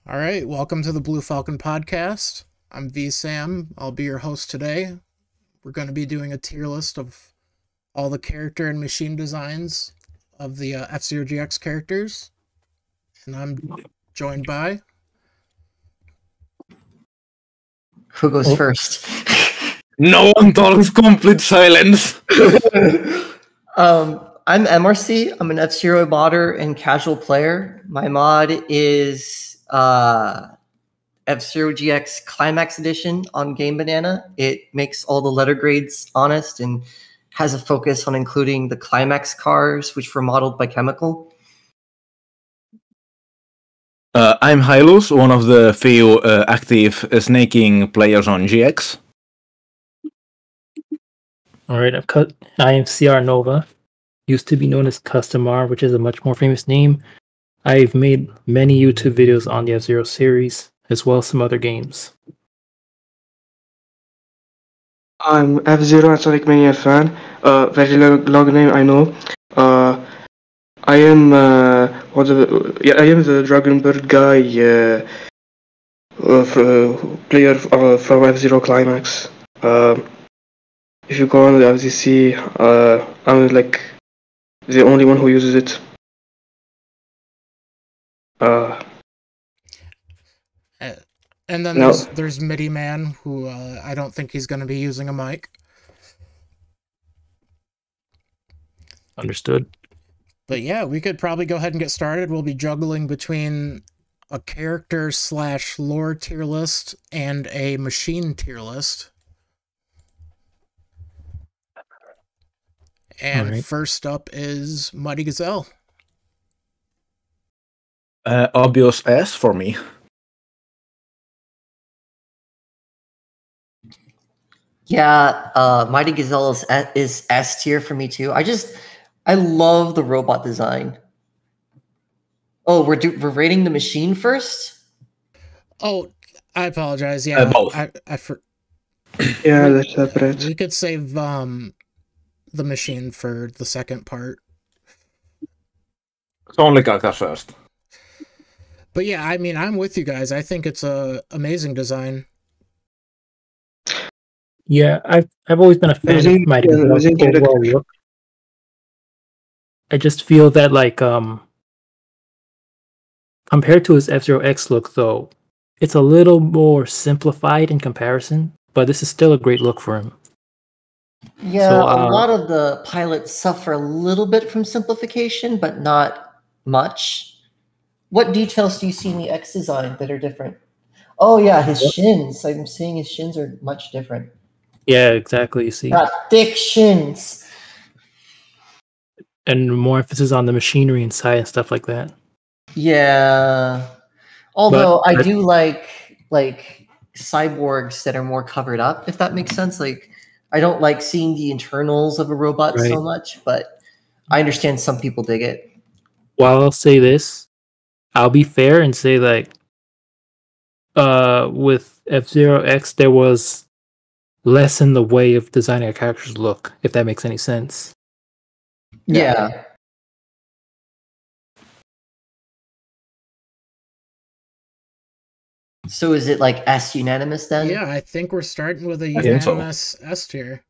All right, welcome to the Blue Falcon podcast. I'm vSam. I'll be your host today. We're going to be doing a tier list of all the character and machine designs of the F-Zero GX characters. And I'm joined by... Who goes first? No one talks, complete silence. I'm Emarcee. I'm an F-Zero modder and casual player. My mod is F-Zero GX Climax Edition on Game Banana. It makes all the letter grades honest and has a focus on including the Climax cars, which were modeled by Chemical. I'm Hylus, one of the few active snaking players on GX. Alright, I am CR Nova, used to be known as Customar, which is a much more famous name. I've made many YouTube videos on the F-Zero series, as well as some other games. I'm F-Zero and Sonic Mania fan. Very long name, I know. I am I am the Dragonbird guy, player from F-Zero Climax. If you go on the FZC, I'm like the only one who uses it. And then No. there's MIDI Man, who I don't think he's going to be using a mic. Understood. But yeah, we could probably go ahead and get started. We'll be juggling between a character / lore tier list and a machine tier list. And Alright. First up is Mighty Gazelle. Obvious S for me. Yeah, Mighty Gazelle is S tier for me too. I love the robot design. Oh, we're rating the machine first? Oh, I apologize. Yeah, Both. Yeah, that's separate. We could save the machine for the second part. It's only character first. But yeah, I mean, I'm with you guys. I think it's a amazing design. Yeah, I've always been a fan of Mighty Gazelle's overall look. I just feel that, like, compared to his F-Zero X look, though, it's a little more simplified in comparison, but this is still a great look for him. Yeah, So, a lot of the pilots suffer a little bit from simplification, but not much. What details do you see in the X design that are different? Oh yeah, his shins. I'm seeing his shins are much different. Yeah, exactly, you see. Got thick shins. And more emphasis on the machinery inside and stuff like that. Yeah. Although I But- do like cyborgs that are more covered up, if that makes sense. Like, I don't like seeing the internals of a robot so Right. much, but I understand some people dig it. While I'll say this, I'll be fair and say, like, with F-Zero X, there was less in the way of designing a character's look, if that makes any sense. Yeah. So is it like S unanimous then? Yeah, I think we're starting with a I think so. unanimous S tier.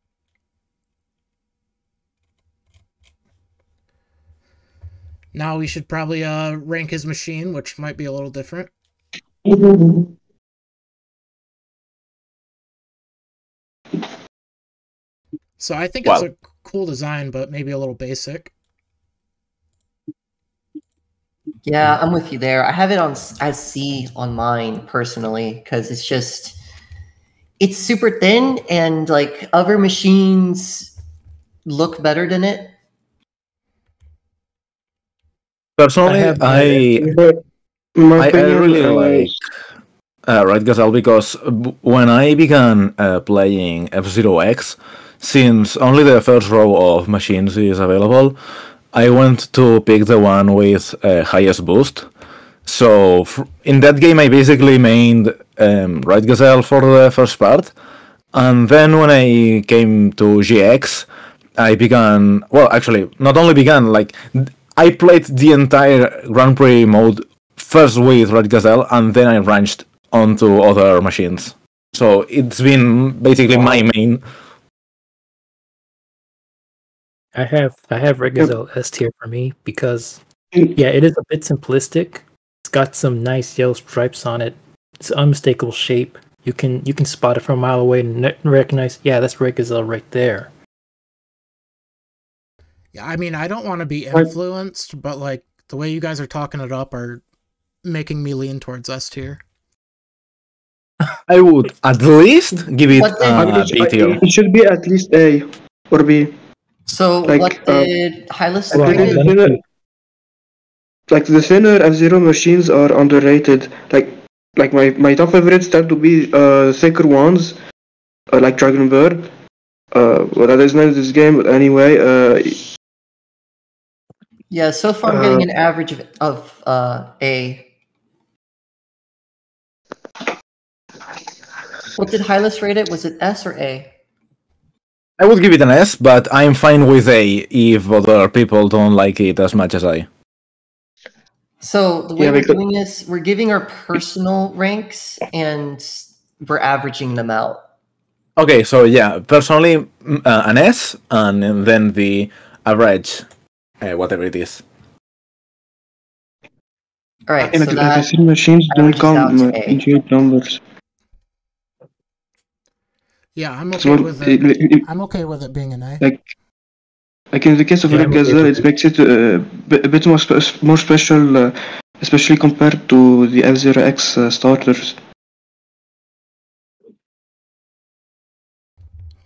Now we should probably rank his machine, which might be a little different. So I think it's Wow. a cool design, but maybe a little basic. Yeah, I'm with you there. I have it on as C on mine personally because it's super thin and like other machines look better than it. Personally, have- But in my I opinion, really like Right Gazelle because when I began playing F-Zero X, since only the first row of machines is available, I went to pick the one with highest boost. So in that game, I basically mained Right Gazelle for the first part, and then when I came to GX, I began. Well, actually, not only began. Like I played the entire Grand Prix mode first with Red Gazelle, and then I branched onto other machines. So it's been basically my main. I have Red Gazelle S tier for me because it is a bit simplistic. It's got some nice yellow stripes on it. It's an unmistakable shape. You can spot it from a mile away and recognize, that's Red Gazelle right there. Yeah, I mean, I don't want to be influenced, but like the way you guys are talking it up are making me lean towards S tier. I would at least give it B tier. It should be at least A or B. So like, what did Hylus like rate it? The thinner F-Zero machines are underrated. Like my top favorites tend to be thicker ones, like Dragon Bird. Well, that is not in this game, but anyway. Yeah, so far I'm getting an average of A. What did Hylus rate it? Was it S or A? I would give it an S, but I'm fine with A if other people don't like it as much as I. So the way we're doing this, we're giving our personal ranks and we're averaging them out. Okay, so personally an S, and then the average, whatever it is. All right, so that machines don't come in huge numbers. Yeah, I'm okay with it. I'm okay with it being an A. Like in the case of Red Gazelle, it makes it a bit more special, especially compared to the F-Zero X starters.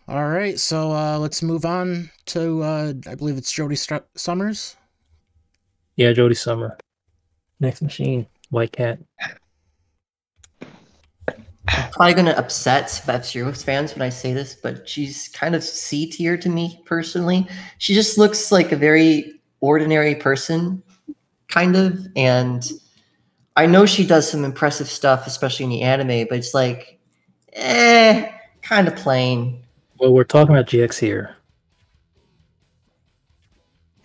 All right, so let's move on to I believe it's Jody Summers. Yeah, Jody Summer. Next machine, White Cat. I'm probably going to upset F-Zero fans when I say this, but she's kind of C tier to me personally. She just looks like a very ordinary person, kind of. And I know she does some impressive stuff, especially in the anime, but it's like, kind of plain. Well, we're talking about GX here.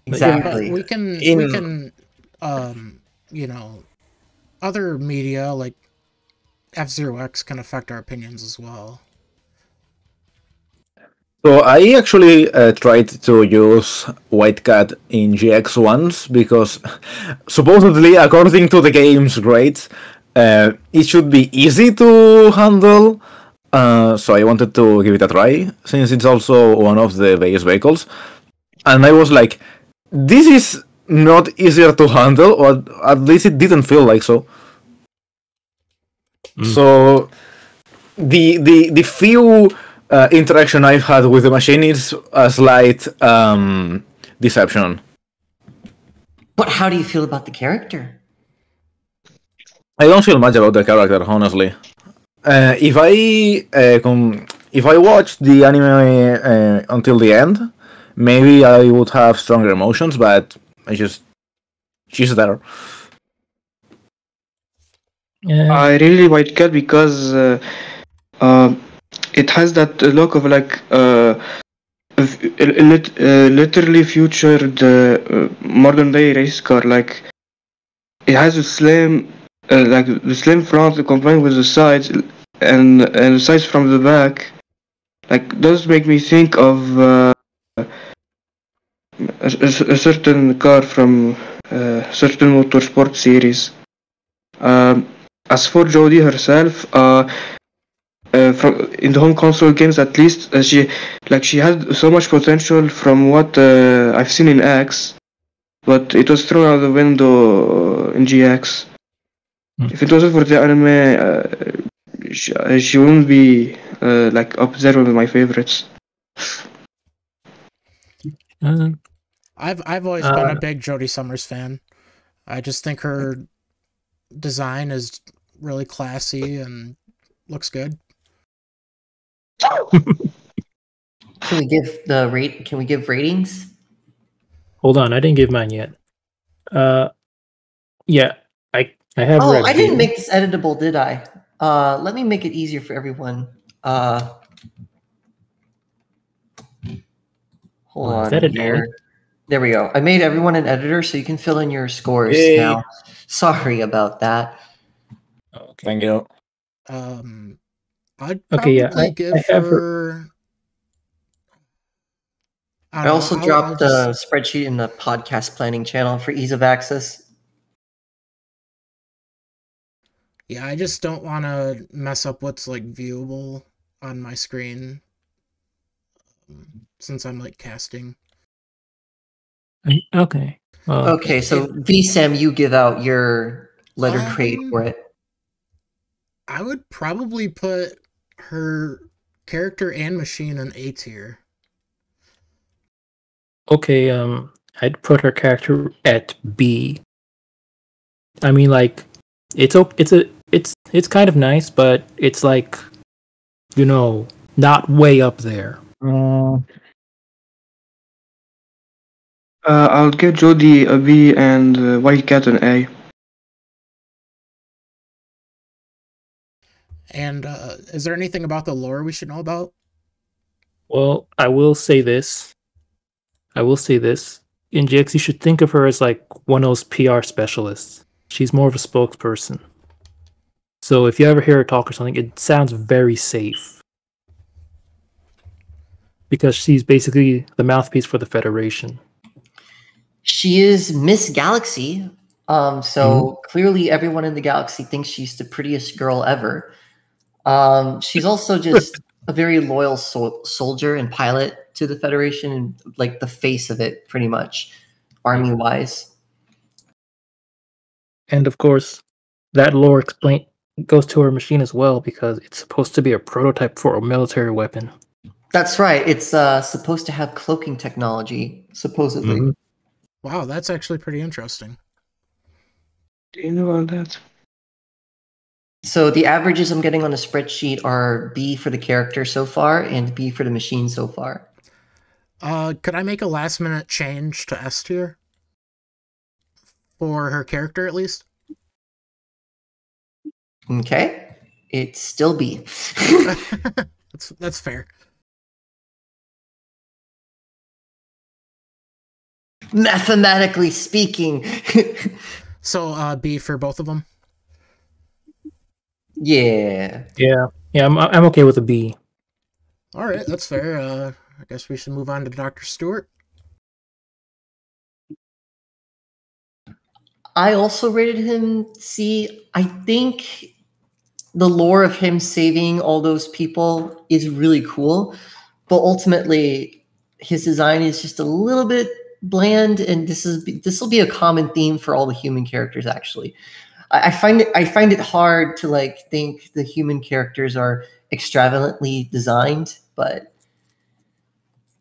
Exactly. But we can other media like F-Zero X can affect our opinions as well. So I actually tried to use White Cat in GX once because supposedly, according to the game's grades, it should be easy to handle. So I wanted to give it a try since it's also one of the base vehicles. And I was like, this is not easier to handle, or at least it didn't feel like so. So the few interaction I've had with the machine is a slight deception. But how do you feel about the character? I don't feel much about the character, honestly. If I watched the anime until the end, maybe I would have stronger emotions, but she's there. I really like White Cat because it has that look of like literally featured modern day race car. Like it has a slim, like the slim front combined with the sides and the sides from the back. Like does make me think of a certain car from certain motorsport series. As for Jodie herself, from in the home console games at least, she had so much potential from what I've seen in X, but it was thrown out the window in GX. If it wasn't for the anime, she wouldn't be like up there with my favorites. I've always been a big Jodie Summers fan. I just think her design is really classy and looks good. Can we give Can we give ratings? Hold on, I didn't give mine yet. Yeah, I have. Oh, I didn't make this editable, did I? Let me make it easier for everyone. Hold on here. There we go. I made everyone an editor so you can fill in your scores Yay. now. Sorry about that. Okay. Thank you. I'd Okay, probably yeah, give I have her. her. I don't know, also I'll dropped just. a spreadsheet in the podcast planning channel for ease of access. Yeah, I just don't want to mess up what's like viewable on my screen since I'm like casting. Okay. Okay, so vSam, you give out your letter grade for it. I would probably put her character and machine in A tier. Okay, I'd put her character at B. I mean, like, it's kind of nice, but it's like, not way up there. I'll give Jody a B and Wildcat an A. And is there anything about the lore we should know about? Well, I will say this. In GX, you should think of her as like one of those PR specialists. She's more of a spokesperson. So if you ever hear her talk or something, it sounds very safe. Because she's basically the mouthpiece for the Federation. She is Miss Galaxy. So clearly everyone in the galaxy thinks she's the prettiest girl ever. She's also just a very loyal soldier and pilot to the Federation, and like the face of it, pretty much, army-wise. And of course, that lore goes to her machine as well, because it's supposed to be a prototype for a military weapon. That's right. It's supposed to have cloaking technology, supposedly. Mm-hmm. Wow, that's actually pretty interesting. Do you know about that? So the averages I'm getting on the spreadsheet are B for the character so far and B for the machine so far. Could I make a last minute change to S tier? For her character, at least? Okay. It's still B. That's fair. Mathematically speaking. So, B for both of them? Yeah. Yeah, I'm okay with a B. All right, that's fair. I guess we should move on to Dr. Stewart. I also rated him C. I think the lore of him saving all those people is really cool, but ultimately his design is just a little bit bland, and this will be a common theme for all the human characters. Actually, I find it hard to like think the human characters are extravagantly designed, but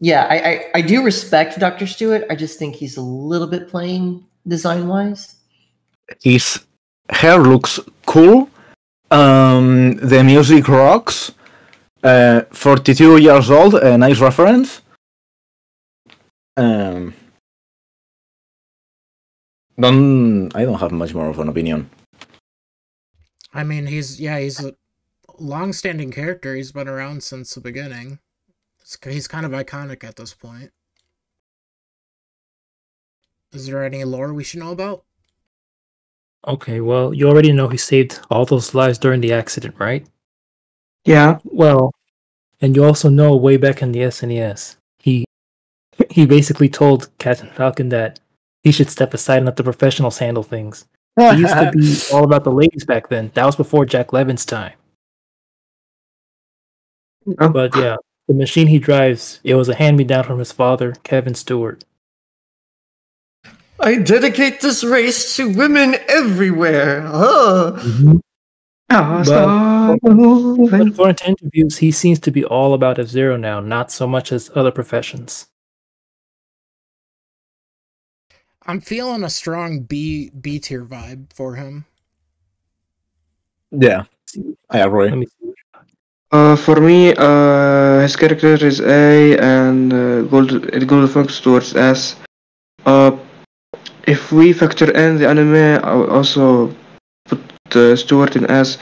yeah, I do respect Dr. Stewart. I just think he's a little bit plain design wise. His hair looks cool. The music rocks. 42 years old, a nice reference. I don't have much more of an opinion. I mean, he's a long-standing character. He's been around since the beginning. He's kind of iconic at this point. Is there any lore we should know about? Okay, well, you already know he saved all those lives during the accident, right? Yeah. Well, and you also know way back in the SNES, he basically told Captain Falcon that he should step aside and let the professionals handle things. He used to be all about the ladies back then. That was before Jack Levin's time. Oh. But yeah, the machine he drives, it was a hand-me-down from his father, Kevin Stewart. I dedicate this race to women everywhere. But according to interviews, he seems to be all about F-Zero now, not so much as other professions. I'm feeling a strong B tier vibe for him. Yeah, I agree. Let me see. For me, his character is A, and it functions towards S. If we factor in the anime, I would also put Stewart in S.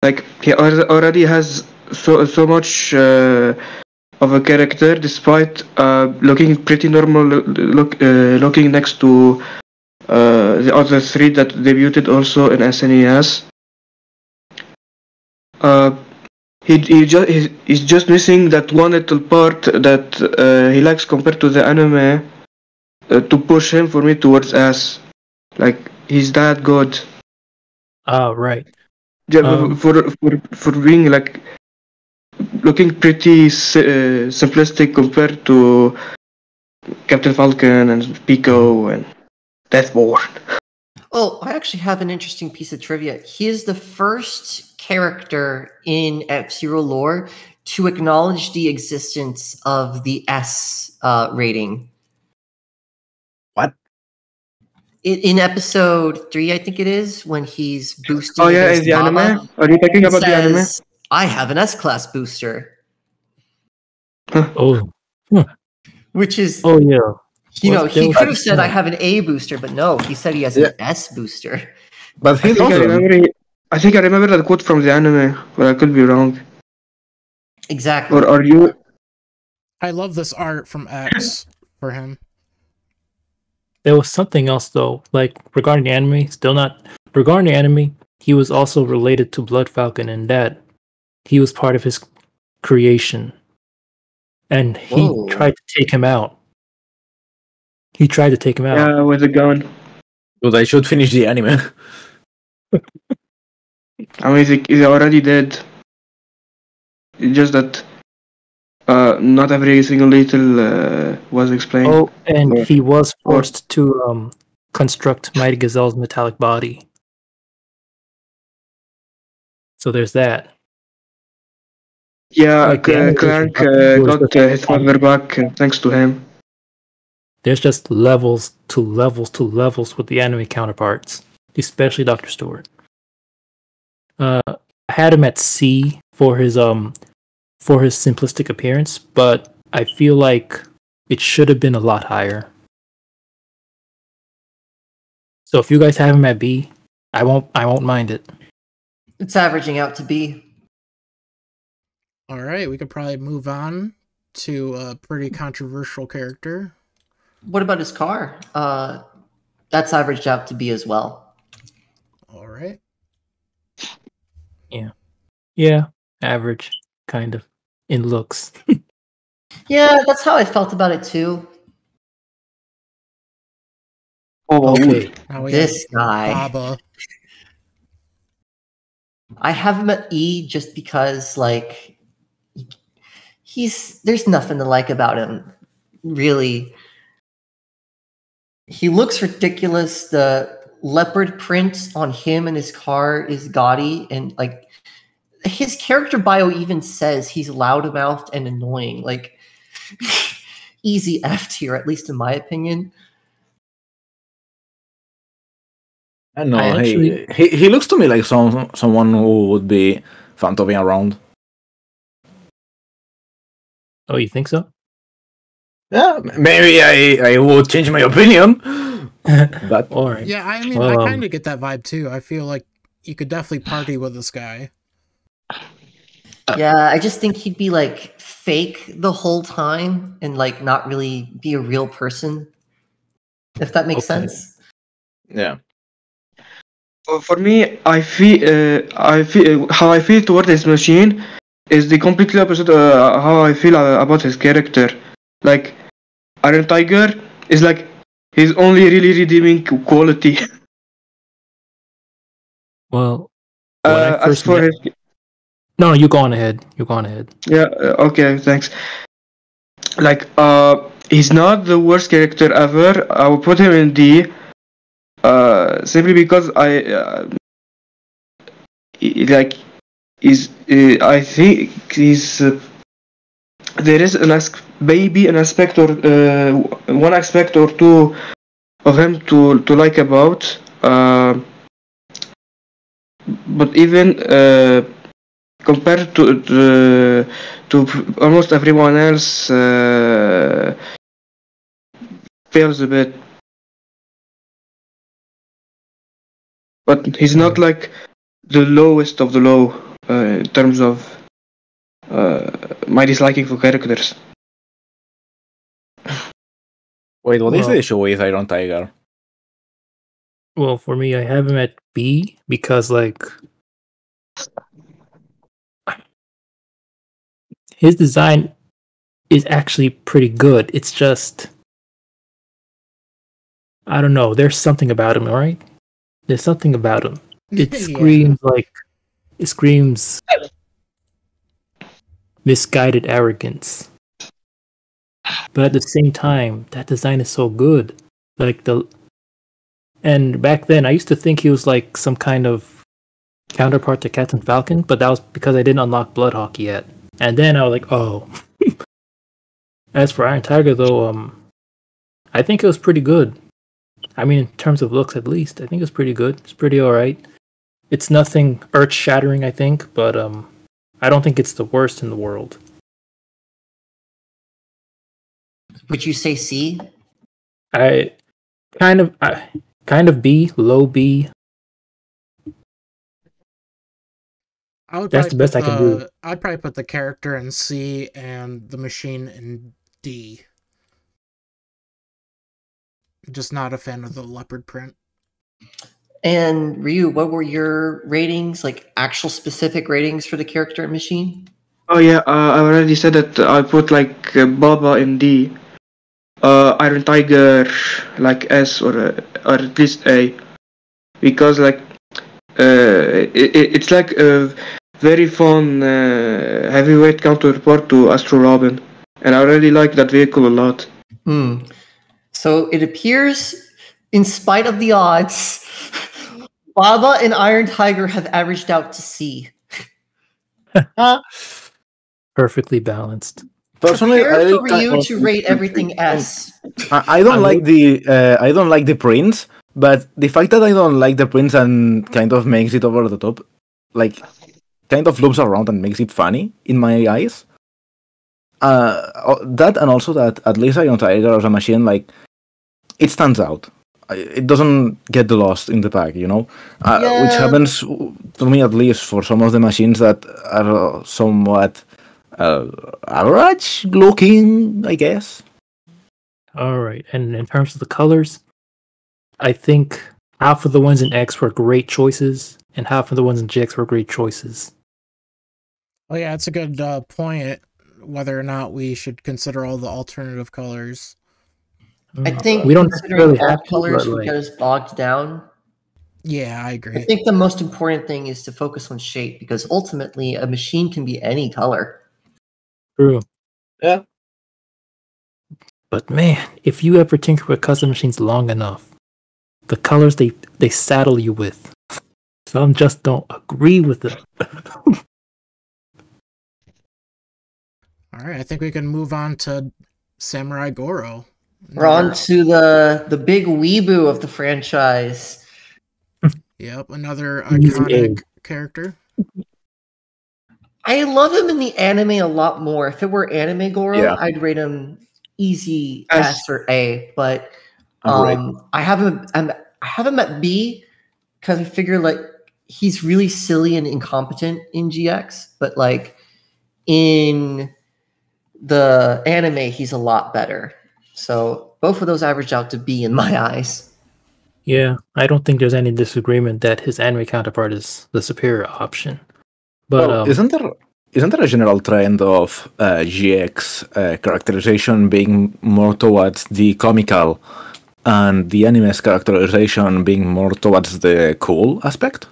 Like he already has so much of a character, despite looking pretty normal, looking next to the other three that debuted also in SNES. He's just missing that one little part that he likes compared to the anime to push him for me towards S. Like he's that good. Oh, right. Yeah, for being like looking pretty simplistic compared to Captain Falcon and Pico and Deathborn. Oh, I actually have an interesting piece of trivia. He is the first character in F-Zero lore to acknowledge the existence of the S rating. What? In episode 3, I think it is, when he's boosting Oh yeah, in against the Baba, anime? Are you talking he about the anime? says, I have an S-class booster. Oh, Which is, oh yeah. you know, There he was- could have said, I have an A booster, but no, he said he has an S booster. But I he's think awesome. I think I remember that quote from the anime, but I could be wrong. Exactly. Or are you? I love this art from X for him. There was something else though, like regarding the anime. Regarding the anime. He was also related to Blood Falcon in that he was part of his creation, and he Whoa. tried to take him out. Yeah, with a gun. But I should finish the anime. I mean, he's already dead. It's just that not every single detail was explained. Oh, and Or- he was forced to construct Mighty Gazelle's metallic body. So there's that. Yeah, Like the animation, Clank it was got just- his father back thanks to him. There's just levels to levels with the anime counterparts, especially Dr. Stewart. I had him at C for his simplistic appearance, but I feel like it should have been a lot higher. So if you guys have him at B, I won't mind it. It's averaging out to B. All right, we could probably move on to a pretty controversial character. What about his car? That's averaged out to B as well. All right. Yeah, average, kind of, in looks. Yeah, that's how I felt about it too. Oh, Okay. Now we This have guy. Baba. I have him at E just because, like, there's nothing to like about him, really. He looks ridiculous. The leopard print on him and his car is gaudy, and like his character bio even says he's loudmouthed and annoying. Like easy F tier, at least in my opinion. I know. I actually- He looks to me like someone who would be fun to be around. Oh, you think so? Yeah, maybe I would change my opinion. But All right. Yeah, I mean, I kind of get that vibe too. I feel like you could definitely party with this guy. Yeah, I just think he'd be like fake the whole time and like not really be a real person. If that makes Okay. sense. yeah, for me, I feel how I feel toward this machine is the completely opposite how I feel about his character. Like Iron Tiger is like his only really redeeming quality. Well, when I As first for met- his no, you go on ahead. yeah, okay, thanks. Like he's not the worst character ever. I will put him in D. Simply because like I think he's there is maybe an aspect or one aspect or two of him to like about, but even compared to almost everyone else fails a bit. But he's not like the lowest of the low in terms of my disliking for characters. Wait, what is Well- the issue with Iron Tiger? Well, for me, I have him at B because like his design is actually pretty good. It's just I don't know. There's something about him, right? There's something about him. It Yeah. screams it screams misguided arrogance. But at the same time, that design is so good. And back then I used to think he was like some kind of counterpart to Captain Falcon, but that was because I didn't unlock Bloodhawk yet. And then I was like, oh. As for Iron Tiger though, I think it was pretty good. I mean, in terms of looks at least, I think it's pretty good. It's pretty alright. It's nothing earth shattering, I think, but I don't think it's the worst in the world. Would you say C? I kind of B, low B. I would That's probably the best put I can do. I'd probably put the character in C and the machine in D. Just not a fan of the leopard print. And Ryu, what were your ratings, like actual specific ratings for the character and machine? Oh yeah, I already said that I put like Baba in D, Iron Tiger like S or at least A, because like it's like a very fun heavyweight counterpart to Astro Robin, and I really like that vehicle a lot. So it appears, in spite of the odds, Baba and Iron Tiger have averaged out to C. Perfectly balanced. Personally, Prepare for Ryu to rate everything S. I don't like the prints, but the fact that I don't like the prints and kind of makes it over the top, like kind of loops around and makes it funny in my eyes. That and also that at least Iron Tiger as a machine, like it stands out. It doesn't get lost in the pack, you know, which happens to me at least for some of the machines that are somewhat average looking, I guess. All right, and in terms of the colors, I think half of the ones in X were great choices, and half of the ones in GX were great choices. Oh yeah, it's a good point. Whether or not we should consider all the alternative colors. I think we don't considering necessarily all have to, colors but, would like, get us bogged down. Yeah, I I agree. think the most important thing is to focus on shape, because ultimately a machine can be any color. true. Yeah. But man, if you ever tinker with custom machines long enough, the colors they saddle you with, some just don't agree with them. All right, I think we can move on to Samurai Goro. We're on to the big weeboo of the franchise. Yep, another Easy iconic A. character. I love him in the anime a lot more. If it were anime Goro, Yeah. I'd rate him easy S. S or A. But Right. I have him at B because I figure like he's really silly and incompetent in GX, but like in the anime, he's a lot better. So both of those average out to B in my eyes. Yeah, I don't think there's any disagreement that his anime counterpart is the superior option. But Well, isn't there a general trend of GX characterization being more towards the comical, and the anime's characterization being more towards the cool aspect?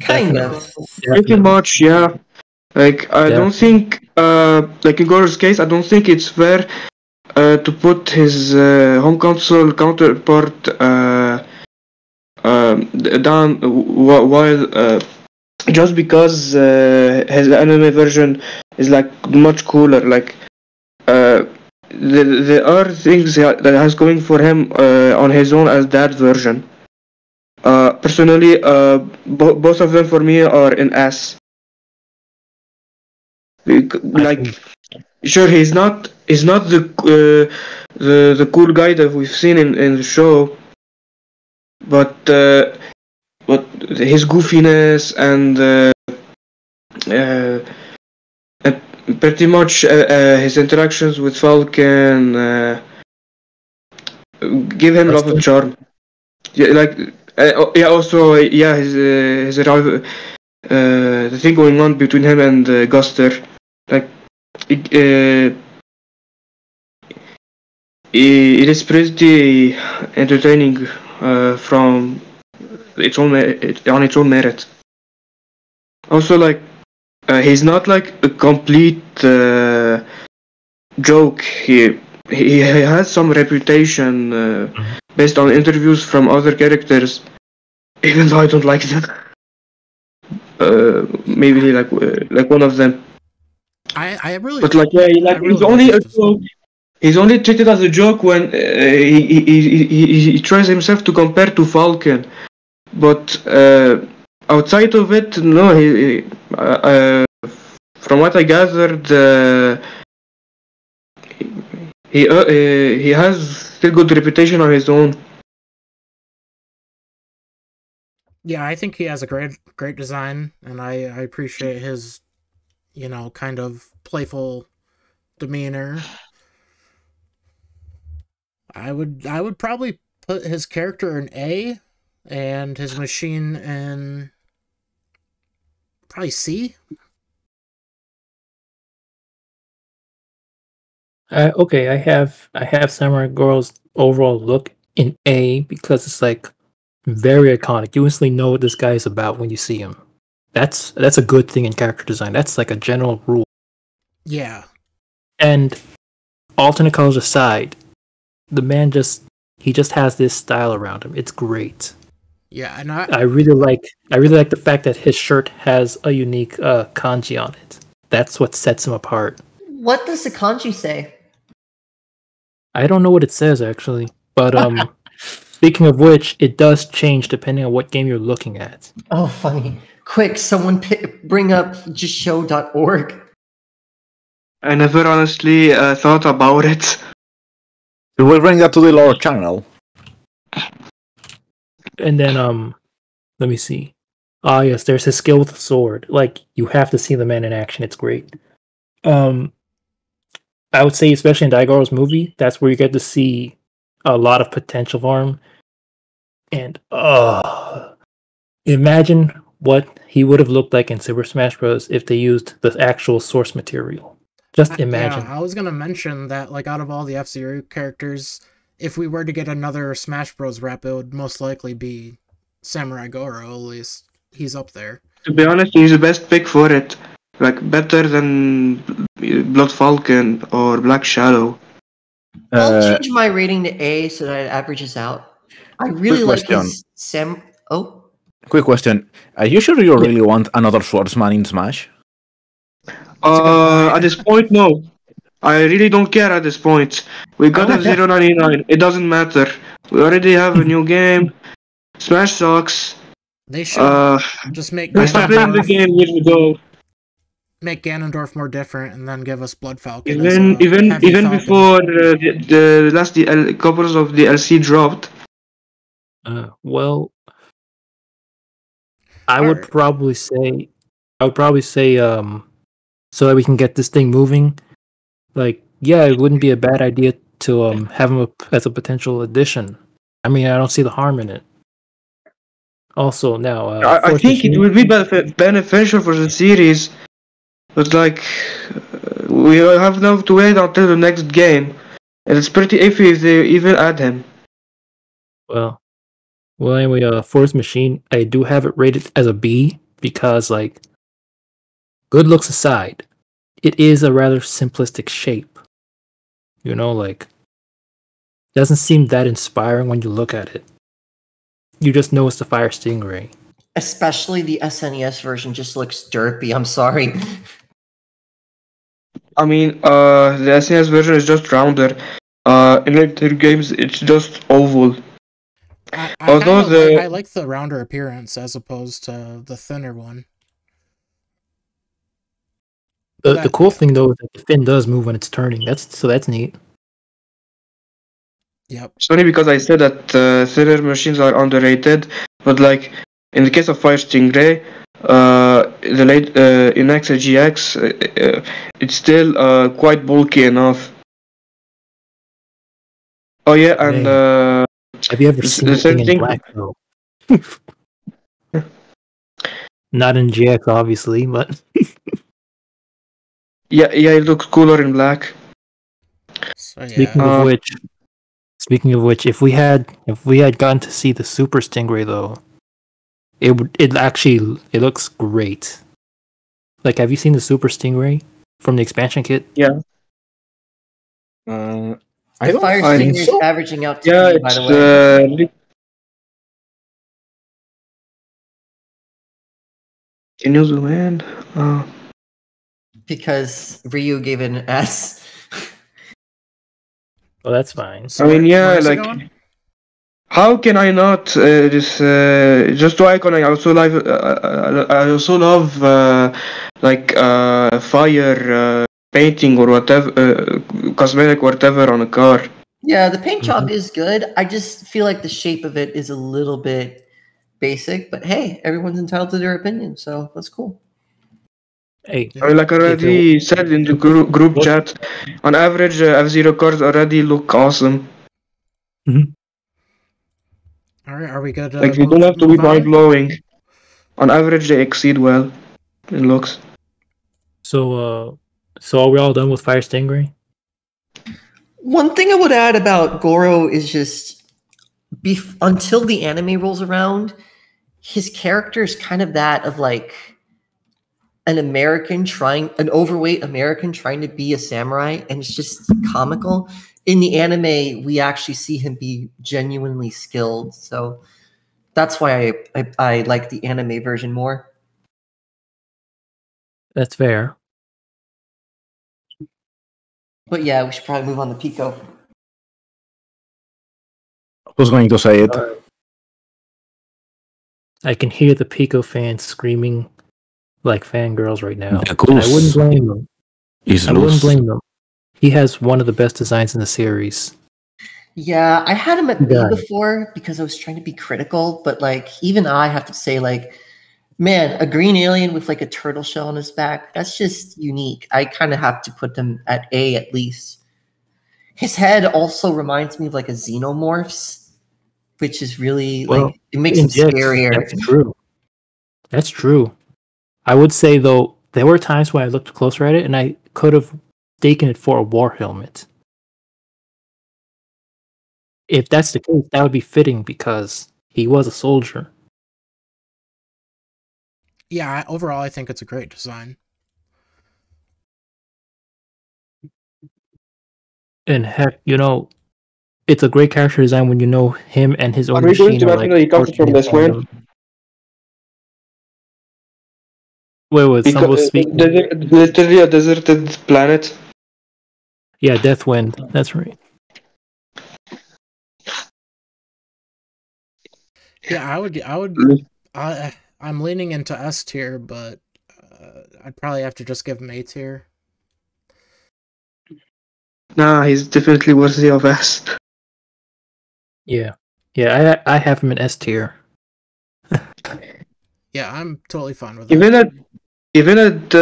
Kind of. Pretty much, yeah. Like I don't think, like in Goro's case, I don't think it's fair to put his home console counterpart down while just because his anime version is like much cooler. Like there are things that has going for him on his own as that version. Personally, both of them for me are in S. Like, sure, he's not the cool guy that we've seen in the show, but his goofiness and pretty much his interactions with Falcon give him a lot of charm. Yeah, like also his arrival, the thing going on between him and Guster, like it is pretty entertaining from on its own merit. Also, like he's not like a complete joke. He has some reputation based on interviews from other characters, even though I don't like them. Maybe like one of them. I really. But like he's only a joke. He's only treated as a joke when he tries himself to compare to Falcon, but outside of it, no. From what I gathered, he has still good reputation on his own. Yeah, I think he has a great design, and I appreciate his, kind of playful demeanor. I would probably put his character in A, and his machine in probably C. Okay, I have Samurai Goro's overall look in A because it's like very iconic. You instantly know what this guy is about when you see him. That's a good thing in character design. That's like a general rule. Yeah. And alternate colors aside, the man just has this style around him. It's great. Yeah, and I really like the fact that his shirt has a unique kanji on it. That's what sets him apart. What does the kanji say? I don't know what it says actually, but speaking of which, it does change depending on what game you're looking at. Oh, funny! Quick, someone bring up justshow.org. I never honestly thought about it. We'll bring that to the lore channel. And then let me see. Ah, yes, there's his skill with the sword. Like, you have to see the man in action. It's great. I would say, especially in Daigoro's movie, that's where you get to see a lot of potential for him. And imagine what he would have looked like in Super Smash Bros. If they used the actual source material. Just imagine. Yeah, I was gonna mention that, like, out of all the F-Zero characters, if we were to get another Smash Bros. Rep, it would most likely be Samurai Goro. At least he's up there. To be honest, he's the best pick for it. Like, better than Blood Falcon or Black Shadow. I'll change my rating to A so that it averages out. I really like his Quick question. Are you sure you really want another swordsman in Smash? At this point, no. I really don't care at this point. We got a 099. It doesn't matter. We already have a new game. Smash sucks. They should just make I stopped playing the game years ago. Make Ganondorf more different, and then give us Blood Falcon. Even before the last couples of DLC dropped. Well, I would probably say, so that we can get this thing moving. Like, yeah, it wouldn't be a bad idea to have him as a potential addition. I mean, I don't see the harm in it. Also, now I think it will be beneficial for the series, but like we have now to wait until the next game, and it's pretty iffy if they even add him. Well, anyway, Force Machine, I do have it rated as a B because, like, good looks aside, it is a rather simplistic shape. You know, like, doesn't seem that inspiring when you look at it. You just know it's the Fire Stingray. Especially the SNES version just looks derpy. I'm sorry. I mean, the SNES version is just rounder. In later games, it's just oval. I like the rounder appearance as opposed to the thinner one. The cool thing though is that the fin does move when it's turning. That's neat. Yep. It's funny because I said that thinner machines are underrated, but like in the case of Fire Stingray, the late in XGX, it's still quite bulky enough. Oh yeah, and Man, have you ever seen the anything same in thing. black though? Not in GX, obviously, but Yeah, it looks cooler in black. So yeah. speaking of which, if we had gotten to see the Super Stingray though, it looks great. Like, have you seen the Super Stingray from the expansion kit? Yeah, I The don't Fire think Stinger is so. averaging out to yeah, be, by it's the way. Can you zoom in? Because Ryu gave it an S. Oh, that's fine. So I mean, yeah, where's it like, going? how can I not just to icon? I also love fire painting or whatever, cosmetic whatever on a car. Yeah, the paint job Mhm. is good. I just feel like the shape of it is a little bit basic, but hey, everyone's entitled to their opinion, so that's cool. Hey, I mean, like I if it already said in the group was- chat, on average, F-Zero cars already look awesome. All right, are we good? Like, you don't have to be move on? mind-blowing. On average, they exceed well in looks. so are we all done with Fire Stingray? One thing I would add about Goro is just until the anime rolls around, his character is kind of that of like an overweight American trying to be a samurai, and it's just comical. In the anime, we actually see him be genuinely skilled, so that's why I like the anime version more. That's fair. But yeah, we should probably move on to Pico. Who's going to say it? I can hear the Pico fans screaming like fangirls right now. The And I wouldn't goose blame them. is I wouldn't loose. blame them. He has one of the best designs in the series. Yeah, I had him at B Yeah. before because I was trying to be critical, but like even I have to say, like, man, a green alien with like a turtle shell on his back, that's just unique. I kind of have to put them at A at least. His head also reminds me of like a xenomorphs, which is really Well, like it makes him yes, scarier. that's true. That's true. I would say though, there were times when I looked closer at it and I could have taken it for a war helmet. If that's the case, that would be fitting because he was a soldier. Yeah, overall, I think it's a great design. And heck, it's a great character design when you know him and his own Are we going machine to are mention like that he comes working from in this tandem. one? Wait, someone was speaking? Literally a deserted planet. Yeah, Deathwind. That's right. Yeah, I'm leaning into S tier, but I'd probably have to just give him A tier. Nah, he's definitely worthy of S. Yeah, I have him in S tier. Yeah, I'm totally fine with that. Even at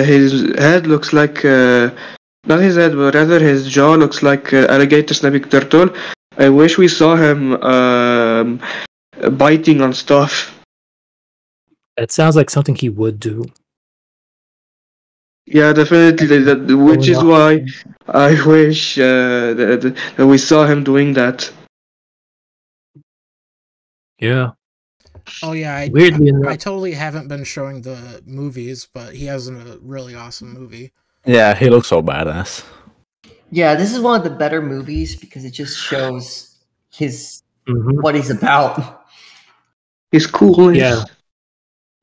his head looks like not his head, but rather his jaw looks like alligator snapping turtle. I wish we saw him biting on stuff. It sounds like something he would do. Yeah, definitely. Which is why I wish that we saw him doing that. Yeah. Oh yeah, Weirdly enough, I totally haven't been showing the movies, but he has a really awesome movie. Yeah, he looks so badass. Yeah, this is one of the better movies because it just shows his what he's about. He's cool. Yeah.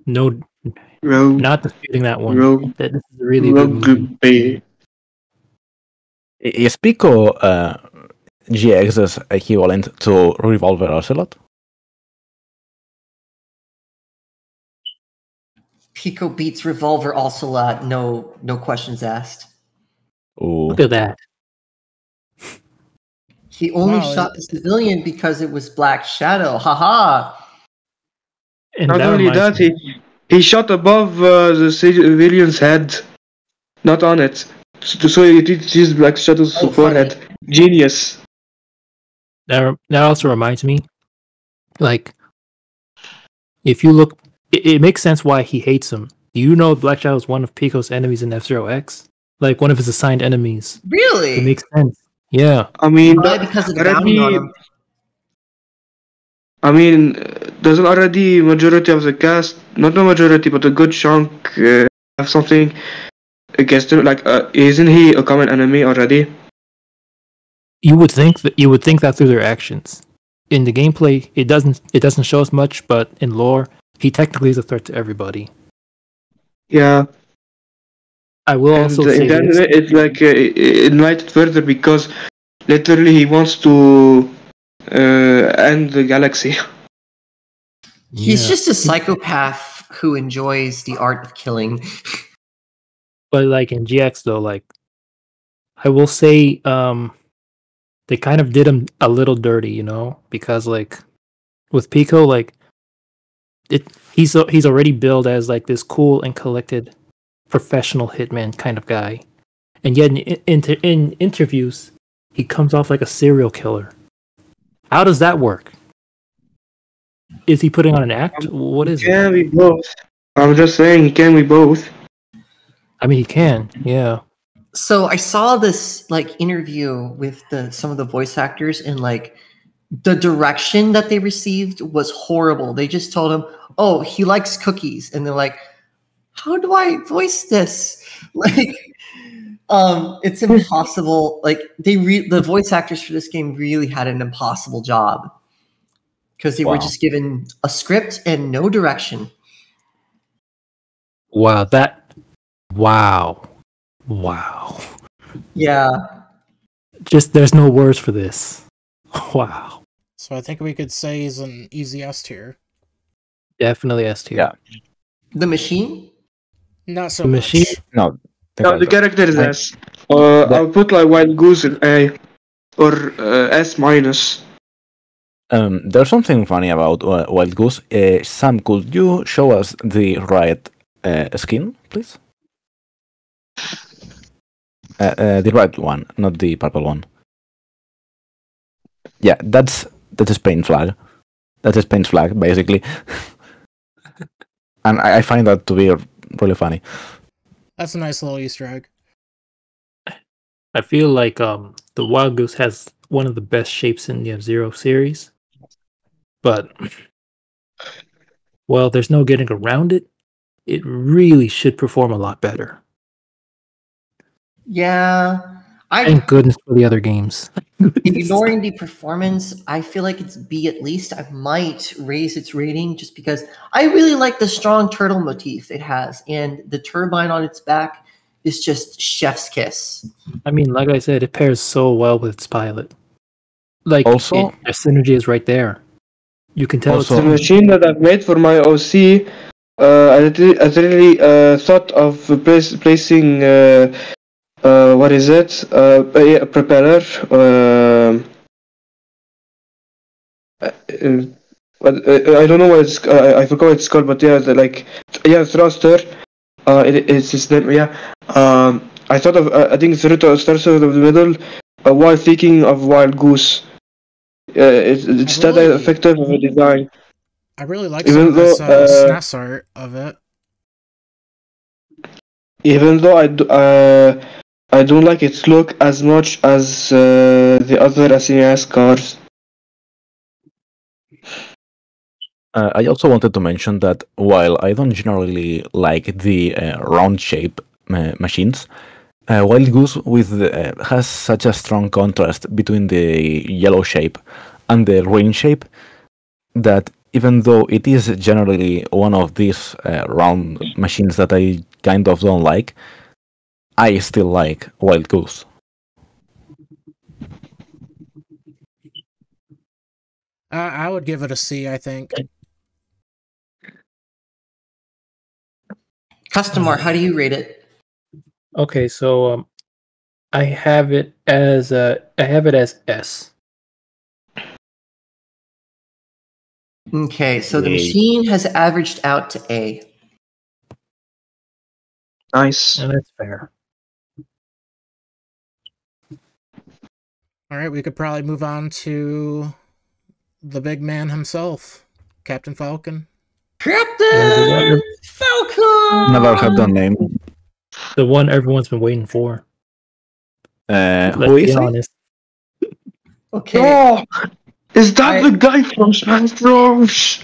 No, not disputing that one. This is a really good movie. Is Pico GX's equivalent to Revolver Ocelot? Pico beats Revolver Ocelot, no questions asked. Ooh. Look at that. He only shot the civilian because it was Black Shadow. Haha. And Not that only reminds that, me. he shot above the civilian's head, not on it. So it is like Shadow's Oh, forehead. funny. Genius. That also reminds me, like, if you look, it makes sense why he hates him. You know, Black Shadow is one of Pico's enemies in F-Zero X, like one of his assigned enemies. It Really? makes sense. Yeah, I mean, Probably because of the bounty on him. doesn't already majority of the cast, not the majority, but a good chunk, have something against him? Like, isn't he a common enemy already? you would think that through their actions. In the gameplay, it doesn't show us much, but in lore, he technically is a threat to everybody. Yeah. I will And also in say that this. way, it's like enlightened further because literally he wants to end the galaxy. He's Yeah. just a psychopath who enjoys the art of killing. But like in GX though, like I will say, they kind of did him a little dirty, you know, because like with Pico, like he's already billed as like this cool and collected professional hitman kind of guy, and yet in interviews he comes off like a serial killer. How does that work? Is he putting on an act? What He is it? can be both. I'm just saying he can be both. I mean, he can, yeah. So I saw this like interview with some of the voice actors, and like the direction that they received was horrible. They just told him, "Oh, he likes cookies," and they're like, "How do I voice this?" Like, it's impossible. Like the voice actors for this game really had an impossible job because they were Wow. just given a script and no direction. Wow, wow. Yeah. Just there's no words for this. Wow. So I think we could say he's an easy S tier. Definitely S tier. Yeah. The machine? Not so The machine? much. No. No, the character is I- S. I'll put like Wild Goose in A or S minus. There's something funny about Wild Goose. Sam, could you show us the right skin, please? The right one, not the purple one. Yeah, that's a Spain flag. That's a Spain flag, basically. And I find that to be really funny. That's a nice little Easter egg. I feel like the Wild Goose has one of the best shapes in the F-Zero series. But well, there's no getting around it. It really should perform a lot better. Yeah. Thank goodness for the other games. Ignoring the performance, I feel like it's B at least. I might raise its rating just because I really like the strong turtle motif it has, and the turbine on its back is just chef's kiss. I mean, like I said, it pairs so well with its pilot. Like, Also- the synergy is right there. You can tell Also- The it's machine that I've made for my OC, I literally thought of placing what is it? A propeller. I don't know what it's. I forgot what it's called, but yeah, thruster. It's his name. Yeah. I thought of. I think thruster of the middle. While thinking of Wild Goose. It's that Really? effective of a design. I really like Even some of this though, SNES art of it. Even though I don't like its look as much as the other SNES cars. I also wanted to mention that while I don't generally like the round shape machines, Wild Goose has such a strong contrast between the yellow shape and the green shape that even though it is generally one of these round machines that I kind of don't like, I still like Wild Goose. I would give it a C, I think. Customer, how do you rate it? okay. So I have it as S. Okay, so the Yay. machine has averaged out to A. Nice. And that's fair. All right, we could probably move on to the big man himself, Captain Falcon. Captain Falcon! Never had the name. The one everyone's been waiting for. Who Let's be is he? honest. Okay. Oh, is that the guy from Smash Bros?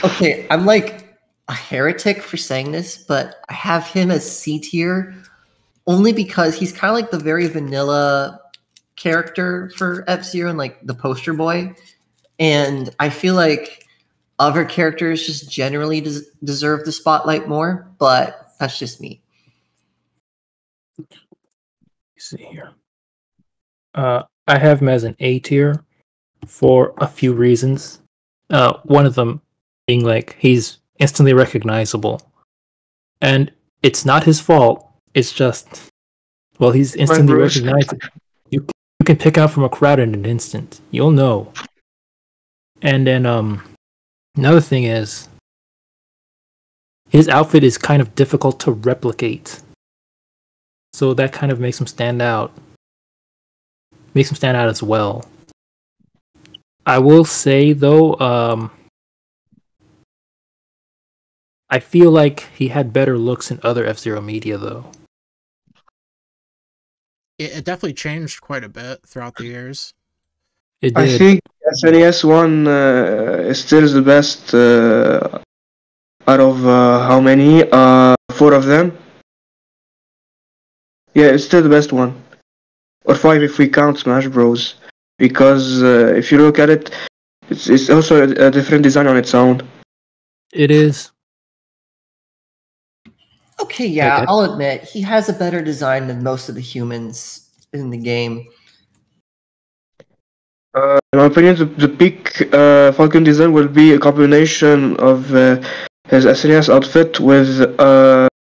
Okay, I'm like a heretic for saying this, but I have him as C tier only because he's kind of like the very vanilla character for F-Zero and like the poster boy. And I feel like other characters just generally deserve the spotlight more, but that's just me. Let's see here. I have him as an A tier for a few reasons. One of them being like he's instantly recognizable, and it's not his fault. It's just, well, he's instantly Bruce. recognizable. You can pick out from a crowd in an instant. You'll know. And then another thing is his outfit is kind of difficult to replicate, so that kind of makes him stand out. Makes him stand out as well. I will say though, I feel like he had better looks in other F-Zero media though. It definitely changed quite a bit throughout the years. It I did. think SNES one is still the best out of how many? 4 of them. Yeah, it's still the best one, or 5 if we count Smash Bros. Because if you look at it, it's also a different design on its own. It is. Okay, yeah, Okay. I'll admit he has a better design than most of the humans in the game. In my opinion, the peak Falcon design will be a combination of his SNES outfit with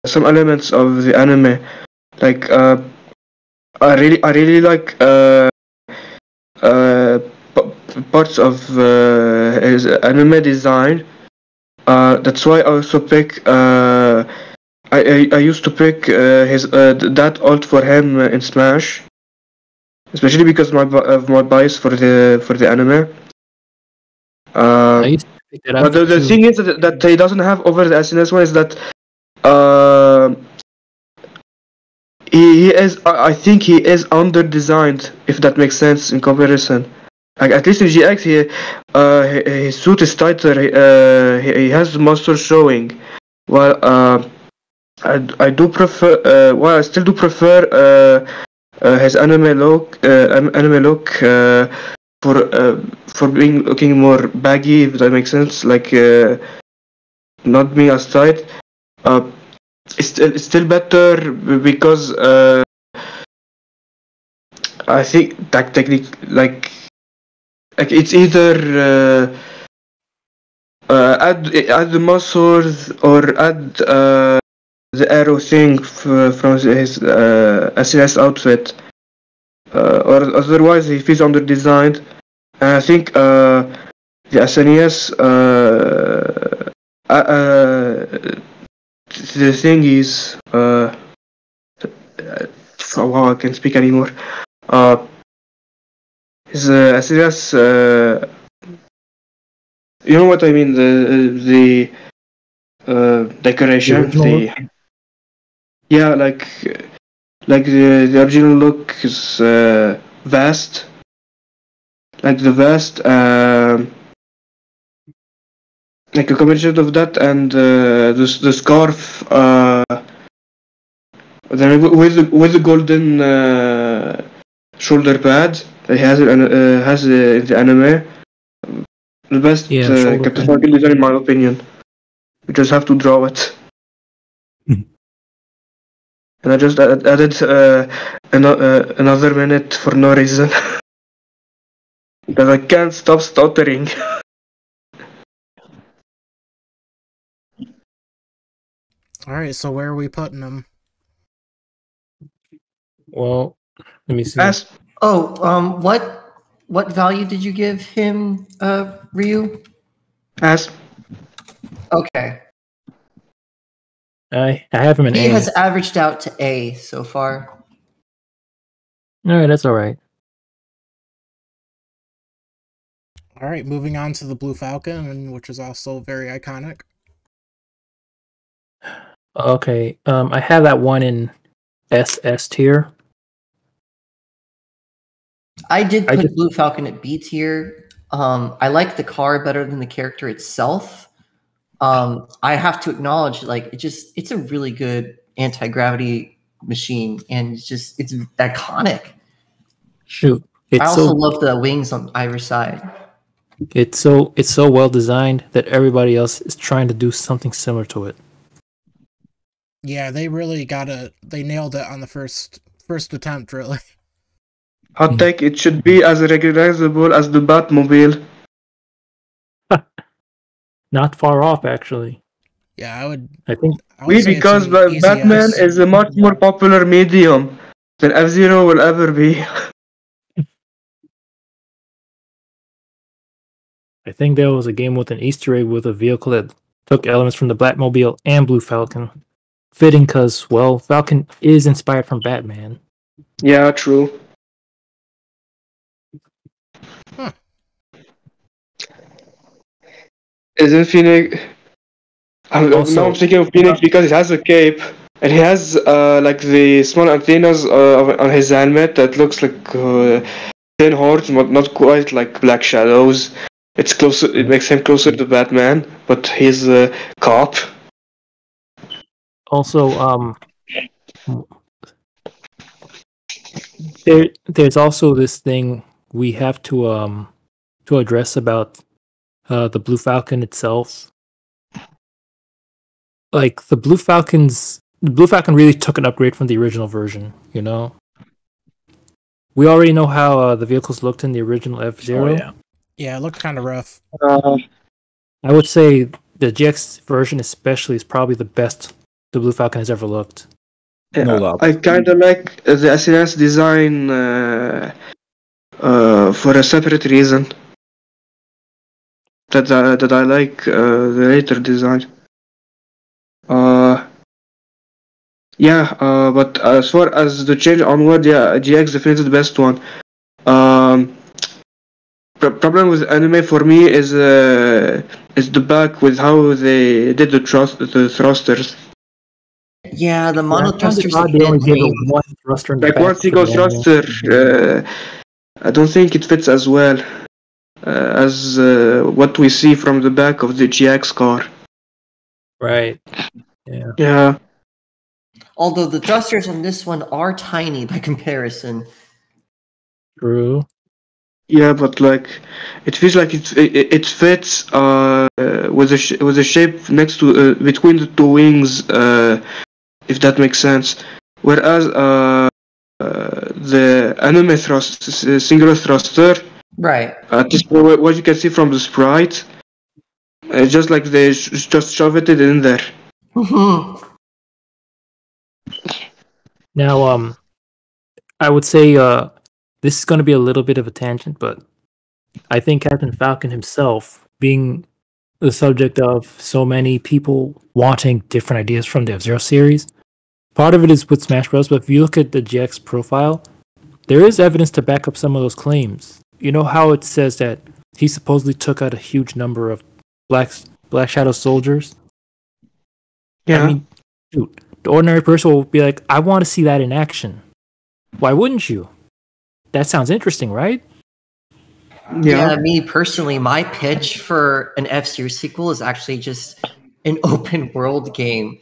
some elements of the anime. Like I really like parts of his anime design. That's why I also pick. I used to pick his that alt for him in Smash, especially because of my bias for the anime. I used to pick that But outfit the too. thing is that he doesn't have over the SNS one is that he is. I think he is under designed, if that makes sense in comparison. Like at least in GX, his suit is tighter. He has muscles showing. While I do prefer. Well, I still do prefer his anime look. For being looking more baggy, if that makes sense. Like not being as tight. It's still better because I think that technique like it's either add the muscles or add the arrow thing from his SNS outfit, or otherwise he feels under designed. And I think the SNES the thing is wow, I can't speak anymore. His SNES you know what I mean, the decoration, original look? yeah, like the original look is vast, like the vast, like a combination of that and the scarf, then with the golden shoulder pad that he has in the anime. The best Yeah, shoulder Captain pad. Falcon design in my opinion. You just have to draw it. And I just added another minute for no reason. Because I can't stop stuttering. Alright, so where are we putting him? Well, let me see. Oh, what What value did you give him, Ryu? As Okay. I have him in He A. has averaged out to A so far. All right, that's all right. All right, moving on to the Blue Falcon, which is also very iconic. Okay, I have that one in SS tier. I did put Blue Falcon at B tier. I like the car better than the character itself. I have to acknowledge, like, it's a really good anti-gravity machine, and it's iconic. Shoot, I also love the wings on either side. It's so well designed that everybody else is trying to do something similar to it. Yeah, they really they nailed it on the first attempt, really. hot take, it should be as recognizable as the Batmobile. Not far off, actually. Yeah, I think because Batman is a much more popular medium than F-Zero will ever be. I think there was a game with an Easter egg with a vehicle that took elements from the Batmobile and Blue Falcon. Fitting because, well, Falcon is inspired from Batman. Yeah, true. Huh. Isn't Phoenix... now I'm thinking of Phoenix because it has a cape. And he has like the small antennas on his helmet that looks like thin horns, but not quite like Black Shadows. It's closer. It makes him closer to Batman, but he's a cop. Also, there's also this thing we have to address about the Blue Falcon itself. Like the Blue Falcon really took an upgrade from the original version. You know, we already know how the vehicles looked in the original F-Zero. Oh, yeah. Yeah, it looked kind of rough. I would say the GX version especially is probably the best the Blue Falcon has ever looked. Yeah, No doubt. I kind of like the SNS design for a separate reason. That I like the later design. But as far as the change onward, yeah, GX definitely the best one. Problem with anime for me is the back with how they did the thrusters. Yeah, the mono thrusters. They only gave it one thruster in the like back one single thruster. I don't think it fits as well as what we see from the back of the GX car. Right. Yeah. Yeah. Although the thrusters on this one are tiny by comparison. True. Yeah, but like it feels like it fits with a shape next to between the two wings, if that makes sense. Whereas the anime singular thruster, right? Just what you can see from the sprite, just like they just shove it in there. Now, I would say this is going to be a little bit of a tangent, but I think Captain Falcon himself, being the subject of so many people wanting different ideas from the F-Zero series, part of it is with Smash Bros. But if you look at the GX profile, there is evidence to back up some of those claims. You know how it says that he supposedly took out a huge number of Black Shadow soldiers? Yeah. I mean, dude, the ordinary person will be like, I want to see that in action. Why wouldn't you? That sounds interesting, right? Yeah, me personally, my pitch for an F-Zero sequel is actually just an open world game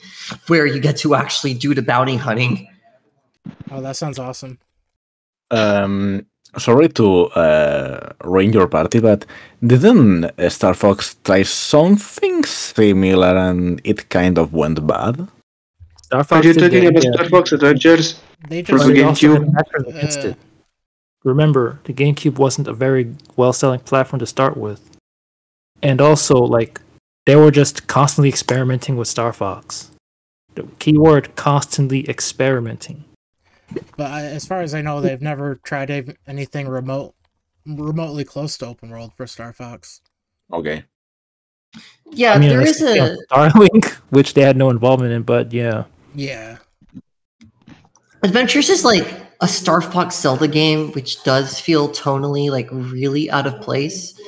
where you get to actually do the bounty hunting. Oh, that sounds awesome. Sorry to ruin your party, but didn't Star Fox try something similar and it kind of went bad? Star Fox Are you talking about Star Fox Adventures? They for just the GameCube? Remember, the GameCube wasn't a very well-selling platform to start with. And also, like, they were just constantly experimenting with Star Fox. The keyword, constantly experimenting. But as far as I know, they've never tried anything remotely remotely close to open world for Star Fox. Okay. Yeah, I mean, there unless is you count Starlink, which they had no involvement in, but yeah. Yeah. Adventures is like a Star Fox Zelda game, which does feel tonally like really out of place.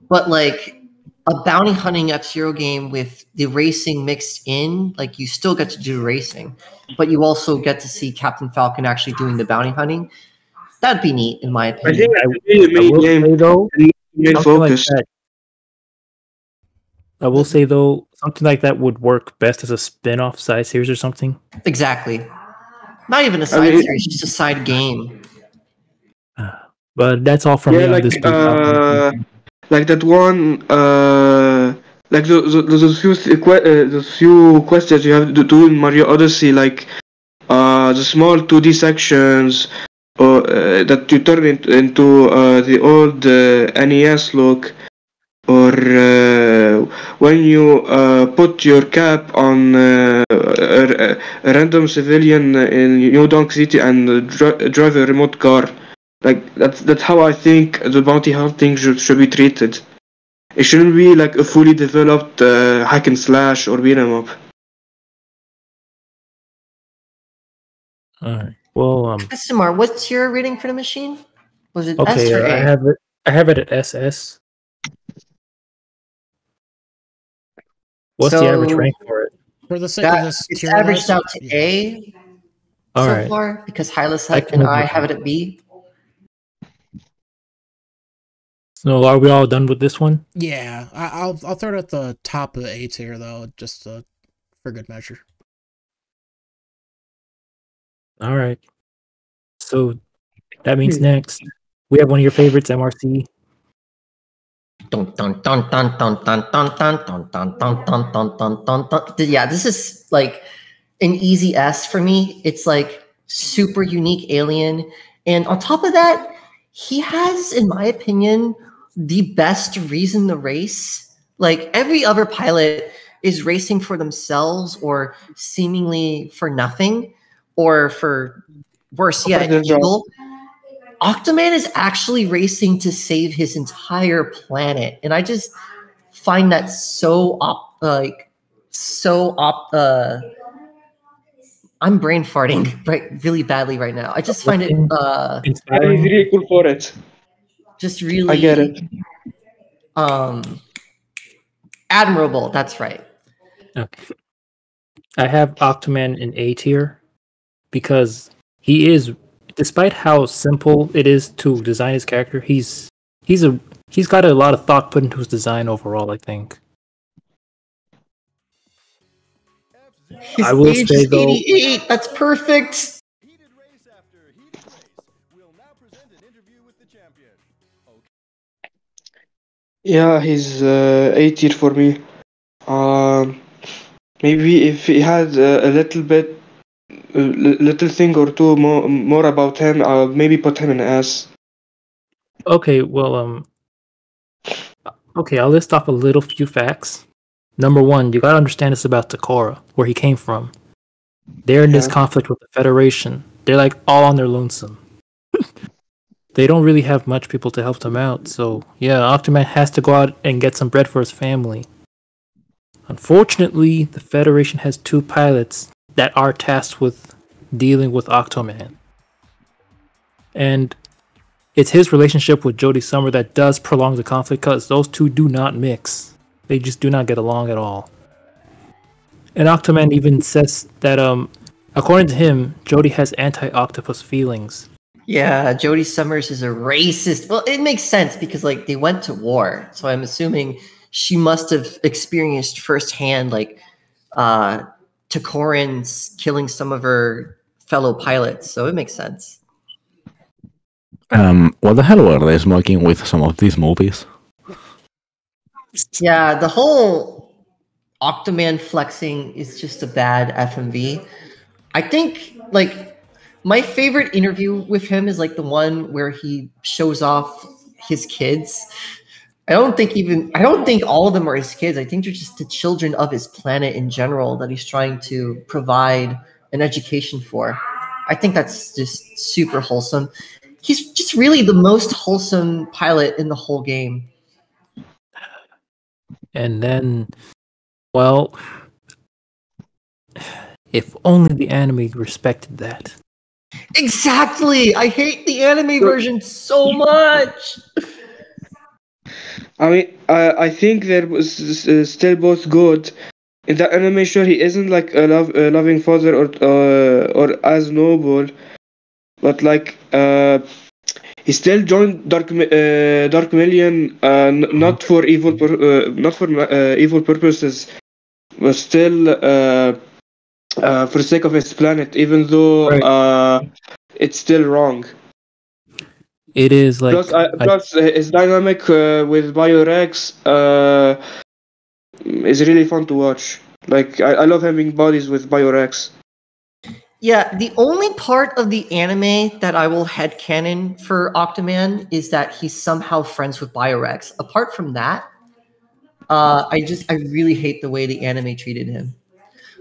But like a bounty hunting F-Zero game with the racing mixed in, like you still get to do racing, but you also get to see Captain Falcon actually doing the bounty hunting. That'd be neat, in my I opinion. think that would be the I main will game say though, and main something like focus. that. I will say though, something like that would work best as a spin-off side series or something. Exactly. Not even a I side mean, series, just a side game. But that's all from yeah, me on this. like that one, like those few quests that you have to do in Mario Odyssey, like the small 2D sections, or that you turn into the old NES look, or when you put your cap on a random civilian in New Donk City and drive a remote car. Like that's how I think the bounty hunting should be treated. It shouldn't be like a fully developed hack and slash or beat 'em up. All right. Well, SMR, what's your rating for the machine? Was it S okay. or I A? have it. I have it at SS. What's the average So rank for it? For the sake of that this it's tier averaged list, out to yeah. A All so right. far because Hylus I can and live I with have that. it at B. So are we all done with this one? Yeah, I'll throw it at the top of the A tier though, just for good measure. All right. So that means next we have one of your favorites, Emarcee. Dun, dun, dun, dun, dun, dun, dun, dun, dun, dun, dun, dun, dun, dun, dun, dun. Yeah, this is like an easy S for me. It's like super unique alien. And on top of that, he has, in my opinion, the best reason to race. Like every other pilot is racing for themselves or seemingly for nothing, or for worse For yet, their job. evil. Octoman is actually racing to save his entire planet, and I just find that so I'm brain farting really badly right now. I just find it Yeah, he's Inspiring. really cool for it. just I get really it. admirable. That's right. Okay. I have Octoman in A tier because he is, despite how simple it is to design his character, he's got a lot of thought put into his design overall, I think. His I will age say is though, 88. That's perfect. Yeah, he's A tier for me. Maybe if he had a little bit, little thing or two more about him, I'll maybe put him in S. okay, well, okay, I'll list off a little few facts. Number one, you gotta understand this about Takora, where he came from. They're in this Yeah. conflict with the Federation. They're like all on their lonesome. They don't really have much people to help them out, so yeah, Octoman has to go out and get some bread for his family. Unfortunately, the Federation has two pilots that are tasked with dealing with Octoman. And it's his relationship with Jodie Summer that does prolong the conflict because those two do not mix. They just do not get along at all. And Octoman even says that, according to him, Jodie has anti-octopus feelings. Yeah, Jodie Summers is a racist. Well, it makes sense because like they went to war, so I'm assuming she must have experienced firsthand like Takorans killing some of her fellow pilots. So it makes sense. What the hell were they smoking with some of these movies? Yeah, the whole Octoman flexing is just a bad FMV. I think like my favorite interview with him is like the one where he shows off his kids. I don't think all of them are his kids. I think they're just the children of his planet in general that he's trying to provide an education for. I think that's just super wholesome. he's just really the most wholesome pilot in the whole game. And then, well, if only the anime respected that. Exactly. I hate the anime version so much. I mean, I think there was still both good. In the anime, sure, he isn't like a loving father or as noble, but like he still joined Dark Million, not for evil purposes, but still for the sake of his planet, even though it's still wrong. It is like Plus his dynamic with Biorex is really fun to watch. Like I love having bodies with Biorex. Yeah, the only part of the anime that I will headcanon for Octoman is that he's somehow friends with Biorex. Apart from that, I really hate the way the anime treated him.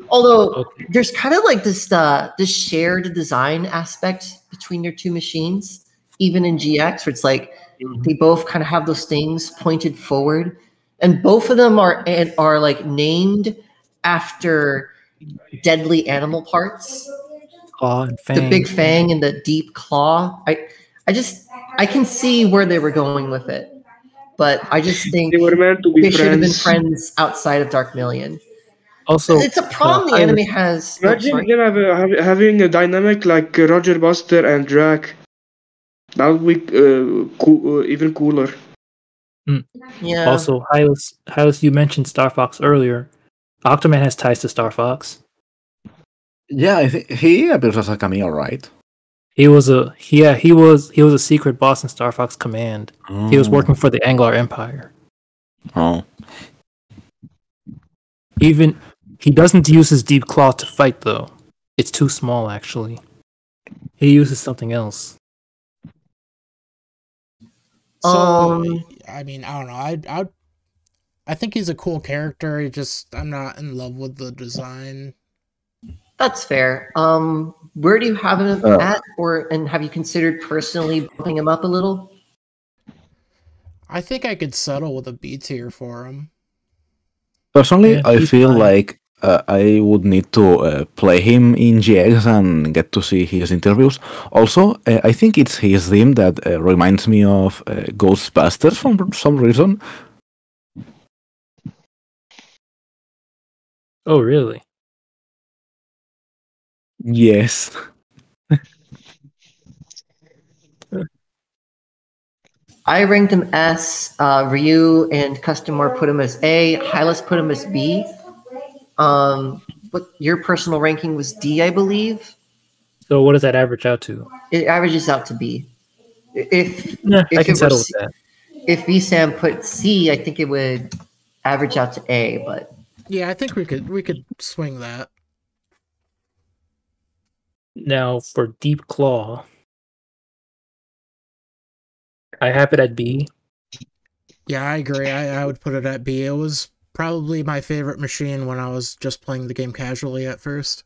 Although there's kind of like this shared design aspect between their two machines, even in GX, where it's like they both kind of have those things pointed forward, and both of them are like named after deadly animal parts. claw and fang. The big fang and the deep claw. I can see where they were going with it, but I just think They were meant to be they should have been friends. friends outside of Dark Million. Also, It's a problem the anime has. Imagine them having a dynamic like Roger Buster and Drac. That would be even cooler. Yeah. Also, Hylus, you mentioned Star Fox earlier. Octoman has ties to Star Fox. Yeah, I think he appears as a cameo, right? He was a secret boss in Star Fox Command. He was working for the Anglar Empire. Oh. Even he doesn't use his deep claw to fight though. It's too small actually. He uses something else. So I mean, I don't know. I think he's a cool character. I'm not in love with the design. That's fair. Where do you have him at, and have you considered personally bumping him up a little? I think I could settle with a B tier for him. Personally, Yeah, I he's feel fine. like I would need to play him in GX and get to see his interviews. Also, I think it's his theme that reminds me of Ghostbusters for some reason. Oh really? Yes. I ranked him S. Ryu and Customore put him as A. Hylus put him as B. But your personal ranking was D, I believe. So what does that average out to? It averages out to B. If I can it were settle with C, that. if vSam put C, I think it would average out to A. But Yeah, I think we could swing that. Now for Deep Claw, I have it at B. Yeah, I agree. I would put it at B. It was probably my favorite machine when I was just playing the game casually at first.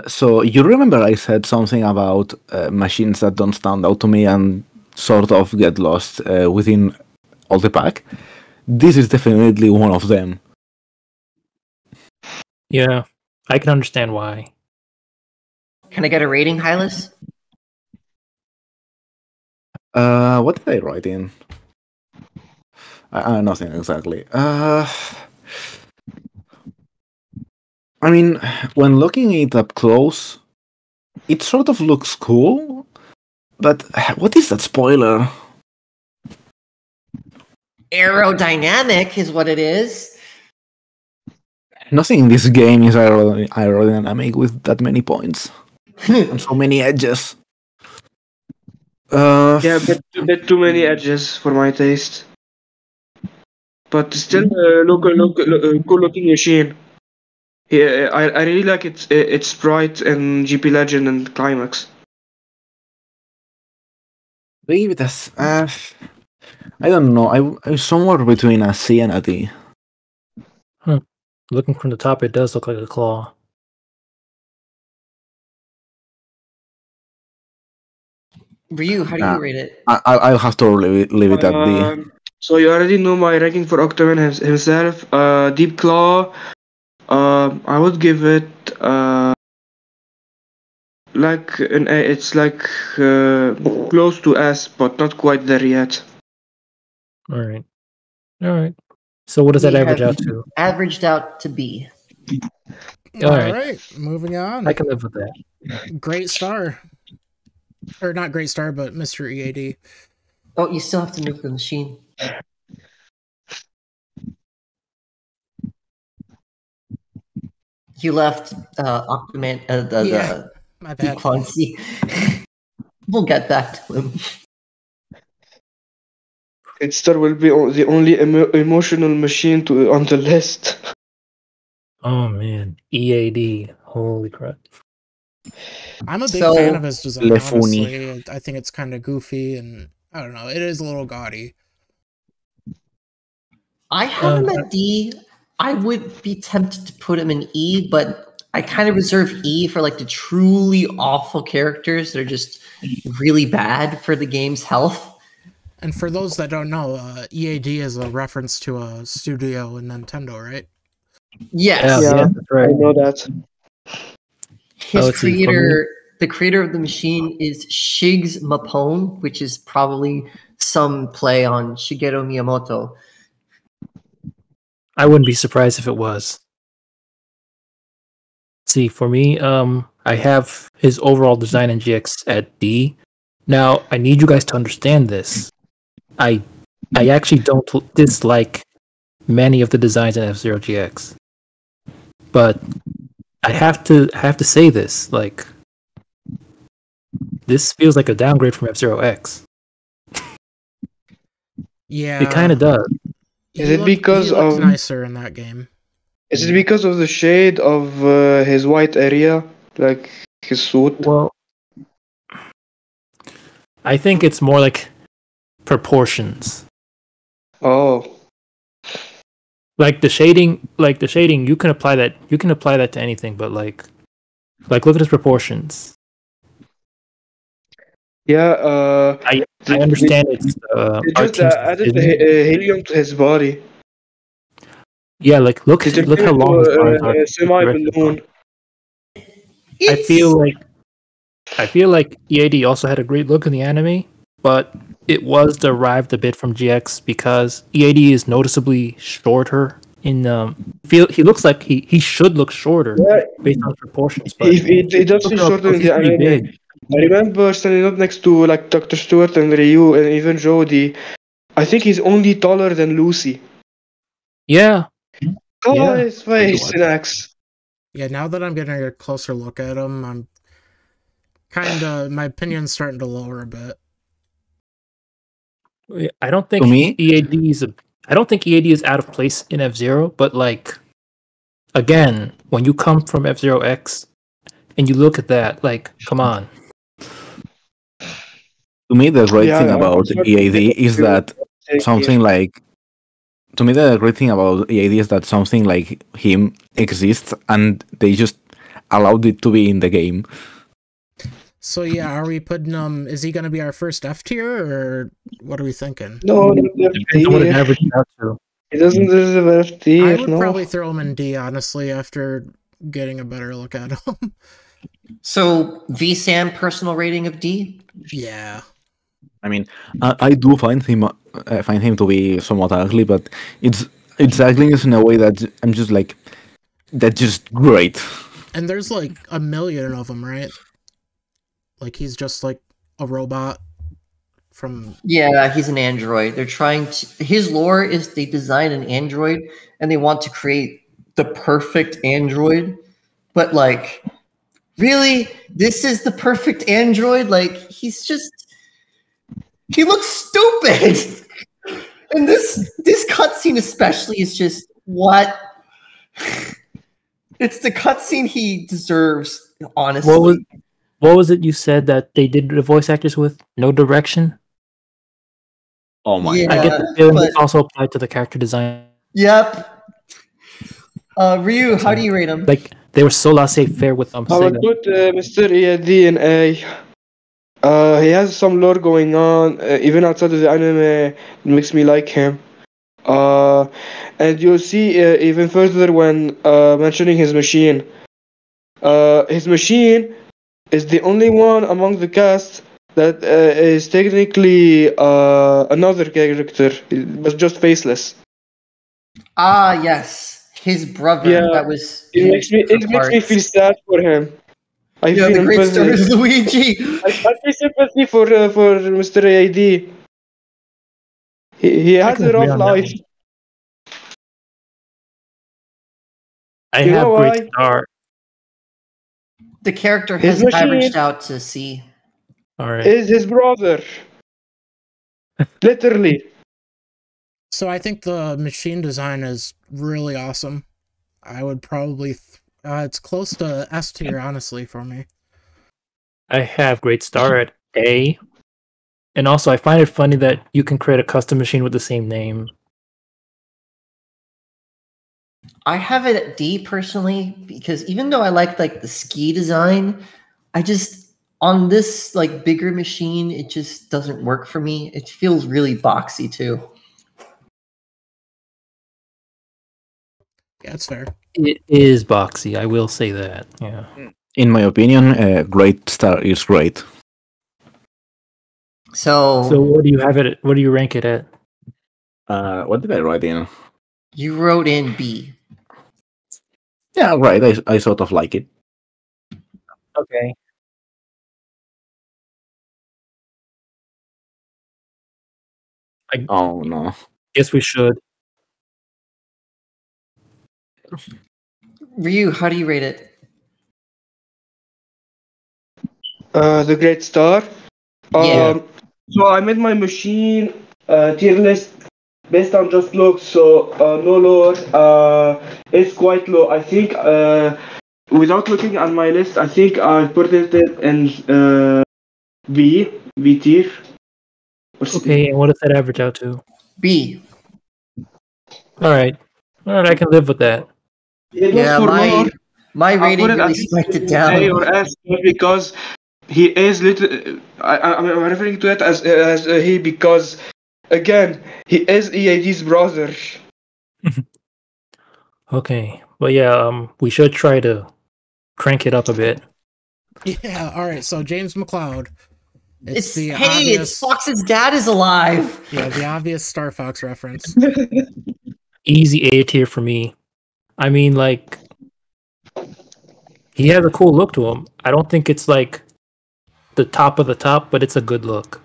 So you remember I said something about machines that don't stand out to me and sort of get lost within all the pack? This is definitely one of them. Yeah, I can understand why. can I get a rating, Hylus? What did I write in? Nothing exactly. I mean, when looking it up close, it sort of looks cool, but what is that spoiler? Aerodynamic is what it is. Nothing in this game is aerodynamic with that many points and so many edges. Yeah, a bit too many edges for my taste. But still, cool looking machine. Yeah, I really like its sprite and GP Legend and Climax. Leave it as I don't know. I'm somewhere between a C and a D. Looking from the top, it does look like a claw. Ryu, how do you rate it? I'll have to leave it at D. So you already know my ranking for Octoman himself. Deep Claw. I would give it like an A. It's like close to S, but not quite there yet. All right. So what does that We average have out to? Averaged out to B. All All right. right, moving on. I can live with that. Great star. Or not great star, but Mr. EAD. Oh, you still have to move the machine. You left Octoman, Yeah, my bad. Clancy. We'll get back to him. Star will be the only emotional machine on the list. Oh man, EAD. Holy crap. I'm a big So- fan of his design, Le Funny. honestly. I think it's kind of goofy, and I don't know, it is a little gaudy. I have him at D. I would be tempted to put him in E, but I kind of reserve E for like the truly awful characters that are just really bad for the game's health. And for those that don't know, EAD is a reference to a studio in Nintendo, right? Yes. Yeah. that's I right. know that. His let's see, for me- creator, the creator of the machine is Shigs Mapone, which is probably some play on Shigeru Miyamoto. I wouldn't be surprised if it was. See, for me, I have his overall design in GX at D. Now, I need you guys to understand this. I actually don't dislike many of the designs in F-Zero GX. But I have to say this, like, this feels like a downgrade from F-Zero X. Yeah. It kind of does. Is it because he looked of- nicer in that game? Is it because of the shade of his white area, like his suit? Well, I think it's more like proportions. Oh, Like the shading, you can apply that to anything, but like look at his proportions. yeah. I They- understand it's They art just team's added decision. helium to his body. Yeah, like look They turned how him long his into arms are. a semi-balloon. I feel like EAD also had a great look in the anime, but it was derived a bit from GX because EAD is noticeably shorter in he looks like he should look shorter Yeah. based on proportions, but He does look seem how shorter in he's the pretty anime. big. I remember standing up next to like Dr. Stewart and Ryu and even Jody. I think he's only taller than Lucy. Yeah. Oh, Yeah. his face in X. Yeah, now that I'm getting a closer look at him, I'm my opinion's starting to lower a bit. I don't think To me- I don't think EAD is out of place in F-Zero, but like again, when you come from F-Zero X and you look at that, like, come on. To me, the great Yeah, thing I'm about sorry. EAD is that something like. To me, the great thing about EAD is that something like him exists, and they just allowed it to be in the game. So yeah, are we putting is he gonna be our first F tier, or what are we thinking? No, not Depends on what it FD. averages out to. He doesn't deserve I FD, would no. probably throw him in D, honestly, after getting a better look at him. So vSam personal rating of D. Yeah. I mean, I do find him to be somewhat ugly, but it's ugliness in a way that I'm just like, that's just great. And there's like a million of them, right? Like he's just like a robot from. Yeah, he's an android. They're trying to. His lore is they design an android and they want to create the perfect android, but like, really, this is the perfect android? Like, he looks stupid. And this cutscene especially is just what. It's the cutscene he deserves, honestly. What was it you said that they did the voice actors with? No direction? Oh my! Yeah. I get the feeling but- this also applied to the character design. Yep. Ryu, how do you rate him? Like they were so laissez-faire with I would Sega. put Mr. EAD in A. He has some lore going on, even outside of the anime. It makes me like him. And you'll see even further when mentioning his machine. His machine is the only one among the cast that is technically another character, but just faceless. Ah, yes, his brother. Yeah, That was it makes me feel sad for him. I Yeah, feel the great story empathy. of Luigi. I feel sympathy for Mr. AD. He I has can a agree rough on that life. one. I You know have great why? star. The character His has averaged machine out to C. All right. is his brother. Literally. So I think the machine design is really awesome. I would probably it's close to S tier, honestly, for me. I have great star at A. And also, I find it funny that you can create a custom machine with the same name. I have it at D personally because even though I like the ski design, I just on this bigger machine it just doesn't work for me. It feels really boxy too. Yeah, it's fair. It is boxy, I will say that. Yeah. In my opinion, Great Star is great. So what do you have it? What do you rank it at? What did I write in? you wrote in B. Yeah, right. I sort of like it. Okay. Oh no. Guess we should. Ryu, how do you rate it? The Great Star. Yeah. So I made my machine tier list based on just looks. So no lore. It's quite low. I think without looking at my list, I think I put it in B tier. Okay, and what does that average out to? B. All right, I can live with that. Yeah, for lore, my I'll rating put it really at least spiked it in down. A or S just because he is little. I'm referring to it as he because again he is EAD's brother. Okay, but yeah, we should try to crank it up a bit. Yeah, alright, so James McLeod. It's the Hey, obvious it's Fox's dad is alive. Yeah, the obvious Star Fox reference. Easy A tier for me. I mean, he has a cool look to him. I don't think it's the top of the top, but it's a good look.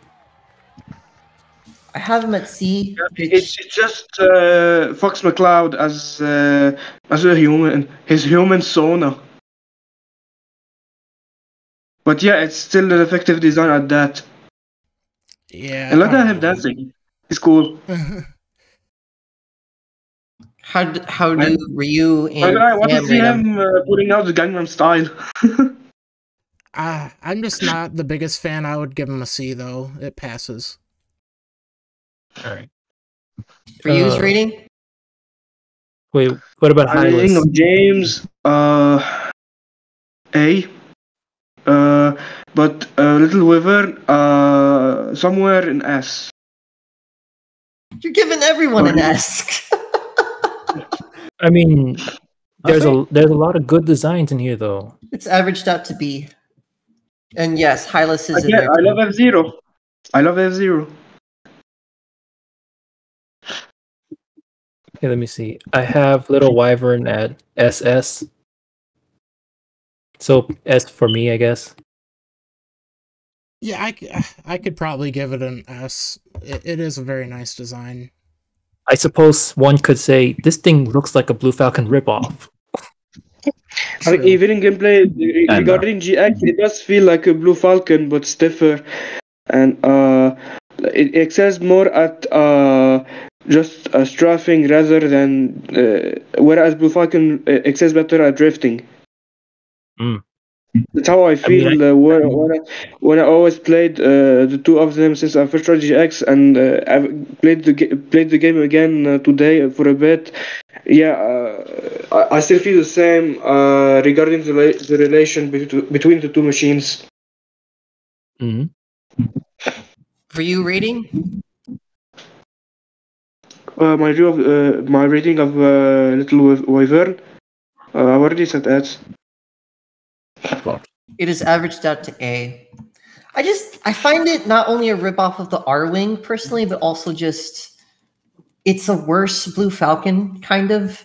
I have him at C. It's just Fox McCloud as a human, his human Sona. But yeah, it's still an effective design at that. Yeah. And look at him dancing. He's cool. How do Ryu and I want to Sam see rate him? him putting out the Gangnam Style. I'm just not the biggest fan. I would give him a C, though. It passes. All right. Ryu's rating? Wait, what about Rating Hylus? of James, A. But Little Wyvern, somewhere in S. You're giving everyone an S. I mean, there's a lot of good designs in here, though. It's averaged out to B. And yes, Hylus is in Again, there. I love F-Zero. I love F-Zero. Okay, let me see. I have Little Wyvern at SS. So S for me, I guess. Yeah, I could probably give it an S. It is a very nice design. I suppose one could say this thing looks like a Blue Falcon ripoff. I mean, even in gameplay regarding GX, it does feel like a Blue Falcon but stiffer, and it excels more at just strafing rather than whereas Blue Falcon excels better at drifting. Mm. That's how I feel when I always played the two of them since I first tried GX, and I've played the game again today for a bit. Yeah, I still feel the same regarding the relation between the two machines. Mm-hmm. Ryu rating? My rating of Little Wyvern. I already said ads. It is averaged out to A. I find it not only a ripoff of the R-Wing personally, but also just it's a worse Blue Falcon kind of.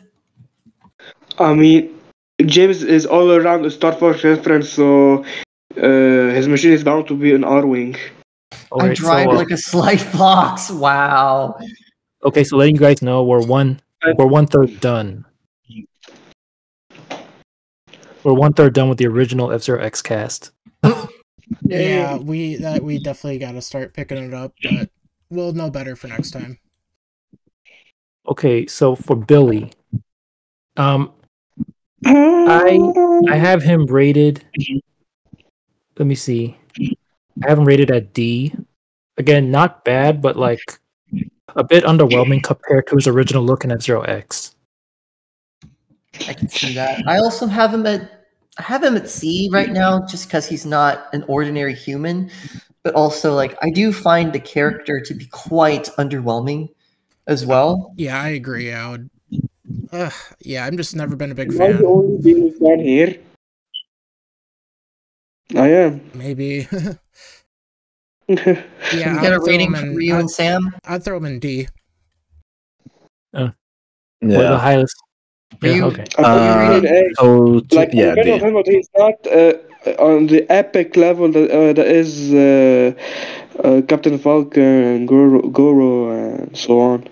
I mean, James is all around a Star Fox reference, so his machine is bound to be an R-Wing. I drive like a slice box. Wow. Okay, so letting you guys know we're one third done. We're 1/3 done with the original F-Zero X cast. Yeah, we definitely got to start picking it up, but we'll know better for next time. Okay, so for Billy, I have him rated. Let me see. I have him rated at D. Again, not bad, but like a bit underwhelming compared to his original look in F-Zero X. I can see that. I also have him at C right now, just because he's not an ordinary human. But also, like, I do find the character to be quite underwhelming as well. Yeah, I agree. I'm just never been a big Am I the fan. only Billy fan here? I am. Maybe. Can Yeah, we get a rating for Ryu and Sam? I'd throw him in D. What about Hylus? Ryu, okay. I'm kind of him, but he's not on the epic level that is Captain Falcon, Goro, and so on.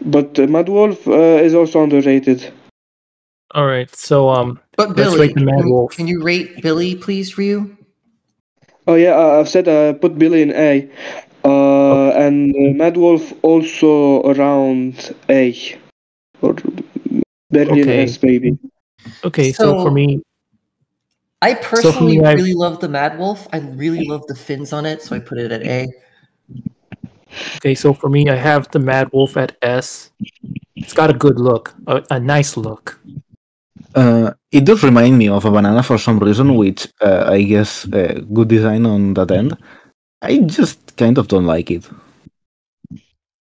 But Mad Wolf is also underrated. All right, so but let's Billy, rate the Mad Wolf. Can you rate Billy, please, Ryu? Oh yeah, I've said put Billy in A, and Mad Wolf also around A, or barely an S, maybe. Okay, so for me, I personally really love the Mad Wolf. I really love the fins on it, so I put it at A. Okay, so for me, I have the Mad Wolf at S. It's got a good look, a nice look. It does remind me of a banana for some reason, which I guess good design on that end. I just kind of don't like it.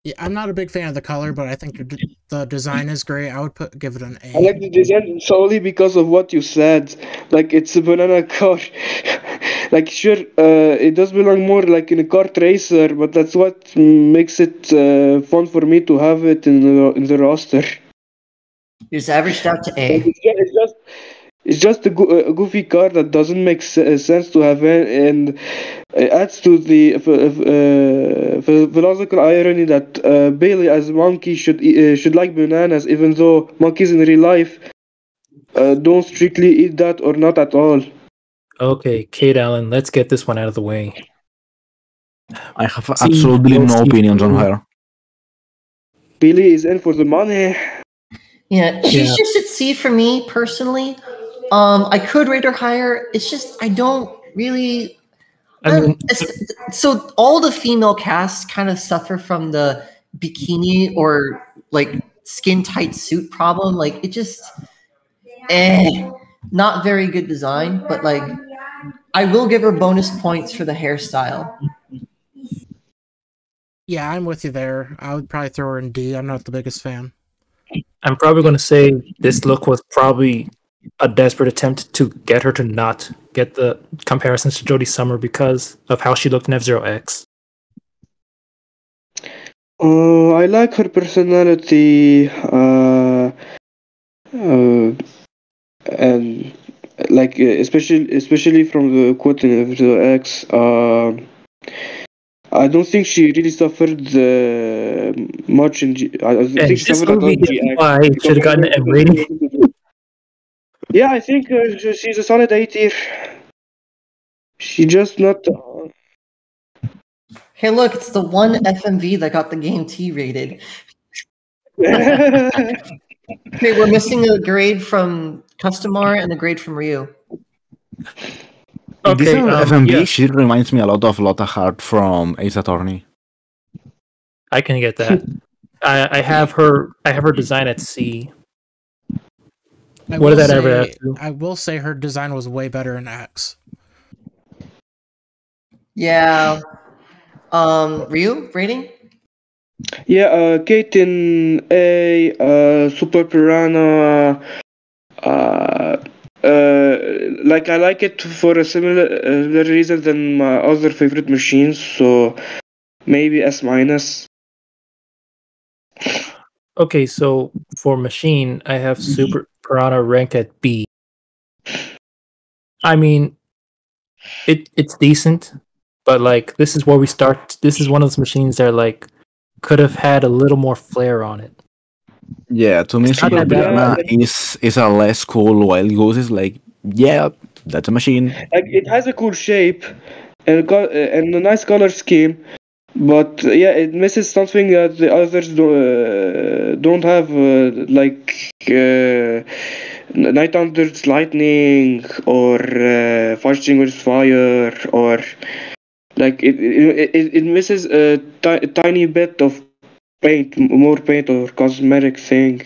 Yeah, I'm not a big fan of the color, but I think the design is great. I would give it an A. I like the design solely because of what you said. Like, it's a banana car. Like, sure, it does belong more like in a kart racer, but that's what makes it fun for me to have it in the roster. It's averaged out to A. It's just a goofy car that doesn't make sense to have, and it adds to the philosophical irony that Bailey as a monkey should like bananas, even though monkeys in real life don't strictly eat that or not at all. Okay, Kate Allen, let's get this one out of the way. I have absolutely no opinions on her. Bailey is in for the money. Yeah, she's just at C for me personally. I could rate her higher. It's just I don't really. So all the female casts kind of suffer from the bikini or like skin tight suit problem. Like it just, not very good design. But like, I will give her bonus points for the hairstyle. Yeah, I'm with you there. I would probably throw her in D. I'm not the biggest fan. I'm probably going to say this look was probably a desperate attempt to get her to not get the comparisons to Jodie Summer because of how she looked in F-Zero X. I like her personality, and like especially from the quote in F-Zero X. I don't think she really suffered much in I think she suffered a lot in GX. Why it should have gotten an M rating. Yeah, I think she's a solid A tier. She just not. Hey, look, it's the one FMV that got the game T rated. Okay, we're missing a grade from Customar and a grade from Ryu. Okay, this FMV, she reminds me a lot of Lotta Hart from Ace Attorney. I can get that. I have her design at C. I will say her design was way better in X. Yeah. Ryu, rating? Yeah, Katen A, Super Piranha. Uh, like I like it for a similar reason than my other favorite machines, so maybe S minus. Okay, so for machine, I have Super Piranha ranked at B. I mean, it's decent, but like this is where we start. This is one of those machines that like could have had a little more flair on it. Yeah, to me, It's not Super that bad. Piranha is a less cool Wild Goose. Is like, yeah, that's a machine. Like it has a cool shape and a nice color scheme, but yeah, it misses something that the others don't have, like Night Thunder's lightning or Fire Extinguisher's fire, or like it misses a tiny bit of paint, more paint or cosmetic thing.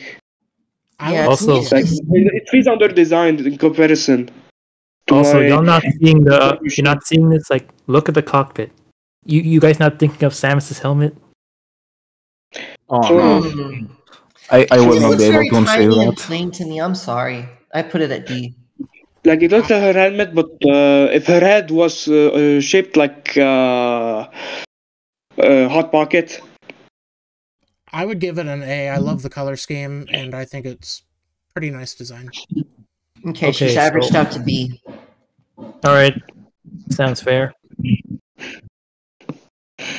I Yeah, would to me Also- it's Like just it feels underdesigned in comparison to Also, my. y'all not seeing you're not seeing this. Like, look at the cockpit. You guys not thinking of Samus's helmet? Oh, Sort no. of. I it will just not looks be able very to consider tiny and that. plain to me. I'm sorry. I put it at D. Like it looks like her helmet, but if her head was shaped like hot pocket. I would give it an A. I love the color scheme, and I think it's pretty nice design. Okay, she's Okay, averaged so- out to B. All right, sounds fair.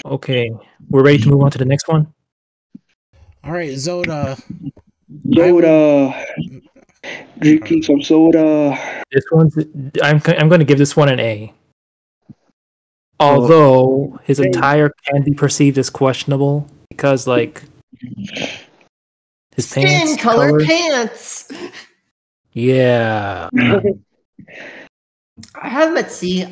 Okay, we're ready to move on to the next one. All right, Zoda. Soda, drinking some soda. This one's I'm going to give this one an A. Although his attire can be perceived as questionable because like his Skin pants color pants. Yeah. I have him at C.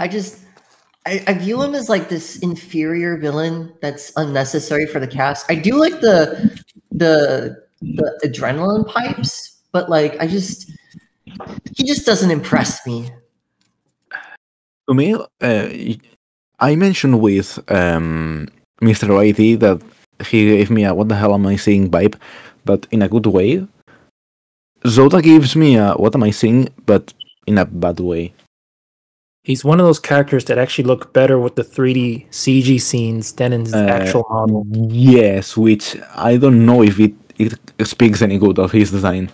I view him as like this inferior villain that's unnecessary for the cast. I do like the adrenaline pipes, but like he just doesn't impress me. To me, I mentioned with Mr. IT that he gave me a "what the hell am I saying" vibe, but in a good way. Zoda gives me a "what am I saying," but in a bad way. He's one of those characters that actually look better with the 3D CG scenes than in his actual model. Yes, which I don't know if it speaks any good of his design.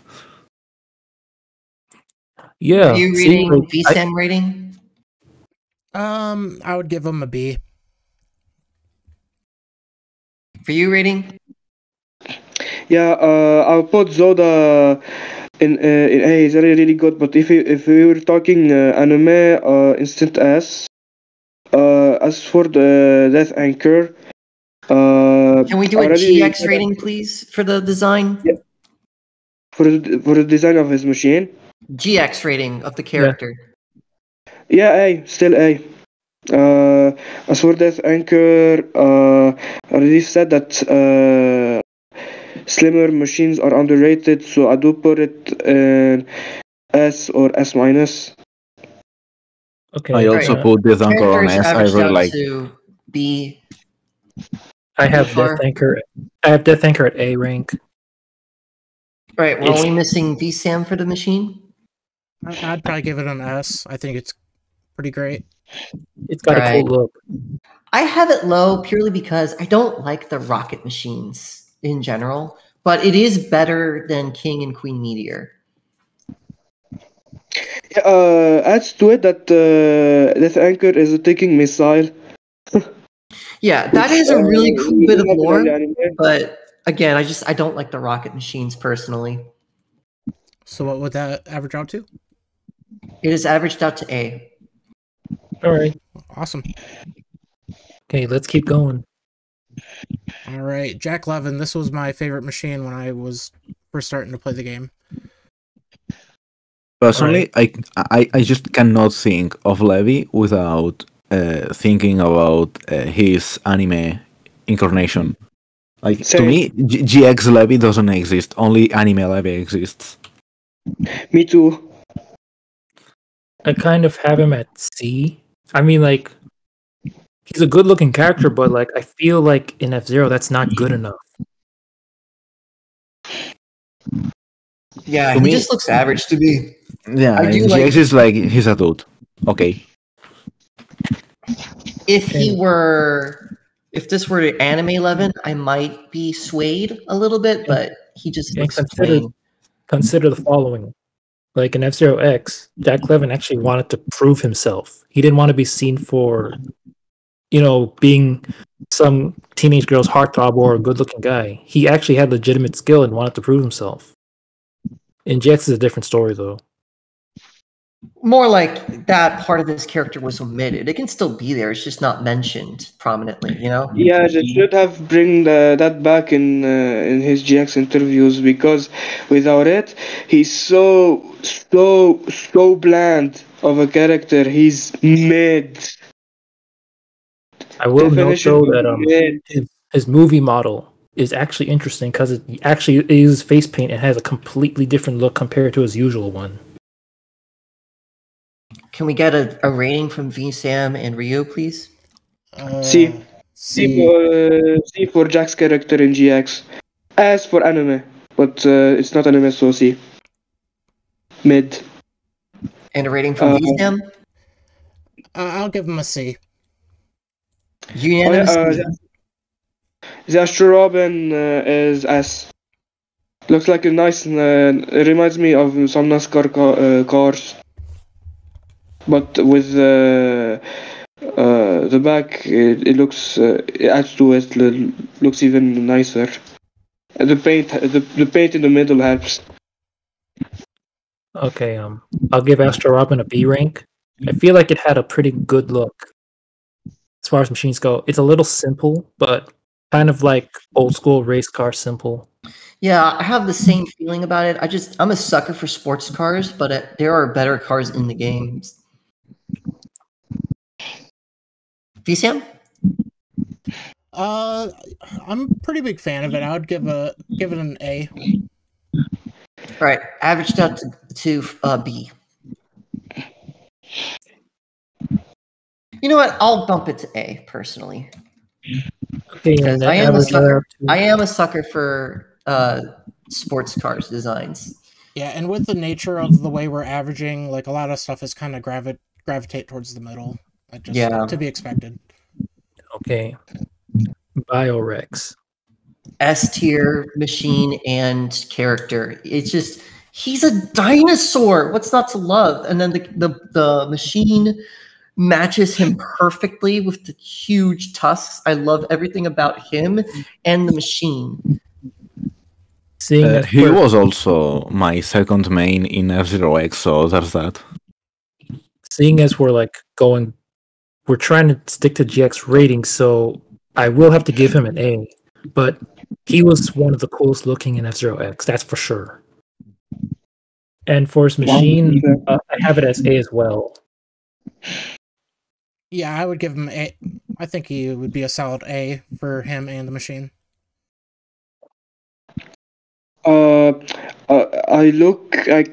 Yeah. Are you see, reading like, vSam rating? I would give him a B. For you, rating? Yeah, I'll put Zoda in A. He's really good. But if we were talking anime, instant S. As for the Death Anchor, Can we do a already GX rating, please, for the design? Yeah. For the design of his machine? GX rating of the character. Yeah, A, still A. As for Death Anchor, already said that slimmer machines are underrated, so I do put it in S or S minus. Okay. I also Right. put this anchor on Characters S. I averaged really out like. to B. I have so far. Death Anchor. I have Death Anchor at A rank. Right, we're It's- only missing vSam for the machine. I'd probably give it an S. I think it's pretty great. It's got a Right. cool look. I have it low purely because I don't like the rocket machines in general, but it is better than King and Queen Meteor. Adds to it that Death Anchor is a taking missile. Yeah, that is a really cool we bit don't of have it in lore, the anime. but again, I don't like the rocket machines personally. So what would that average out to? It is averaged out to A. All right. Awesome. Okay, let's keep going. All right, Jack Levin. This was my favorite machine when I was first starting to play the game. Personally, I just cannot think of Levi without thinking about his anime incarnation. Like to Same. me, GX Levi doesn't exist. Only anime Levi exists. Me too. I kind of have him at C. I mean, like, he's a good-looking character, but like I feel like in F-Zero that's not good enough. Yeah, To he me- just looks average to me. Yeah, I do in like- GX is like he's a dude. Okay. If this were anime 11, I might be swayed a little bit, but he just Yeah, looks plain. Consider the following. Like in F-Zero X, Jack Levin actually wanted to prove himself. He didn't want to be seen for, being some teenage girl's heartthrob or a good-looking guy. He actually had legitimate skill and wanted to prove himself. In GX is a different story, though. More like that part of his character was omitted. It can still be there. It's just not mentioned prominently, Yeah, they should have bring that back in his GX interviews, because without it, he's so bland of a character. He's mid. I will note, Definition though, of that mid. his movie model is actually interesting because it actually is face paint and has a completely different look compared to his usual one. Can we get a rating from vSam and Ryu, please? C. C. C for Jack's character in GX. S for anime, but it's not anime, so C. Mid. And a rating from vSam? I'll give him a C. Unanimous? The Astro Robin is S. Looks like a nice. It reminds me of some NASCAR cars, but with the back, it looks. It adds to it. Looks even nicer. The paint in the middle helps. Okay, I'll give Astro Robin a B rank. I feel like it had a pretty good look. As far as machines go, it's a little simple, but kind of like old school race car simple. Yeah, I have the same feeling about it. I'm a sucker for sports cars, but there are better cars in the games. vSam? I'm a pretty big fan of it. I would give it an A. All right, averaged out to B. You know what? I'll bump it to A personally. Okay, Because and I am a average sucker. out to- I am a sucker for sports cars designs. Yeah, and with the nature of the way we're averaging, like a lot of stuff is kind of gravitate towards the middle. Like just Yeah. to be expected. Okay, Biorex. S tier machine and character. It's just he's a dinosaur. What's not to love? And then the machine matches him perfectly with the huge tusks. I love everything about him and the machine. Seeing as He we're- was also my second main in F-Zero X, so there's that. seeing as we're trying to stick to GX rating, so I will have to give him an A. But he was one of the coolest looking in F-Zero X, that's for sure. And for his machine, I have it as A as well. Yeah, I would give him A. I think he would be a solid A for him and the machine.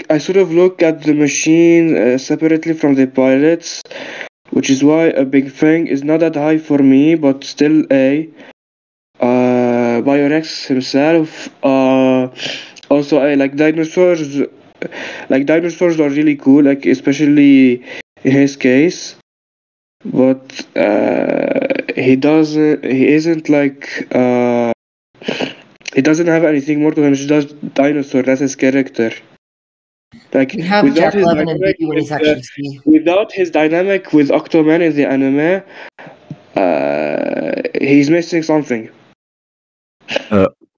I sort of look at the machine separately from the pilots, which is why a big thing is not that high for me, but still A. Biorex himself, also I like dinosaurs. Like dinosaurs are really cool, like especially in his case. But he isn't like he doesn't have anything more to him. He does dinosaur. That's his character. Like We have without Jack his Levin and dynamic B when he's with, actually C. without his dynamic with Octoman in the anime, he's missing something.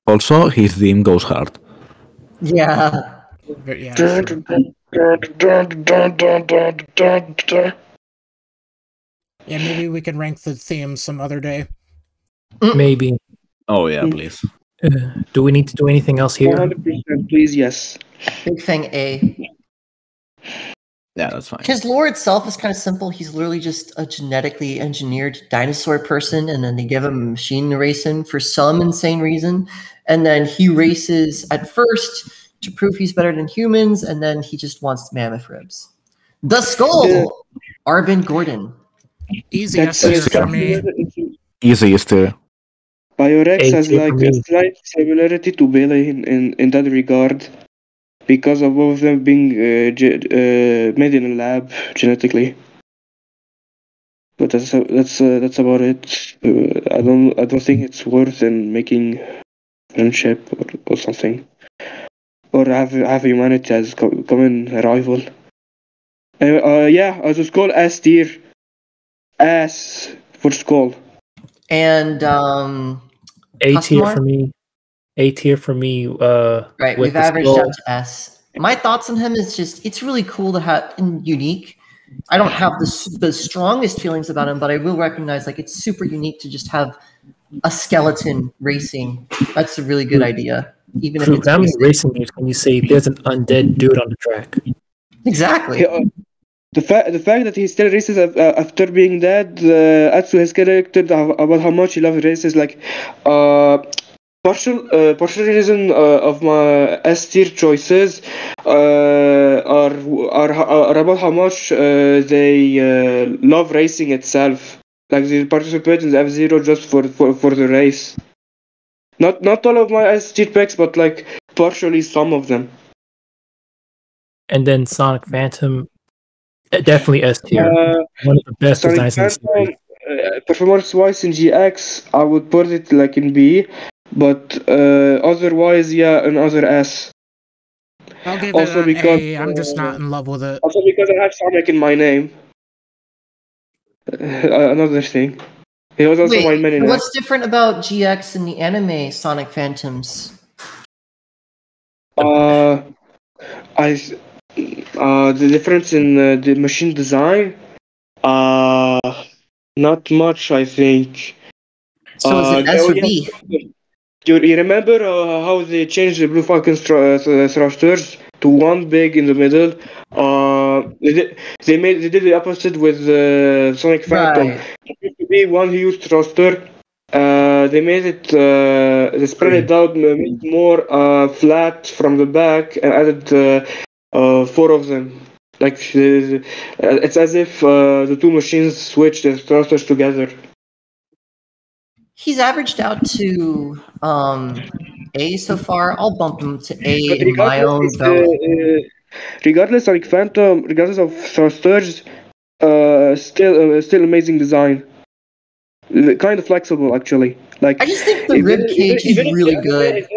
Also, his theme goes hard. Yeah. But yeah, sure. Yeah, maybe we can rank the themes some other day. Maybe. Oh yeah, please. Do we need to do anything else here? 100%, please, yes. Big Fang A. Yeah, that's fine. His lore itself is kind of simple. He's literally just a genetically engineered dinosaur person, and then they give him a machine to race in for some insane reason. And then he races at first to prove he's better than humans, and then he just wants mammoth ribs. The Skull! Yeah. Arbin Gordon. Easy That's S tier for me. Easy is tier. Biorex A has tier for like a me. slight similarity to Bailey in that regard, because of both of them being made in a lab genetically. But that's about it. I don't think it's worth in making friendship or something, or have humanity as common rival. Yeah, I was called S tier. S for skull. And A tier Customar? for me. A tier for me. Right, With we've the averaged skull. out to S. My thoughts on him is just it's really cool to have and unique. I don't have the strongest feelings about him, but I will recognize like it's super unique to just have a skeleton racing. That's a really good idea, even if True. it's How many basic. racing games can you say there's an undead dude on the track? Exactly. The fact that he still races after being dead adds to his character about how much he loves races. Like, partial reason of my S tier choices are about how much they love racing itself. Like they participate in the F-Zero just for the race. Not all of my S tier picks, but like partially some of them. And then Sonic Phantom, definitely S tier. One of the best Sonic designs in the series. Phantom, performance-wise in GX, I would put it like in B, but otherwise, yeah, another S. I'll give Also it an because, A. I'm just not in love with it. also because I have Sonic in my name. Another thing. He was also Wait, my main in what's different about GX and the anime Sonic Phantoms? I the difference in the machine design, uh, not much, I think. So is it S or Yeah, B? you remember how they changed the Blue Falcon thrusters to one big in the middle? They did the opposite with Sonic Phantom. Right. It used to be one huge thruster. They made it. They spread it out, made it more flat from the back, and added four of them. Like it's as if the two machines switched the thrusters together. He's averaged out to A so far. I'll bump him to A But in my own belt. regardless, Sonic Phantom, regardless of thrusters, still amazing design. Kind of flexible, actually. Like I just think the rib cage is really good.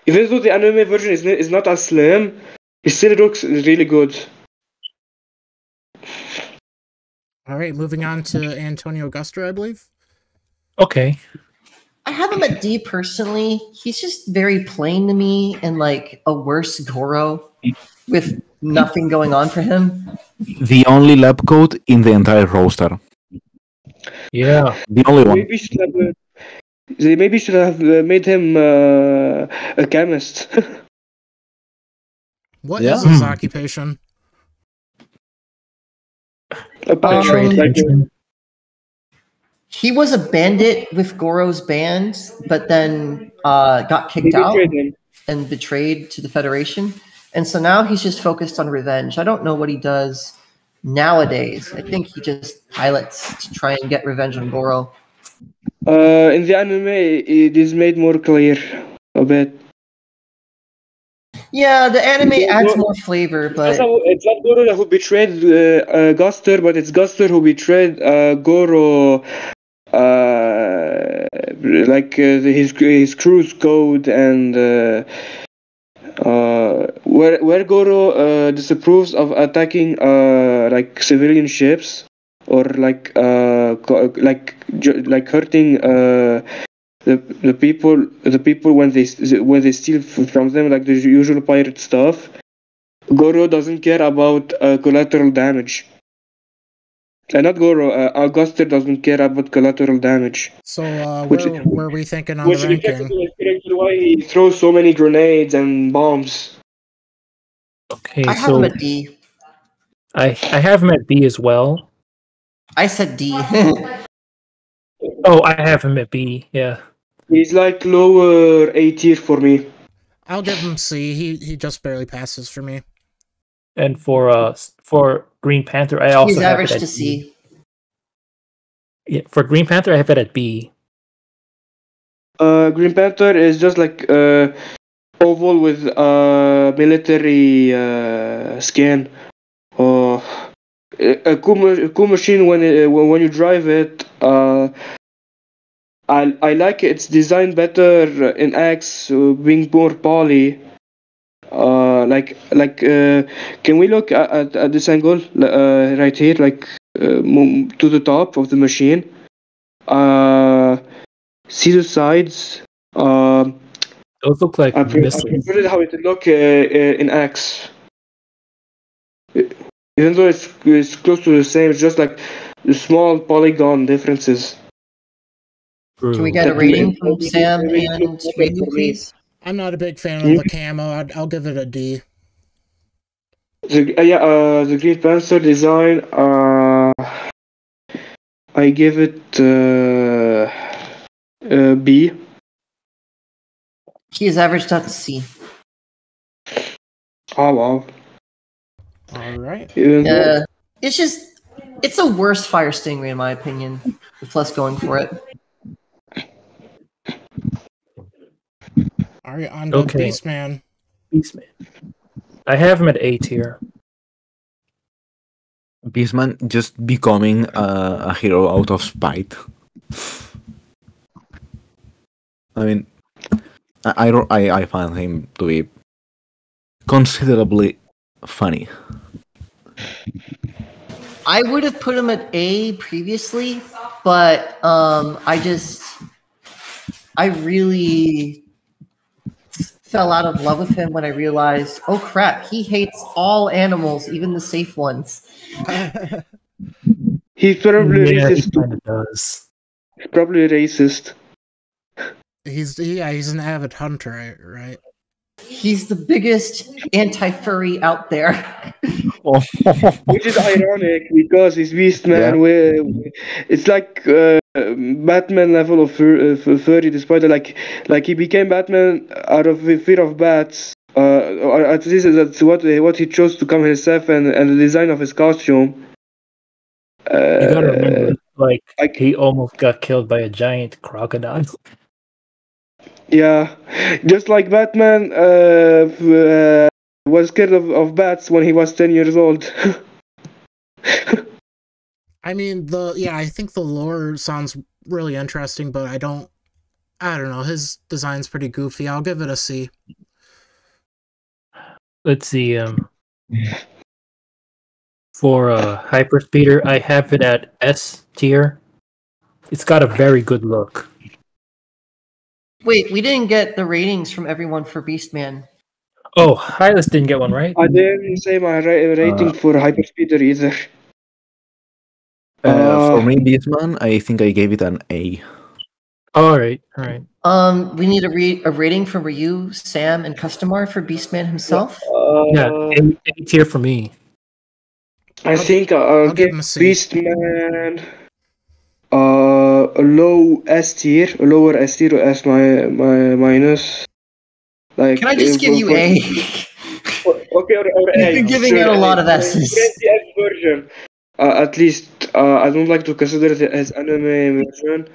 even though the anime version is not as slim, it still looks really good. All right, moving on to Antonio Guster, I believe. Okay. I have him at D personally. He's just very plain to me and like a worse Goro with nothing going on for him. The only lab coat in the entire roster. Yeah. The only one. They maybe should have made him a chemist. What Yeah. is his occupation? Betrayed henchman. He was a bandit with Goro's band, but then got They kicked out betrayed him. and betrayed to the Federation. And so now he's just focused on revenge. I don't know what he does nowadays. I think he just pilots to try and get revenge on Goro. In the anime, it is made more clear a bit. Yeah, the anime adds more flavor, but It's not Goro who betrayed Guster, but it's Guster who betrayed Goro. His crew's code and where Goro disapproves of attacking like civilian ships or like hurting the people when they steal from them, like the usual pirate stuff. Goro doesn't care about collateral damage. Not Goro. Auguster doesn't care about collateral damage. So, where were we thinking on the Which reflects ranking? why he throws so many grenades and bombs. Okay, I have him so at D. I have him at B as well. I said D. Oh, I have him at B. Yeah. He's like lower A tier for me. I'll give him C. He just barely passes for me. And for Green Panther, I also He's have average it at to D. C. Yeah, for Green Panther, I have it at B. Green Panther is just like oval with military skin. A cool machine when you drive it. I like its design better in X, being more poly. Can we look at this angle right here, like to the top of the machine? See the sides. Those look like I missiles. prefer how it look in X. Even though it's close to the same, it's just like the small polygon differences. Can we get a That rating from really- Sam really and looks better Ryu, for me. please? I'm not a big fan of the camo. I'll give it a D. The Green Panther design. I give it B. He is averaged out to C. Oh wow. All right. Even though- It's a worse Fire Stingray in my opinion, with less going for it. All right, on to Okay. Beastman. Beastman. I have him at A tier. Beastman just becoming a hero out of spite. I mean, I find him to be considerably funny. I would have put him at A previously, but I really fell out of love with him when I realized, oh crap, he hates all animals, even the safe ones. He's probably Yeah, he racist. kind of does. He's probably racist. He's an avid hunter, right? He's the biggest anti-furry out there. Which is ironic because he's Beastman. It's like Batman level of furry, despite that, like he became Batman out of fear of bats. Or at least that's what he chose to come himself, and the design of his costume. You gotta remember, I- he almost got killed by a giant crocodile. Yeah, just like Batman was scared of bats when he was 10 years old. I mean, I think the lore sounds really interesting, but I don't know. His design's pretty goofy. I'll give it a C. Let's see. For Hyperspeeder, I have it at S tier. It's got a very good look. Wait, we didn't get the ratings from everyone for Beastman. Oh, Hylus didn't get one, right? I didn't say my rating for Hyperspeeder either. For me, Beastman, I think I gave it an A. All right. We need a rating from Ryu, Sam, and Customar for Beastman himself. Yeah, A tier for me. I think I'll give give him a C. Beastman a low S tier, a lower S tier, or S minus. Like, Can I just give you A? Okay, or You've A. been giving it a lot of S's. The S version. At least I don't like to consider it as anime version.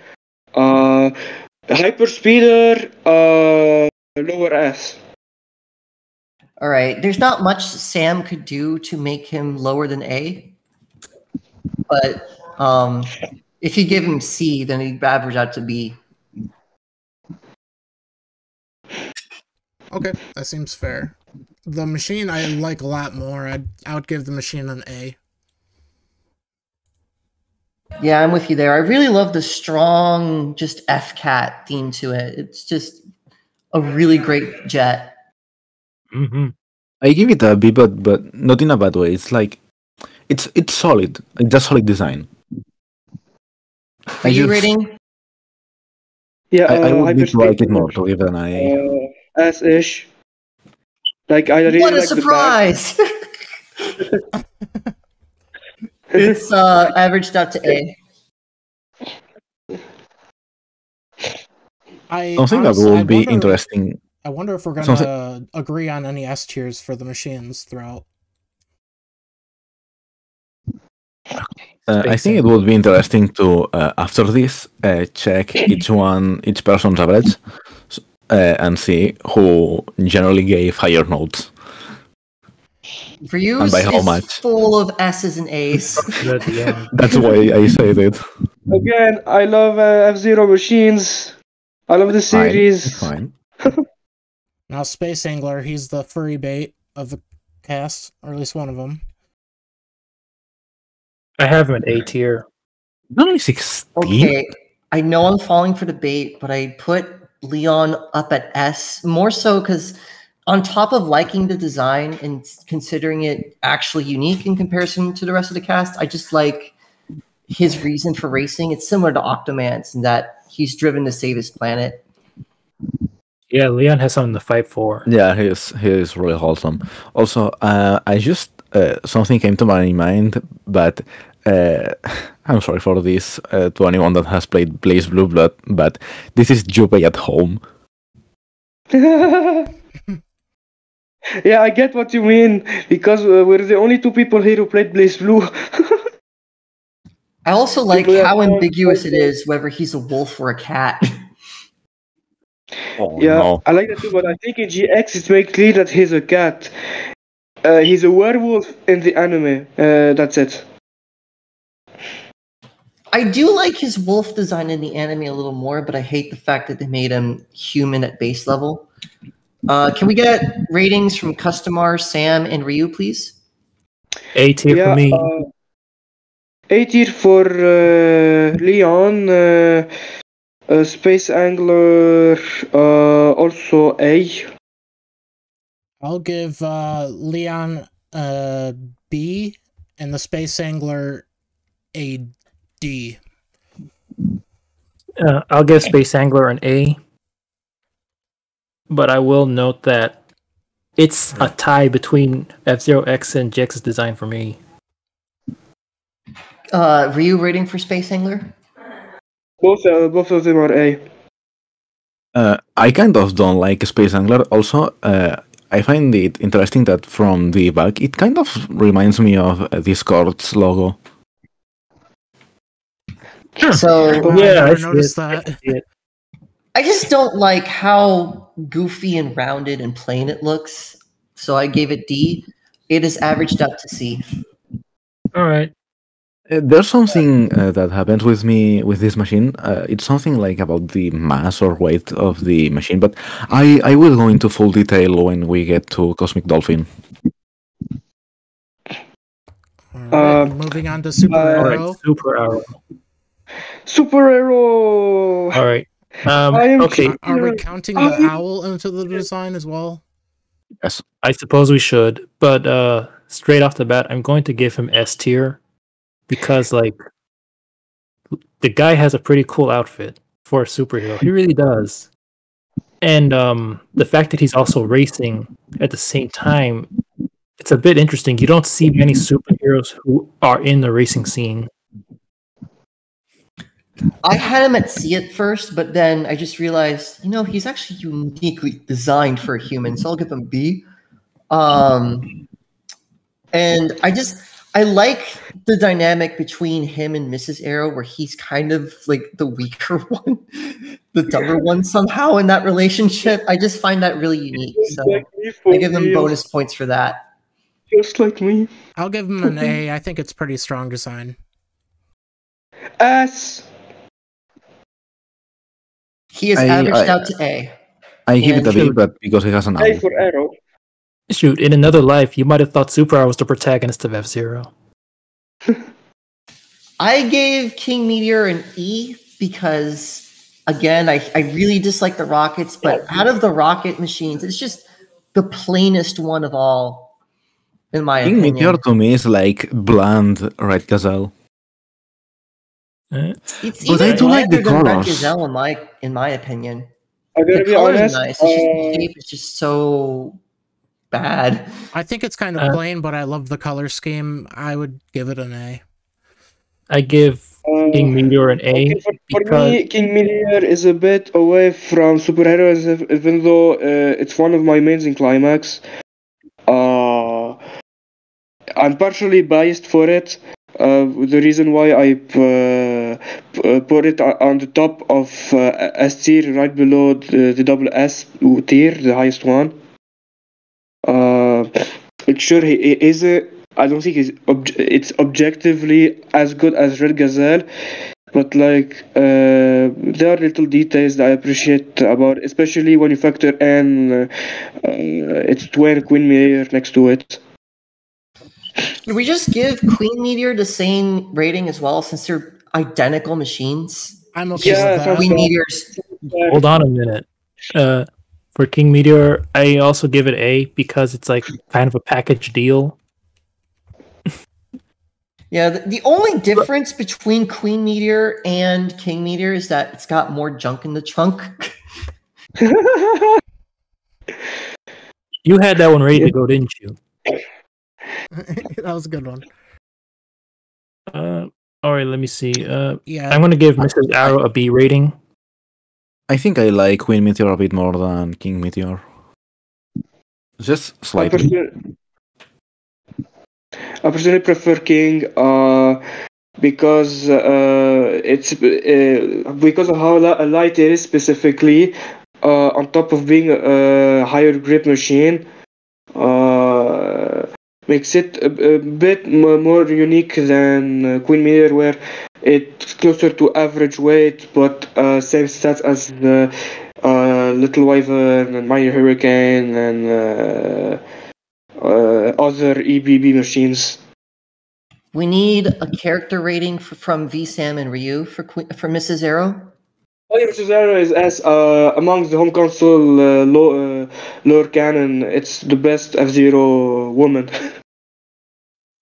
Hyperspeeder, lower S. All right. There's not much Sam could do to make him lower than A. But if you give him C, then he'd average out to B. Okay, that seems fair. The machine I like a lot more. I would give the machine an A. Yeah, I'm with you there. I really love the strong, just F-Cat theme to it. It's just a really great jet. Mm-hmm. I give it a B, but not in a bad way. It's like it's solid. It's a solid design. For you rating? Yeah, I would need to like it Hyperspeeder, more to give it an A. S-ish. Like, I really What a like surprise! It's averaged out to A. I Something that honestly, will be interesting. I wonder if we're gonna agree on any S tiers for the machines throughout. Okay, I think it would be interesting to, after this, check each person's average and see who generally gave higher notes. Ryu's And by how is much? full of S's and A's. That's why I said it. Again, I love F-Zero machines. I love the series. Fine. Now, Space Angler, he's the furry bait of the cast, or at least one of them. I have him at A tier. Only 16? Okay, I know I'm falling for the bait, but I put Leon up at S, more so because on top of liking the design and considering it actually unique in comparison to the rest of the cast, I just like his reason for racing. It's similar to Octoman's in that he's driven to save his planet. Yeah, Leon has something to fight for. Yeah, he is really wholesome. Also, I just something came to my mind, but I'm sorry for this to anyone that has played Blaze Blue Blood, but this is Jupe at home. Yeah, I get what you mean, because we're the only two people here who played Blaze Blue. I also like People how have ambiguous it fun. is whether he's a wolf or a cat. Oh, Yeah, no. I like that too, but I think in GX it's made clear that he's a cat. He's a werewolf in the anime. That's it. I do like his wolf design in the anime a little more, but I hate the fact that they made him human at base level. Can we get ratings from Customar, Sam, and Ryu, please? A tier Yeah, for me. A tier for Leon. Space Angler, also A. I'll give Leon a B and the Space Angler a D. I'll give Space Angler an A. But I will note that it's a tie between F-Zero X and GX's design for me. Ryu rating for Space Angler? Both of them are A. I kind of don't like Space Angler. Also, I find it interesting that from the back, it kind of reminds me of Discord's logo. So Yeah, I I never see noticed it. that. I just don't like how goofy and rounded and plain it looks. So I gave it D. It is averaged out to C. All right. There's something that happens with me with this machine. It's something like about the mass or weight of the machine, but I will go into full detail when we get to Cosmic Dolphin. Alright, moving on to Super All right. Arrow. Super Arrow. Super Arrow! All right. I am Okay. Are we counting the owl into the design as well? Yes. I suppose we should, but straight off the bat, I'm going to give him S tier because, like, the guy has a pretty cool outfit for a superhero. He really does. And the fact that he's also racing at the same time, it's a bit interesting. You don't see many superheroes who are in the racing scene. I had him at C at first, but then I just realized, he's actually uniquely designed for a human, so I'll give him B. And I like the dynamic between him and Mrs. Arrow, where he's kind of like the weaker one, the dumber one somehow in that relationship. I just find that really unique. So I give him bonus points for that. Just like me. I'll give him an A. I think it's pretty strong design. S. He is averaged out to A. I give it a B, Shoot. but because he has an A owl. for Arrow. Shoot, in another life, you might have thought Super Arrow was the protagonist of F-Zero. I gave King Meteor an E because, again, I really dislike the rockets, but out of the rocket machines, it's just the plainest one of all, in my King opinion. Meteor to me is like bland Red Gazelle. It's But I even do like the better than Red colors. Gazelle, in my opinion. I gotta The be color's honest. nice. It's just the shape is just so bad. I think it's kind of plain, but I love the color scheme. I would give it an A. I give King Meteor an A Okay, for because me, King Meteor is a bit away from superheroes, even though it's one of my mains in Climax. I'm partially biased for it. The reason why I put it on the top of S tier, right below the double S tier, the highest one. It's sure he is I don't think it's objectively as good as Red Gazelle, but like there are little details that I appreciate about, especially when you factor in its twin Queen Meteor next to it. Should we just give Queen Meteor the same rating as well, since they're identical machines? I'm okay Yeah, with that. Queen Meteor's. Hold on a minute. For King Meteor, I also give it A because it's like kind of a package deal. Yeah, the only difference between Queen Meteor and King Meteor is that it's got more junk in the trunk. You had that one ready to go, didn't you? That was a good one. All right, let me see. Yeah. I'm going to give Mrs. Arrow a B rating. I think I like Queen Meteor a bit more than King Meteor. Just slightly. I personally prefer King because it's because of how light it is specifically. On top of being a higher grip machine, makes it a bit more unique than Queen Meteor, where it's closer to average weight, but same stats as the Little Wyvern and Minor Hurricane and other EBB machines. We need a character rating from vSam and Ryu for Mrs. Arrow. Oh, yeah, Mrs. Arrow is as amongst the home console lore canon, it's the best F-Zero woman.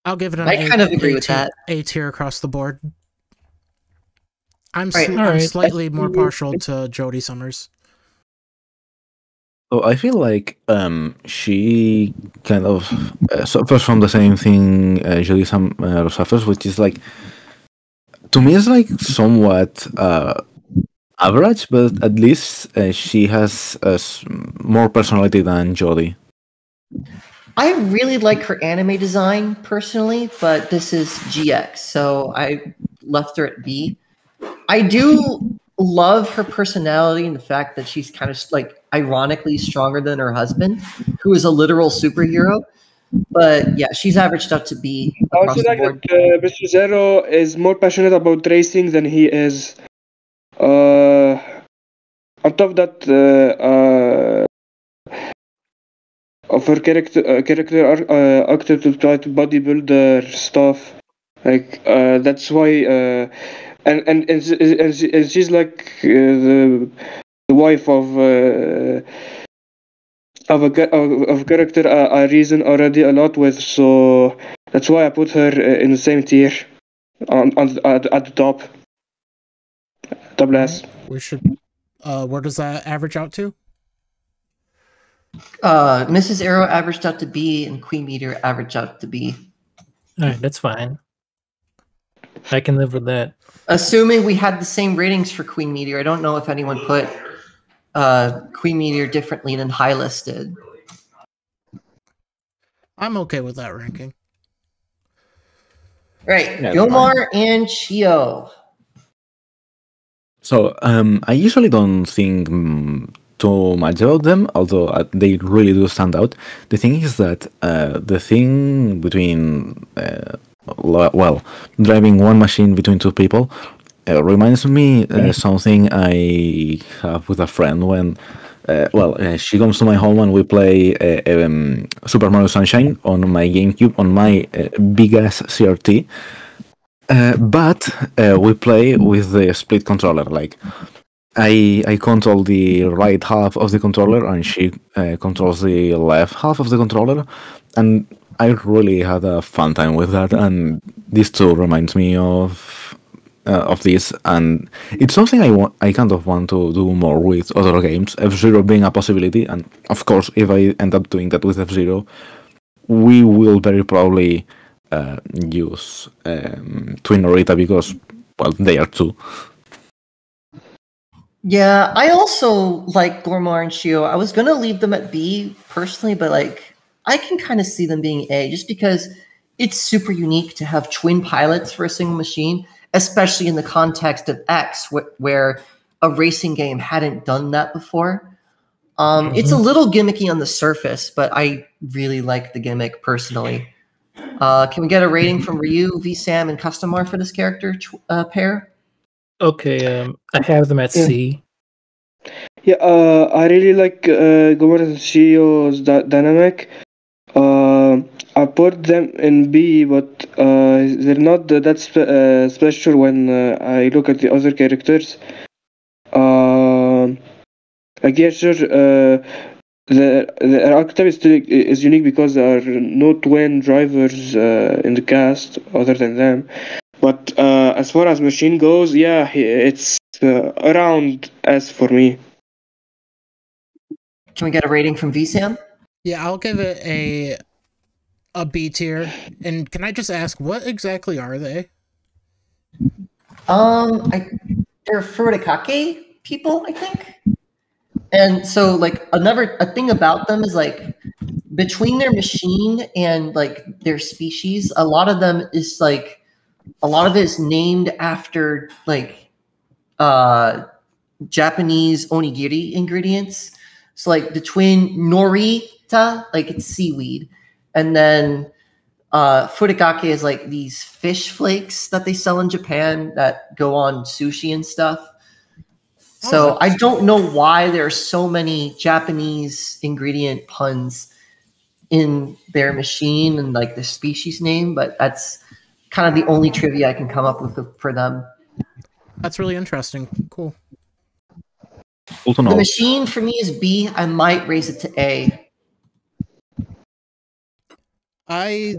I'll give it an I kind of agree with that. A tier across the board. I'm Right. slightly more partial to Jodie Summers. So I feel like she kind of suffers from the same thing Jodie Summer suffers, which is like, to me, it's like somewhat average, but at least she has more personality than Jodie. I really like her anime design personally, but this is GX, so I left her at B. I do love her personality and the fact that she's kind of like ironically stronger than her husband, who is a literal superhero. But yeah, she's averaged out to B I across also the like board. that Mr. Zero is more passionate about racing than he is. On top of that, of her character archetype bodybuilder stuff, like that's why, and she's like the wife of a character I reason already a lot with, so that's why I put her in the same tier at the top. Double S. We should. Where does that average out to? Mrs. Arrow averaged out to B, and Queen Meteor averaged out to B. All right, that's fine. I can live with that. Assuming we had the same ratings for Queen Meteor, I don't know if anyone put Queen Meteor differently than Hylus did. I'm okay with that ranking. Right, Yeah, Gilmar and Chio. So I usually don't think too much about them, although they really do stand out. The thing is that the thing between driving one machine between two people reminds me something I have with a friend when she comes to my home and we play Super Mario Sunshine on my GameCube on my big ass CRT. But we play with the split controller. Like I control the right half of the controller, and she controls the left half of the controller, and I really had a fun time with that. And this too reminds me of this, and it's something I kind of want to do more with other games. F-Zero being a possibility, and of course, if I end up doing that with F-Zero, we will very probably use Twin Norita because, well, they are two. Yeah, I also like Gormar and Chio. I was gonna leave them at B personally, but like I can kind of see them being A just because it's super unique to have twin pilots for a single machine, especially in the context of X, where a racing game hadn't done that before. It's a little gimmicky on the surface, but I really like the gimmick personally. Can we get a rating from Ryu, vSam, and Customar for this character pair? Okay, I have them at C. Yeah, I really like Gomez and Shio's dynamic. I put them in B, but they're not that special when I look at the other characters. Like, yeah, sure, the archetype is unique because there are no twin drivers in the cast other than them. But as far as machine goes, yeah, it's around S for me. Can we get a rating from vSam? Yeah, I'll give it a B tier. And can I just ask, what exactly are they? They're Furikake people, I think. And so, like, a thing about them is, like, between their machine and, like, their species, a lot of it is named after, like, Japanese onigiri ingredients. So, like, the twin norita, like, it's seaweed. And then furikake is, like, these fish flakes that they sell in Japan that go on sushi and stuff. So I don't know why there are so many Japanese ingredient puns in their machine and, like, the species name, but that's kind of the only trivia I can come up with for them. That's really interesting. Cool. The machine for me is B. I might raise it to A. I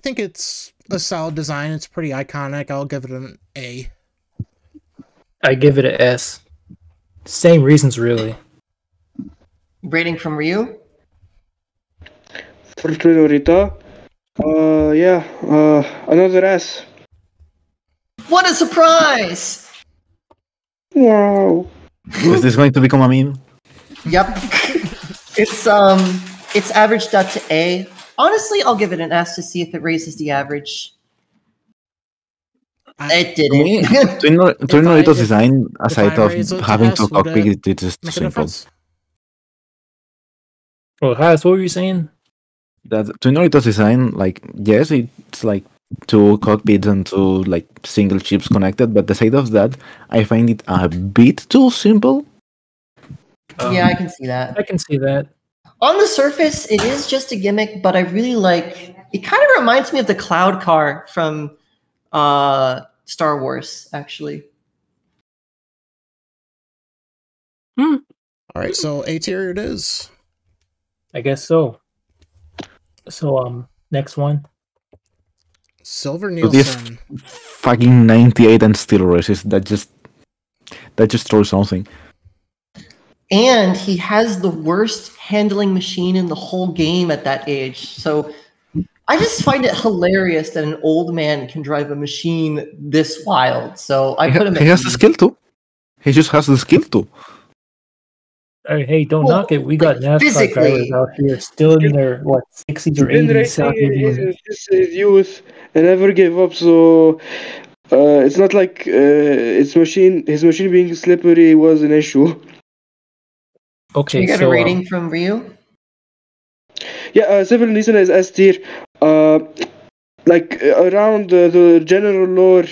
think it's a solid design. It's pretty iconic. I'll give it an A. I give it an S. Same reasons, really. Rating from Ryu? For Twinorita, yeah, another S. What a surprise! Wow. Is this going to become a meme? Yep. It's averaged up to A. Honestly, I'll give it an S to see if it raises the average. It didn't. Twinorita's design, aside of having to cockpit, it's just simple. Well, Hylus, what were you saying? That Twinorita's design, like, yes, it's like two cockpits and two, like, single chips connected, but aside of that, I find it a bit too simple. Yeah, I can see that. I can see that. On the surface, it is just a gimmick, but I really like it. Kind of reminds me of the cloud car from Star Wars, actually. All right, so A tier it is. I guess so. So, next one. Silver So this Nielsen. fucking 98 and still races. That just throws something. And he has the worst handling machine in the whole game at that age. So I just find it hilarious that an old man can drive a machine this wild. So I put him. He has the skill too. He just has the skill too. Hey, don't knock it. We got NASCAR drivers out here still in their 60s or 80s. His youth and never gave up. So it's not like his machine being slippery was an issue. Okay, Can you get a rating from Ryu? Yeah, Silver Nielsen is S tier. Like around the general lore,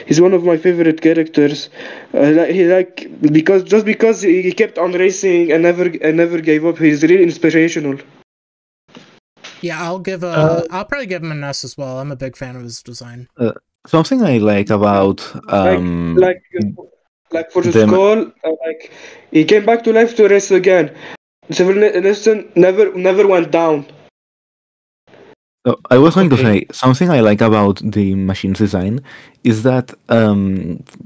he's one of my favorite characters. Because he kept on racing and never gave up. He's really inspirational. Yeah, I'll probably give him an S as well. I'm a big fan of his design. Something I like about like for the skull, like he came back to life to race again. Silver Nielsen never went down. So I was going to say, something I like about the machine's design is that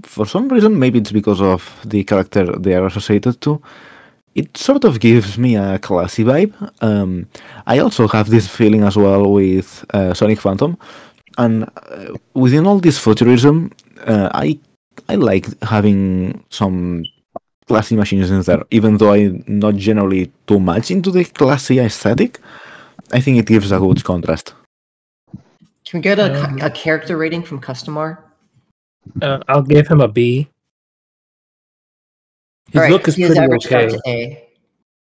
for some reason, maybe it's because of the character they are associated to, it sort of gives me a classy vibe. I also have this feeling as well with Sonic Phantom, and within all this futurism, I like having some classy machines in there, even though I'm not generally too much into the classy aesthetic. I think it gives a good contrast. Can we get a character rating from Customar? I'll give him a B. His All right, look is he has pretty averaged okay. out to A.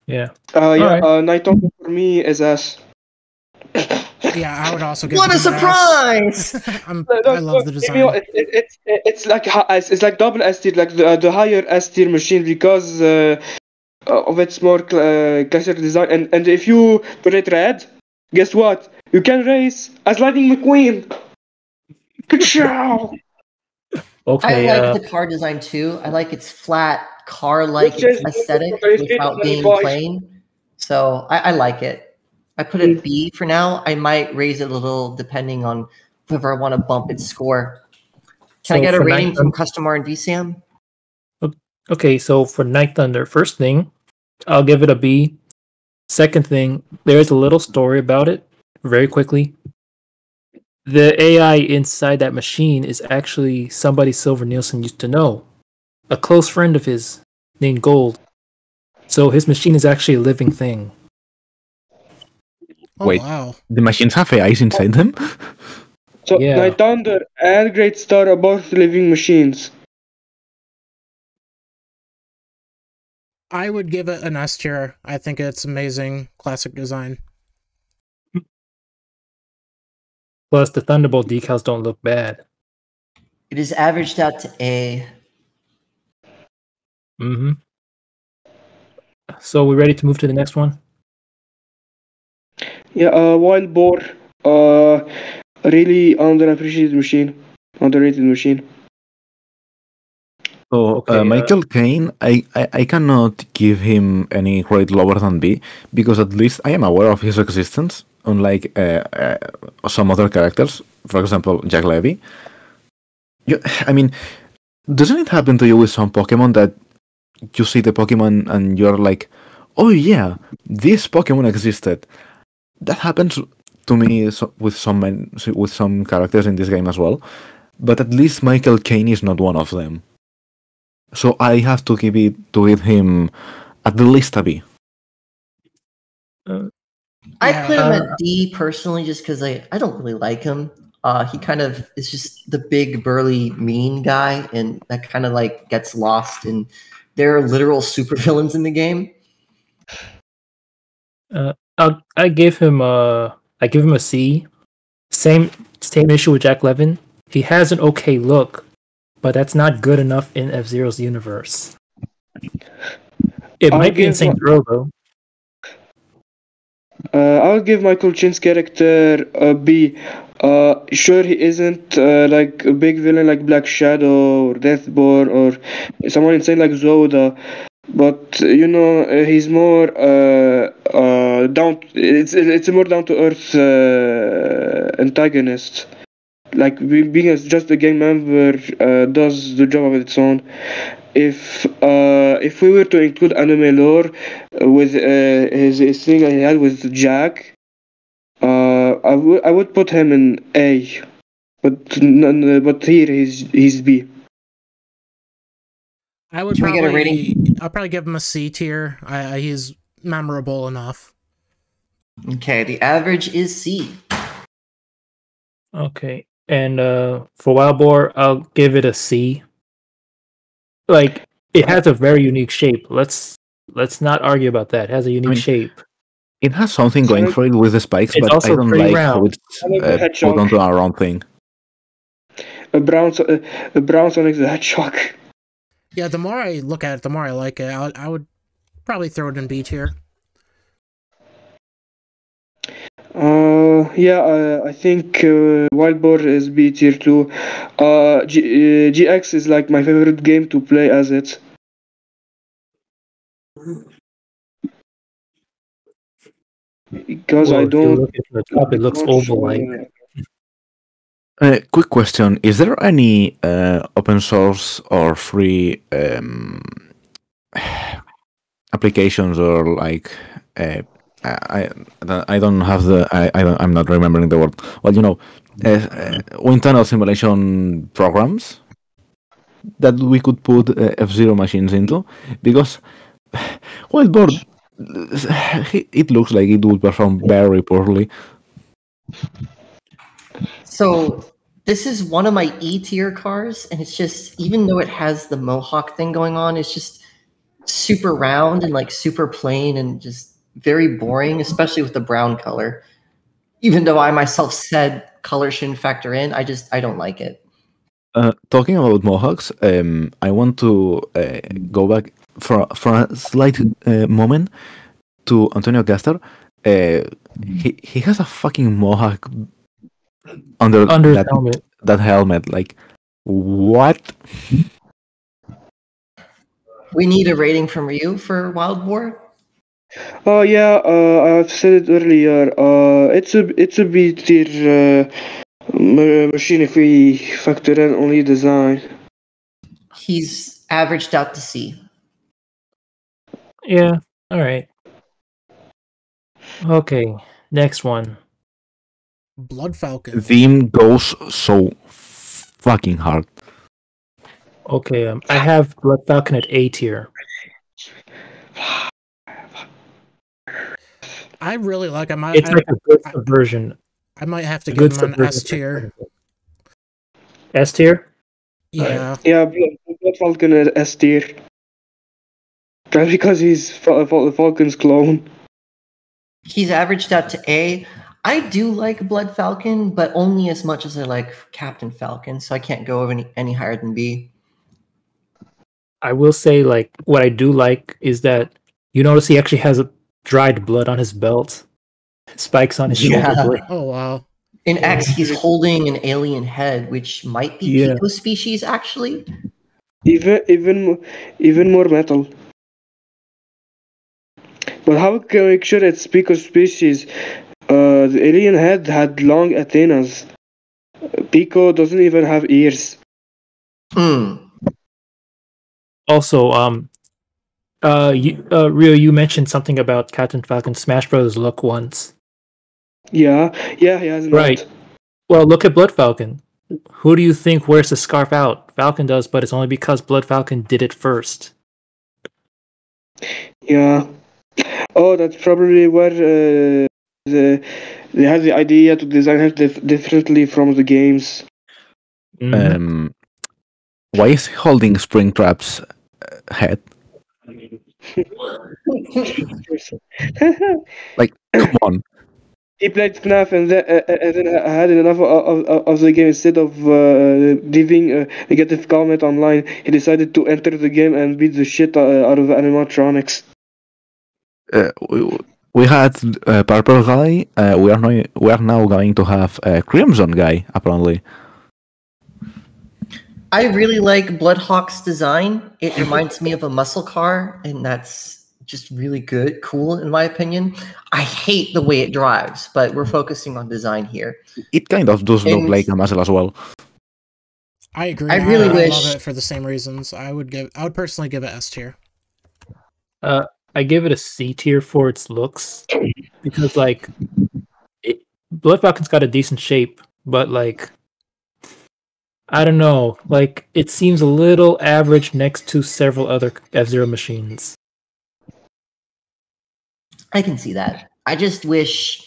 Yeah. Yeah, Night Thunder for me is S. Yeah, I would also give What a him an surprise! S. I love the You know, design. it's like it's like double S tier, like the higher S tier machine because of its more classic design. And if you put it red, guess what? You can race as Lightning McQueen. Ka-chow! Okay. I like the car design too. I like its flat car-like Which is aesthetic without being 25. plain. So I like it. I put it B for now. I might raise it a little depending on whether I want to bump its score. Can I get a for rating Night from Customar and vSam? Okay, so for Night Thunder, first thing, I'll give it a B. Second thing, there's a little story about it. Very quickly, the AI inside that machine is actually somebody Silver Nielsen used to know, a close friend of his named Gold. So his machine is actually a living thing. Oh, Wait. wow. The machines have AIs inside them? So Yeah. Night Thunder and Great Star are both living machines. I would give it an S tier. I think it's amazing classic design. Plus, the Thunderbolt decals don't look bad. It is averaged out to A. Mm-hmm. So we ready to move to the next one? Yeah, Wild Boar, really underappreciated machine, underrated machine. So, Okay, Michael Caine, I cannot give him any grade lower than B, because at least I am aware of his existence, unlike some other characters, for example, Jack Levy. I mean, doesn't it happen to you with some Pokemon that you see the Pokemon and you're like, oh yeah, this Pokemon existed? That happens to me with some characters in this game as well, but at least Michael Caine is not one of them. So I have to give him at the least a B. I put him at D personally just because I don't really like him. He kind of is just the big, burly, mean guy, and that kind of like gets lost in there are literal supervillains in the game. I give him a C. Same issue with Jack Levin. He has an okay look, but that's not good enough in F-Zero's universe. It might be in Saint Row though. I'll give Michael Chin's character a B. Sure, he isn't like a big villain like Black Shadow or Deathborn or someone insane like Zoda, but you know he's more down. It's a more down to earth antagonist. Like being as just a gang member does the job of its own. If we were to include anime lore with his thing he had with Jack, I would put him in A, but here he's B. I would Can we get a rating? I'll probably give him a C tier. He's memorable enough. Okay, the average is C. Okay, and for Wild Boar, I'll give it a C. Like, it has a very unique shape. Let's not argue about that. It has a unique shape. It has something going for it with the spikes, It's but also I don't pretty like round. how it's put onto a round thing. A brown Sonic the Hedgehog. Yeah, the more I look at it, the more I like it. I would probably throw it in B tier. I think Wild Boar is B tier too. GX is like my favorite game to play as it. Because I Well, if you don't. look at the top, it looks oval-like. Quick question: is there any open source or free applications or like I don't have the I'm not remembering the word. Well, you know, wind tunnel simulation programs that we could put F-Zero machines into, because Wild Boar, it looks like it would perform very poorly. So this is one of my E tier cars, and it's just, even though it has the mohawk thing going on, it's just super round and like super plain and just very boring, especially with the brown color. Even though I myself said color shouldn't factor in, I don't like it. Talking about mohawks, I want to go back for a slight moment to Antonio Castor. He has a fucking mohawk under Under that his helmet. that helmet. Like, what? We need a rating from you for Wild Boar. Oh yeah, I've said it earlier. It's a B tier machine if we factor in only design. He's averaged out to C. Yeah. All right. Okay. Next one. Blood Falcon. Theme goes so fucking hard. Okay. I have Blood Falcon at A tier. I really like him. It's like a good subversion. I might have to A give good him an S subversion. tier. S tier? Yeah. Yeah, Blood Falcon is S tier. Just because he's Falcon's clone. He's averaged out to A. I do like Blood Falcon, but only as much as I like Captain Falcon, so I can't go any higher than B. I will say, like, what I do like is that you notice he actually has a dried blood on his belt, spikes on his shoulder blade. Oh wow. In X, he's holding an alien head, which might be Yeah. Pico species, actually. Even more metal. But how can we make sure it's Pico species? The alien head had long antennas. Pico doesn't even have ears. Also, Rio, you mentioned something about Captain Falcon Smash Brothers look once. Yeah, he has not. Right. Well, look at Blood Falcon. Who do you think wears the scarf out? Falcon does, but it's only because Blood Falcon did it first. Yeah. Oh, that's probably where they had the idea to design it differently from the games. Mhm. Why is he holding Springtrap's head? Like, come on. He played FNAF and then had enough of the game. Instead of leaving a negative comment online, he decided to enter the game and beat the shit out of animatronics. We had Purple Guy. We are now going to have Crimson Guy, apparently. I really like Bloodhawk's design. It reminds me of a muscle car, and that's just really good, cool, in my opinion. I hate the way it drives, but we're focusing on design here. It kind of does look And- like a muscle as well. I agree. I really I wish- love it for the same reasons. I would personally give it S tier. I give it a C tier for its looks because, like, Blood Falcon's got a decent shape, but like, I don't know, like it seems a little average next to several other F-Zero machines. I can see that. I just wish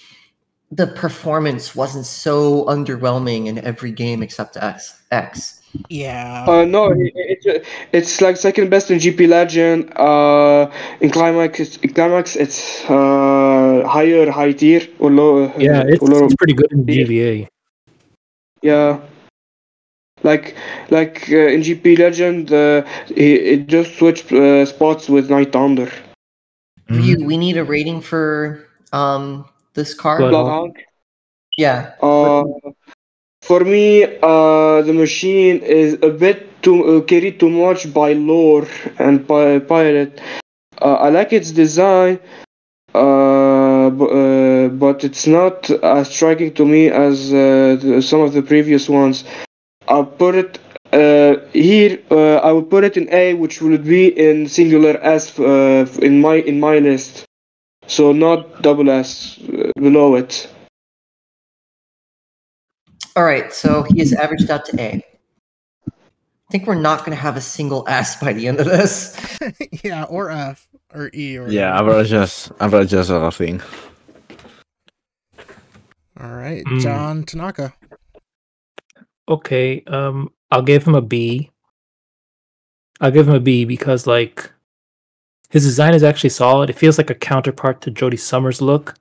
the performance wasn't so underwhelming in every game except X. Yeah. No, it's like second best in GP Legend. In Climax, it's high tier or low. Yeah, or low. it's pretty good in GVA. Yeah, like in GP Legend, it just switched spots with Night Thunder. Ryu, we need a rating for this car. Blood- Bloodhawk. Yeah. For me, the machine is a bit too carried too much by lore and by pilot. I like its design, but it's not as striking to me as some of the previous ones. I'll put it here. I will put it in A, which will be in singular S in my list. So not double S below it. All right, so he is averaged out to A. I think we're not going to have a single S by the end of this. Yeah, or F or E or Yeah, average as a thing. All right, Mm. John Tanaka. Okay, I'll give him a B. I'll give him a B because like his design is actually solid. It feels like a counterpart to Jody Summers' look,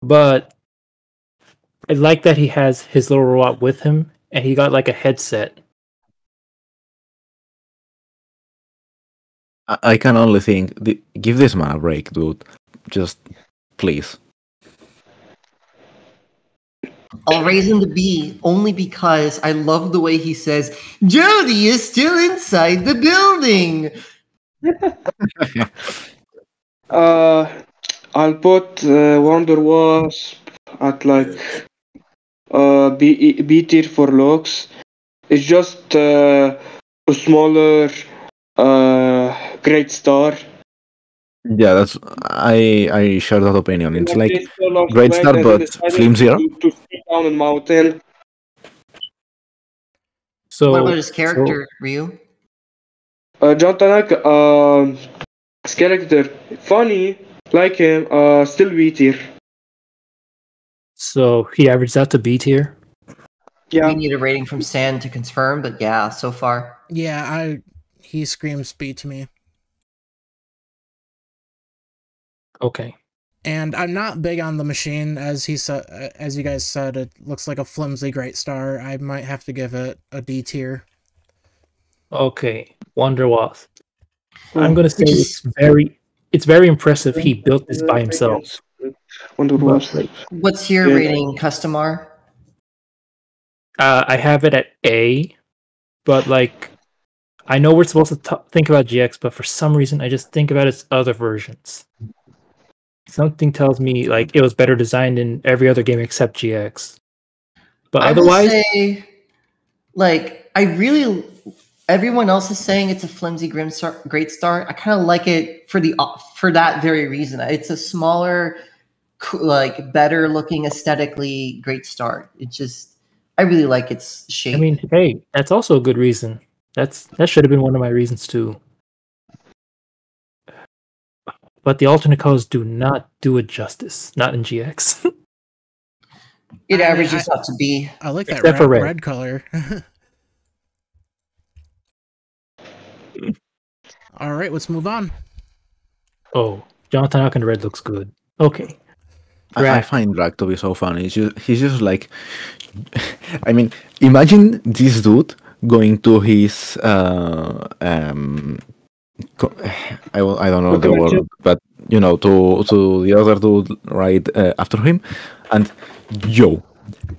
but I like that he has his little robot with him, and he got like a headset. I can only think, give this man a break, dude. Just please. I'll raise him to B only because I love the way he says, Jody is still inside the building. I'll put Wonder Wasp at like B tier for looks. It's just a smaller great star. Yeah, that's I share that opinion. It's like This still lost great weight start, and he but decided flimsier. to ski down a mountain. So What about his character, Ryu? John Tanaka, his character, funny, like him, still B tier. So he averages out to B tier. Yeah. We need a rating from San to confirm, but yeah, so far. Yeah, he screams B to me. Okay. And I'm not big on the machine, as you guys said, it looks like a flimsy great star. I might have to give it a D tier. Okay. Wonder Wasp. I'm gonna say it's very impressive he built this by himself. Wonder But, Wasp. like, What's your Yeah. rating, Customar? I have it at A, but like I know we're supposed to think about GX, but for some reason I just think about its other versions. Something tells me like it was better designed in every other game except GX. But I will otherwise, say, like, everyone else is saying it's a flimsy great star. I kind of like it for that very reason. It's a smaller, like, better looking aesthetically great star. I really like its shape. I mean, hey, that's also a good reason. That should have been one of my reasons too. But the alternate colors do not do it justice. Not in GX. It averages out to B. I like that Except for red. red color. All right, let's move on. Oh, Jonathan Hawk in red looks good. Okay. I find Drag to be so funny. He's just like, I mean, imagine this dude going to his I don't know the word, but you know, to the other dude right after him, and yo,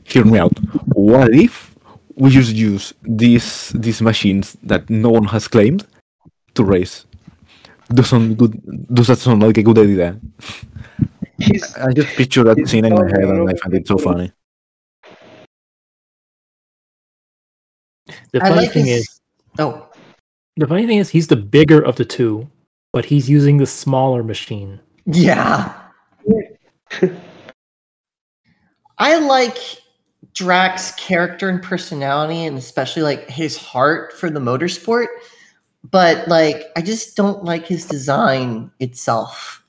hear me out. What if we just use these machines that no one has claimed to race? Does that sound like a good idea? I just picture that scene in my head, and I find it so funny. The funny thing is, he's the bigger of the two, but he's using the smaller machine. Yeah. I like Drax's character and personality, and especially like his heart for the motorsport, but like I just don't like his design itself.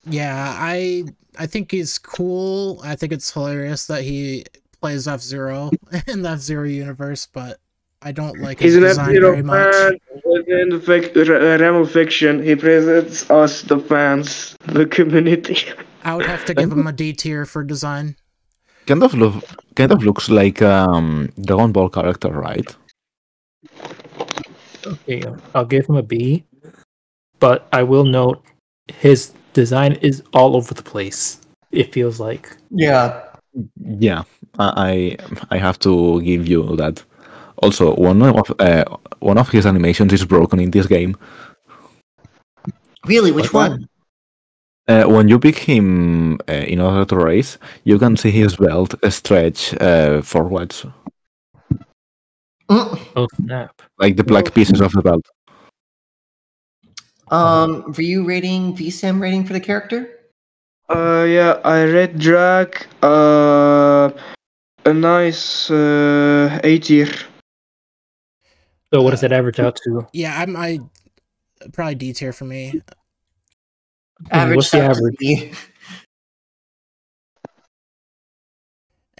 Yeah, I think he's cool. I think it's hilarious that he plays F-Zero in the F-Zero universe, but I don't like his design very much. Within the realm of fiction, he presents us, the fans, the community. I would have to give him a D tier for design. Kind of looks like Dragon Ball character, right? Okay, I'll give him a B, but I will note his design is all over the place. It feels like. Yeah. Yeah, I have to give you that. Also, one of his animations is broken in this game. Really, which one? When you pick him in order to race, you can see his belt stretch forwards. Oh snap! Like the black pieces of the belt. Ryu rating, vSam rating for the character? Yeah, I read Drag, a nice A tier. So what does that average out to? Yeah, I probably D tier for me. Average. What's the average?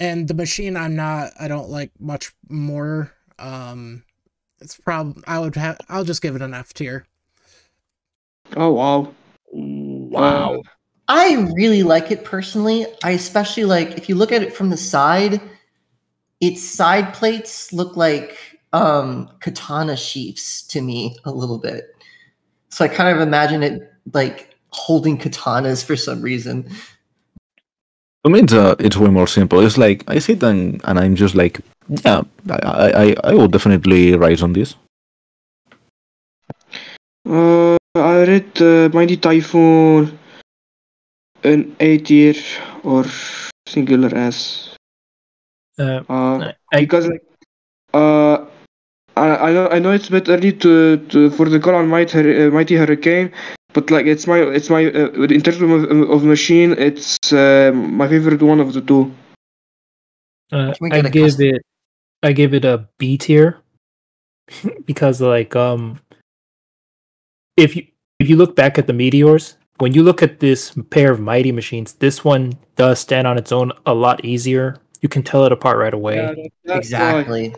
And the machine I don't like much more. It's probably I'll just give it an F tier. Oh wow. Wow. I really like it personally. I especially like if you look at it from the side, its side plates look like katana sheaths to me a little bit. So I kind of imagine it like holding katanas for some reason. To me, it's way more simple. It's like I sit and I'm just like, yeah, I will definitely rise on this. I rate Mighty Typhoon an A tier or singular S. I Because like I know it's a bit early for the call on Mighty Hurricane, but like it's my in terms of machine, it's my favorite one of the two. Can we I get a give custom? it a B tier because like if you look back at the meteors, when you look at this pair of mighty machines, this one does stand on its own a lot easier. You can tell it apart right away. Yeah, that's Exactly. why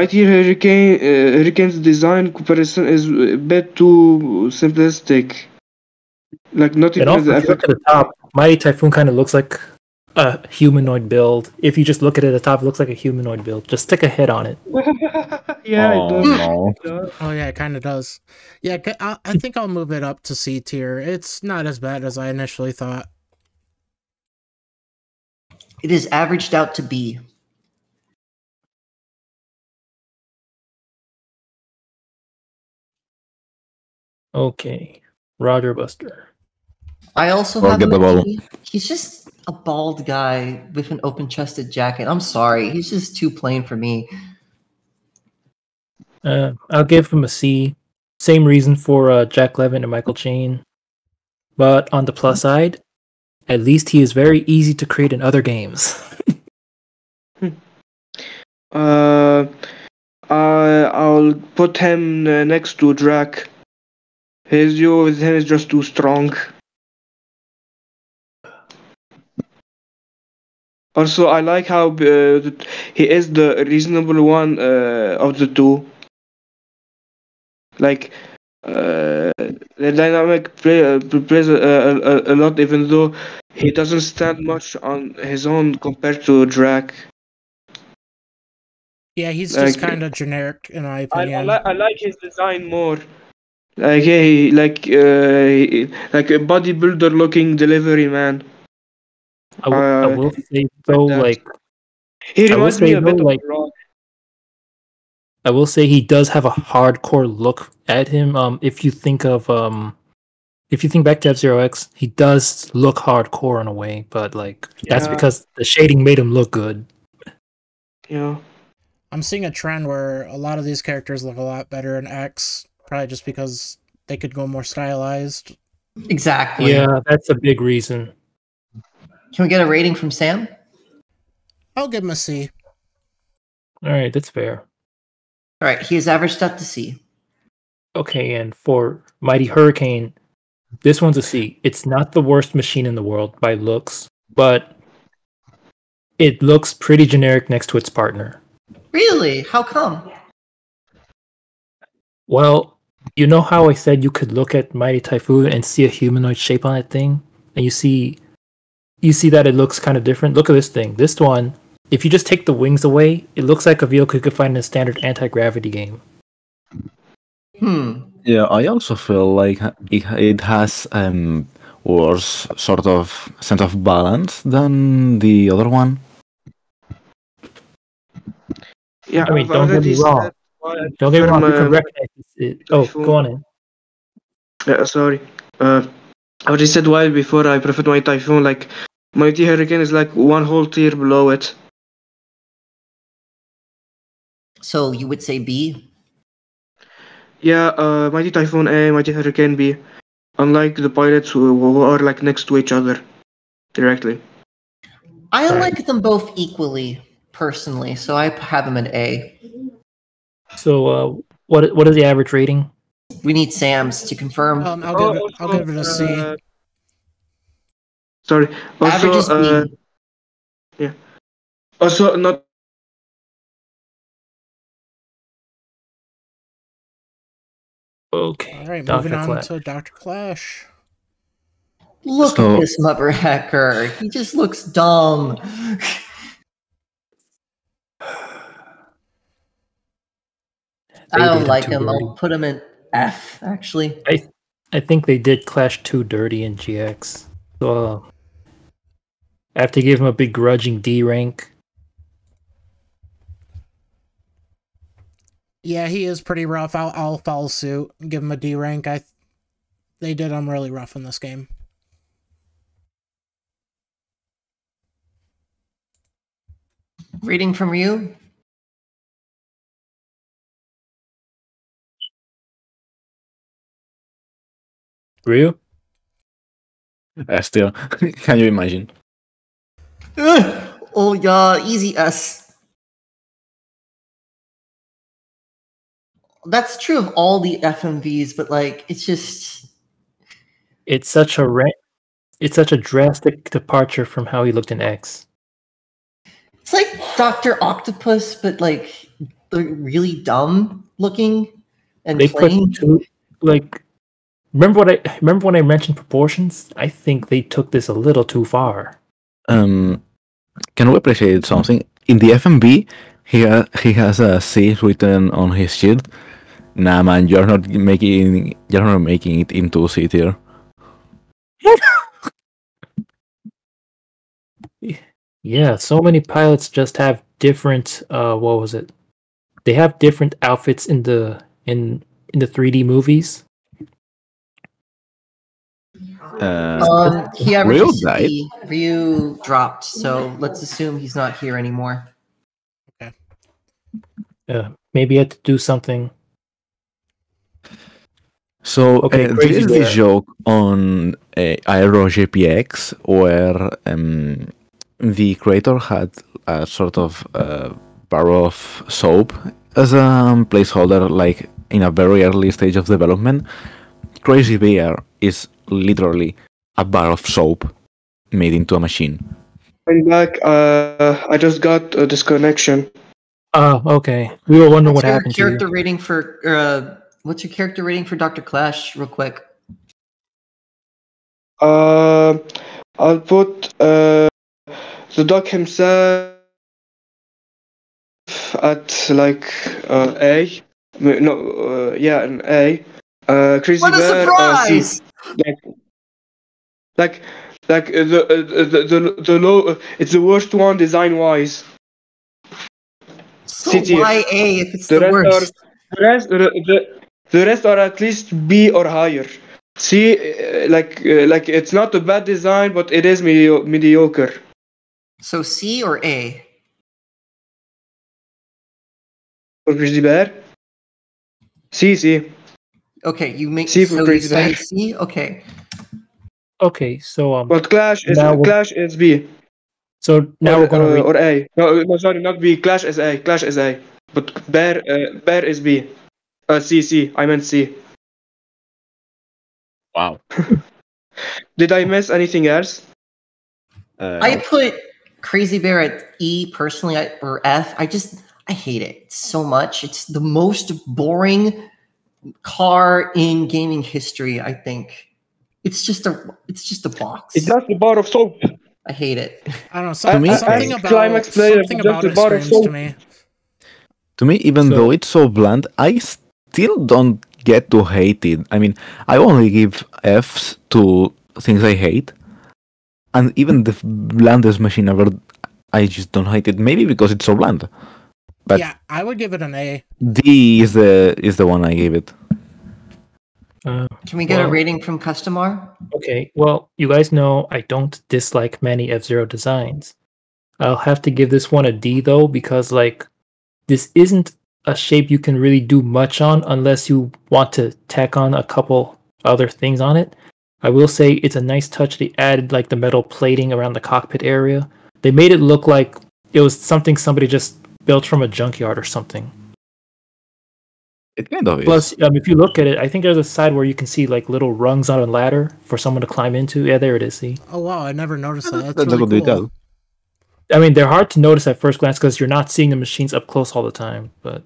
Mighty Hurricane's design comparison is a bit too simplistic. Like not And even also, the if you look effect. at the top, Mighty Typhoon kind of looks like a humanoid build. If you just look at it at the top, it looks like a humanoid build. Just stick a head on it. Yeah, it Oh does. no. It does. Oh yeah, it kind of does. Yeah, I think I'll move it up to C tier. It's not as bad as I initially thought. It is averaged out to B. Okay, Roger Buster. I also have him Forgettable. at B. He's just a bald guy with an open-chested jacket. I'm sorry, he's just too plain for me. I'll give him a C. Same reason for Jack Levin and Michael Chain. But on the plus side, at least he is very easy to create in other games. Uh, I'll put him next to Drac. His duo with him is just too strong. Also, I like how he is the reasonable one of the two. Like, the dynamic plays a lot, even though he doesn't stand much on his own compared to Drac. Yeah, he's Like, just kind of generic in my opinion. I like his design more. Like like a bodybuilder looking delivery man. I will say though, that. like He I will reminds me say a though, bit of like Rock. I will say he does have a hardcore look at him. If you think back to F-Zero X, he does look hardcore in a way, but like that's Yeah, because the shading made him look good. yeah. I'm seeing a trend where a lot of these characters look a lot better in X, probably just because they could go more stylized. Exactly. Yeah, that's a big reason. Can we get a rating from Sam? I'll give him a C. All right, that's fair. All right, he is averaged out to C. Okay, and for Mighty Hurricane, this one's a C. It's not the worst machine in the world by looks, but it looks pretty generic next to its partner. Really? How come? Well, you know how I said you could look at Mighty Typhoon and see a humanoid shape on that thing? And you see that it looks kind of different? Look at this thing. This one, if you just take the wings away, it looks like a vehicle you could find in a standard anti-gravity game. Yeah, I also feel like it has worse sort of sense of balance than the other one. Yeah, I mean, I've don't get me already wrong. said why I Don't get me wrong, you prefer can recognize it. Oh, go on in. sorry. I already said why before I prefer my Typhoon. Like, Mighty Hurricane is like one whole tier below it. So you would say B? Yeah, Mighty Typhoon A, Mighty Hurricane B. Unlike the pilots who are like next to each other directly. I Right. like them both equally, personally, so I have them at A. So, what is the average rating? We need Sam's to confirm. I'll give it a C. Sorry. Average is Also, B. yeah. Also, not Okay. All right, Dr. moving on Clash. to Dr. Clash. Look So- at this mother hacker. He just looks dumb. I They don't did like too him. dirty. I'll put him in F, actually. I think they did Clash too dirty in GX. So I have to give him a begrudging D rank. Yeah, he is pretty rough. I'll follow suit and give him a D rank. They did him really rough in this game. Reading from you? Ryu? Still, can you imagine? Oh, yeah, easy S. That's true of all the FMVs, but like, it's just. It's such a drastic departure from how he looked in X. It's like Dr. Octopus, but like, they're really dumb looking and They plain. put two like remember when I mentioned proportions? I think they took this a little too far. Can we appreciate something? In the FMB, he has a C written on his shield. Nah, man, you're not making it into C tier. Yeah, so many pilots just have different what was it? They have different outfits in the 3D movies. He Ryu averages died. C. Ryu dropped, so let's assume he's not here anymore. Maybe you had to do something. So Okay, there Crazy is Bear. this joke on Aero JPX where the creator had a sort of bar of soap as a placeholder, like in a very early stage of development. Crazy Bear is literally a bar of soap made into a machine. I'm back. I just got a disconnection. Oh, okay. We were wondering What's what your happened to you. character rating for what's your character rating for Dr. Clash, real quick? I'll put the dog himself at like A. No, yeah, an A. Crazy What a Bear, surprise! C. Like the low. It's the worst one design wise. So C tier. why A if it's The the rest worst? the rest are at least B or higher. C, like it's not a bad design, but it is mediocre. So C or A? For Crazy Bear. C. Okay, you make C for so you Crazy say Bear. C? Okay. Okay, so But Clash is B. so now we're gonna read. Or A. No, sorry, not B. Clash is A. Clash is A. But Bear is B. C. I meant C. Wow. Did I miss anything else? I put Crazy Bear at E personally, or F. I hate it so much. It's the most boring car in gaming history, I think. It's just a box. It's just a bar of soap. I hate it. I don't know. To me, Something about Climax player, something just about a it bar of screams to soap. me. To me, even though it's so bland, I still don't get to hate it. I mean, I only give Fs to things I hate, and even the blandest machine ever, I just don't hate it. Maybe because it's so bland. But Yeah, I would give it an A. D is the one I gave it. Can we get a rating from Customar? Okay, well, you guys know I don't dislike many F-Zero designs. I'll have to give this one a D though, because like this isn't a shape you can really do much on unless you want to tack on a couple other things on it. I will say it's a nice touch. They added like the metal plating around the cockpit area. They made it look like it was something somebody just built from a junkyard or something. It kind of is. Plus, if you look at it, I think there's a side where you can see like little rungs on a ladder for someone to climb into. Yeah, there it is. See? Oh wow, I never noticed that. That's That's a really good cool. detail. I mean, they're hard to notice at first glance because you're not seeing the machines up close all the time, but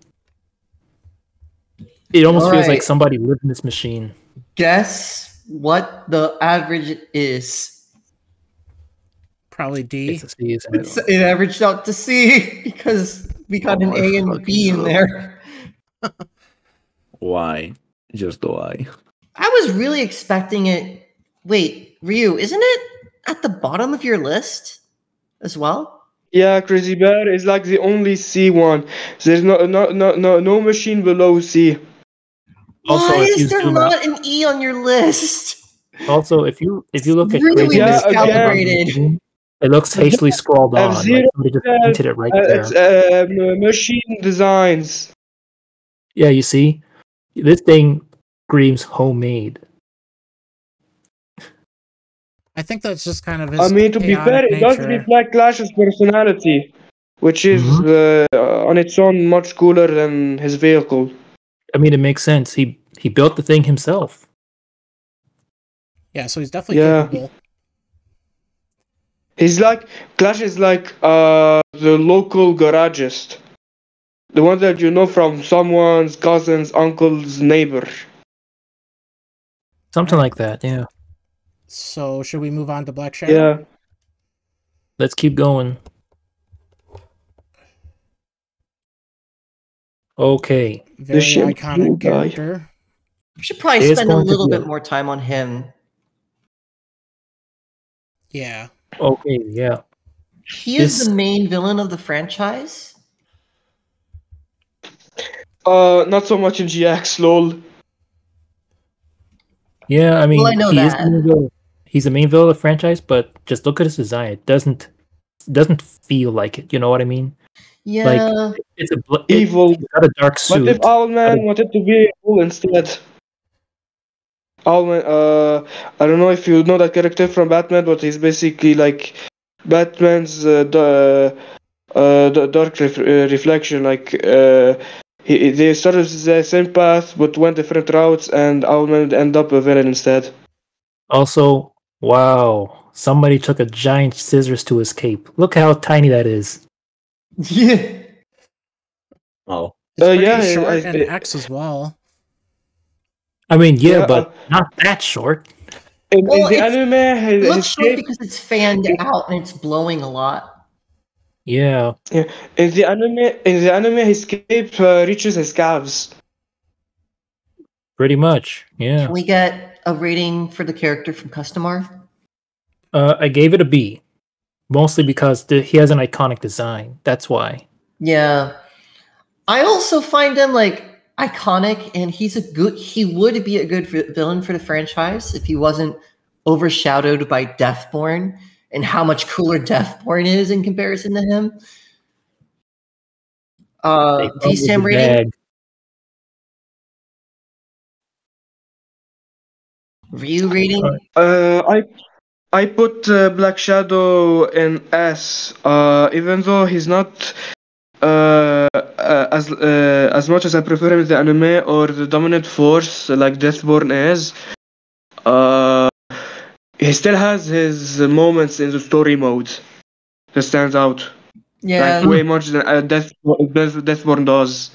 it almost feels like Alright. somebody lived in this machine. Guess what the average is? Probably D. It's a C, isn't it? It averaged out to C because we got an my A and fucking B in God. there. Why? Just why? I was really expecting it. Wait, Ryu, isn't it at the bottom of your list as well? Yeah, Crazy Bear is like the only C one. There's no machine below C. Also, Why if you is there zoom out- not an E on your list? Also, if you look at Really Crazy Bear's Yeah, miscalibrated. it looks hastily scrolled on. Like F-Zero somebody just painted it right there. It's machine designs. Yeah, you see, this thing screams homemade. I think that's just kind of his. I mean, to be fair, chaotic it does nature. reflect Clash's personality, which is on its own much cooler than his vehicle. I mean, it makes sense. He built the thing himself. Yeah, so he's definitely Yeah. capable. Clash is like the local garagist. The one that you know from someone's cousin's uncle's neighbor. Something like that, yeah. So should we move on to Black Shadow? Yeah. Let's keep going. Okay. Very shampoo iconic guy. character. We should probably It is spend a going to little be bit more time on him. Yeah. Okay, yeah. He is This- the main villain of the franchise. Not so much in GX, lol. Yeah, I mean, I know he is that. the main villain. He's the main villain of the franchise, but just look at his design. It doesn't feel like it. You know what I mean? Yeah. It's Evil. He's got a dark What suit. if Owlman wanted to be evil instead? Owlman, I don't know if you know that character from Batman, but he's basically like Batman's dark reflection. Like they started the same path but went different routes, and Owlman ended up a villain instead. Also, wow, somebody took a giant scissors to his cape. Look how tiny that is. Yeah. Oh. It's pretty yeah, short and X as well. I mean, yeah, Yeah, but not that short. In Well, the it's- anime, It looks his short cape, because it's fanned out and it's blowing a lot. Yeah. in the anime, his cape reaches his calves. Pretty much, yeah. Can we get a rating for the character from Customar? I gave it a B, mostly because he has an iconic design. That's why. Yeah. I also find him like iconic, and he would be a good villain for the franchise if he wasn't overshadowed by Deathborn and how much cooler Deathborn is in comparison to him. They come with vSam the rating? bag. Ryu rating? I put Black Shadow in S. Even though he's not as much as I prefer him in the anime or the dominant force like Deathborn is. He still has his moments in the story mode that stands out. Yeah. Like way much than Deathborn does.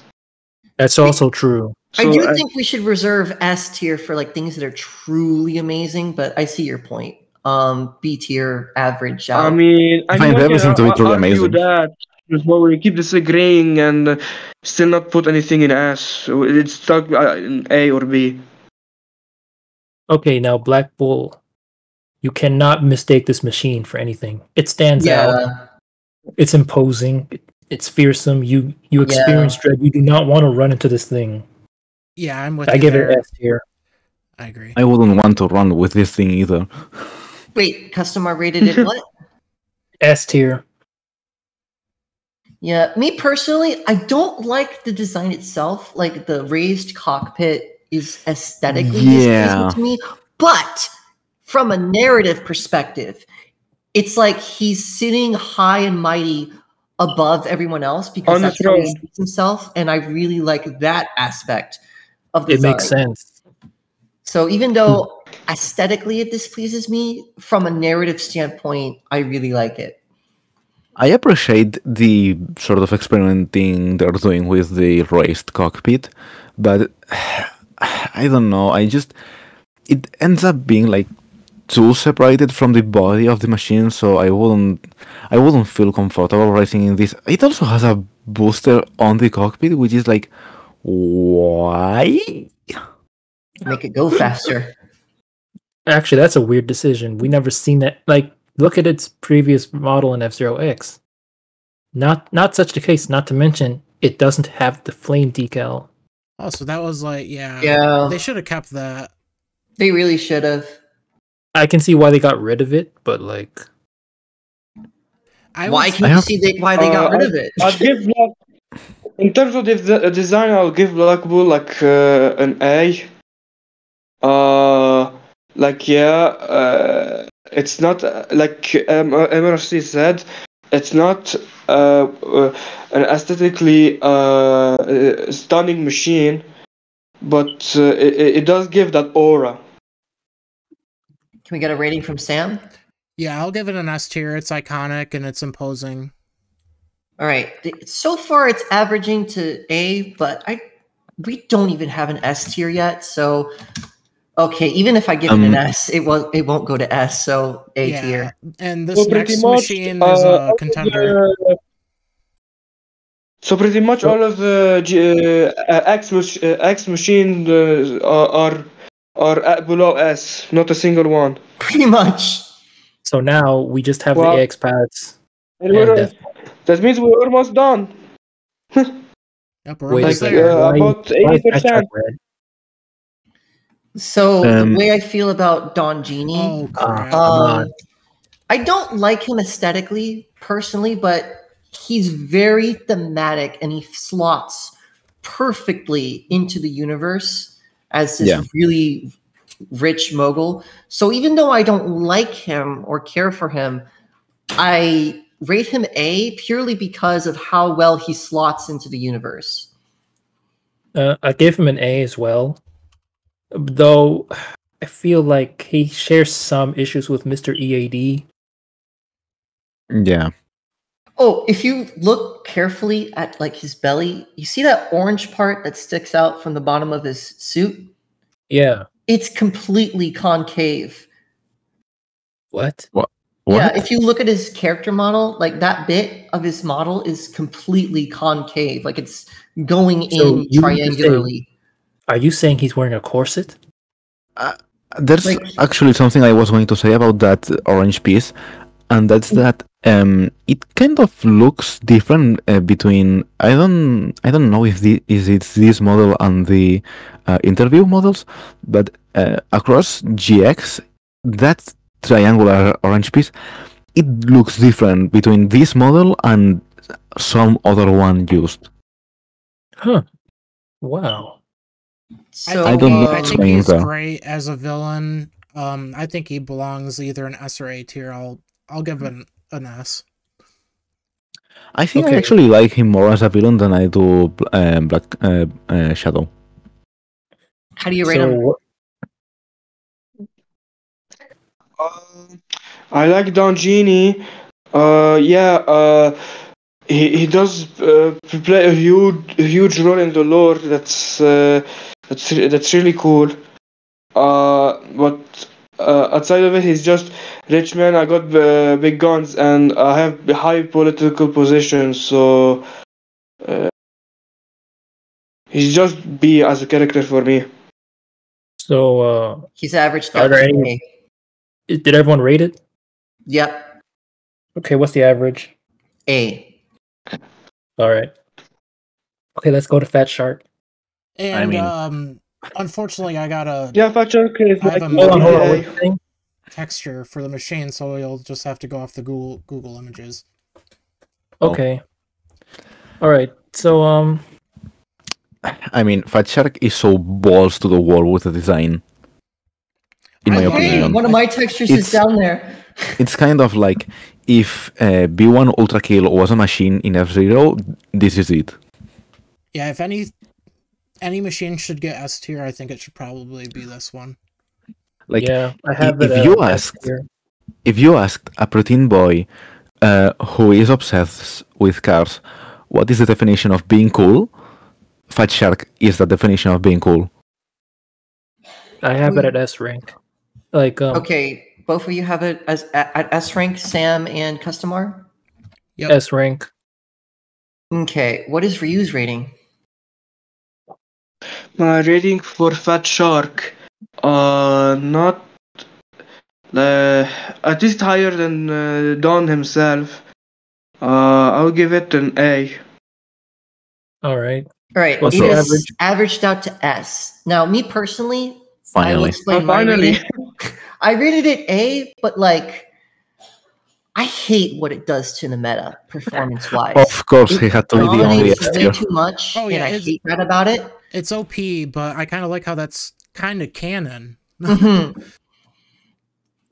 That's also true. I So, do think we should reserve S tier for like things that are truly amazing, but I see your point. B tier, average out. I mean, I find everything to be truly amazing. That before we keep disagreeing and still not put anything in S. So it's stuck in A or B. Okay, now Black Bull. You cannot mistake this machine for anything. It stands out. Yeah. It's imposing. It's fearsome. You experience dread. You do not want to run into this thing. Yeah, I'm with I you give there. it S tier. I agree. I wouldn't want to run with this thing either. Wait, Customer rated it what? S tier. Yeah, me personally, I don't like the design itself. Like the raised cockpit is aesthetically displeasing to me, but from a narrative perspective, it's like he's sitting high and mighty above everyone else because On the that's how he throne. sees himself, and I really like that aspect of the It design. makes sense. So even though aesthetically it displeases me, from a narrative standpoint, I really like it. I appreciate the sort of experimenting they're doing with the raised cockpit, but I don't know. It ends up being like too separated from the body of the machine, so I wouldn't feel comfortable racing in this. It also has a booster on the cockpit, which is like, why? Make it go faster. Actually, that's a weird decision. We never seen that. Like, look at its previous model in F-Zero X. Not such the case. Not to mention, it doesn't have the flame decal. Oh, so that was like, Yeah. they should have kept that. They really should have. I can see why they got rid of it, but like, Why can't you see why they got rid of it? I'll give in terms of the design, I'll give Black Bull like an A. It's not like Emarcee said, it's not an aesthetically stunning machine, but it does give that aura. Can we get a rating from Sam? Yeah, I'll give it an S tier. It's iconic and it's imposing. All right. So far, it's averaging to A, but we don't even have an S tier yet. So, okay, even if I give it an S, it won't go to S. So A tier. And this next machine is a contender. So pretty much all of the X machines are below S, not a single one. Pretty much. So now we just have the AX pads. That means we're almost done. Yep, we're almost there. About 80%. So the way I feel about Don Genie, I don't like him aesthetically, personally, but he's very thematic and he slots perfectly into the universe as this really rich mogul. So even though I don't like him or care for him, I rate him A purely because of how well he slots into the universe. I gave him an A as well, though I feel like he shares some issues with Mr. EAD. Yeah. Oh, if you look carefully at like his belly, you see that orange part that sticks out from the bottom of his suit? Yeah. It's completely concave. What? Yeah, if you look at his character model, like that bit of his model is completely concave. Like it's going in triangularly. Are you saying he's wearing a corset? There's actually something I was going to say about that orange piece, and that's that it kind of looks different between I don't know if it's this model and the interview models, but across GX that triangular orange piece, it looks different between this model and some other one used. Huh. Wow. So, I think he's great as a villain. I think he belongs either an S or A tier. I'll give him an S. I think I actually like him more as a villain than I do Black Shadow. How do you rate him? I like Don Genie. He does play a huge role in the lore. That's really cool. But outside of it, he's just rich man. I got big guns and I have high political positions. So he's just B as a character for me. So he's averaged. Did everyone rate it? Yep. Okay, what's the average? A. All right. Okay, let's go to Fat Shark. And unfortunately, I gotta. Yeah, Fat Shark is I have like texture for the machine, so you'll just have to go off the Google images. Okay. All right. So I mean, Fat Shark is so balls to the wall with the design. In my opinion, one of my textures is down there. It's kind of like if B1 Ultra Kill was a machine in F-Zero, this is it. Yeah, if any machine should get S tier, I think it should probably be this one. Like, yeah, I have if you asked a protein boy who is obsessed with cars, what is the definition of being cool? Fat Shark is the definition of being cool. I have it at S rank. Like Okay, both of you have it as at S rank, Sam and Customar? Yep. S rank. Okay, what is Ryu's rating? My rating for Fat Shark, not at least higher than Don himself. I'll give it an A. All right. All right, What's it the is average? averaged out to S. Now, me personally, I will Finally. explain my Finally. rating. I rated it A, but like, I hate what it does to the meta performance-wise. Of course, he had to be the only Dominates S way tier. too much, Oh, yeah, and I it's- hate that about it. It's OP, but I kind of like how that's kind of canon. Mhm.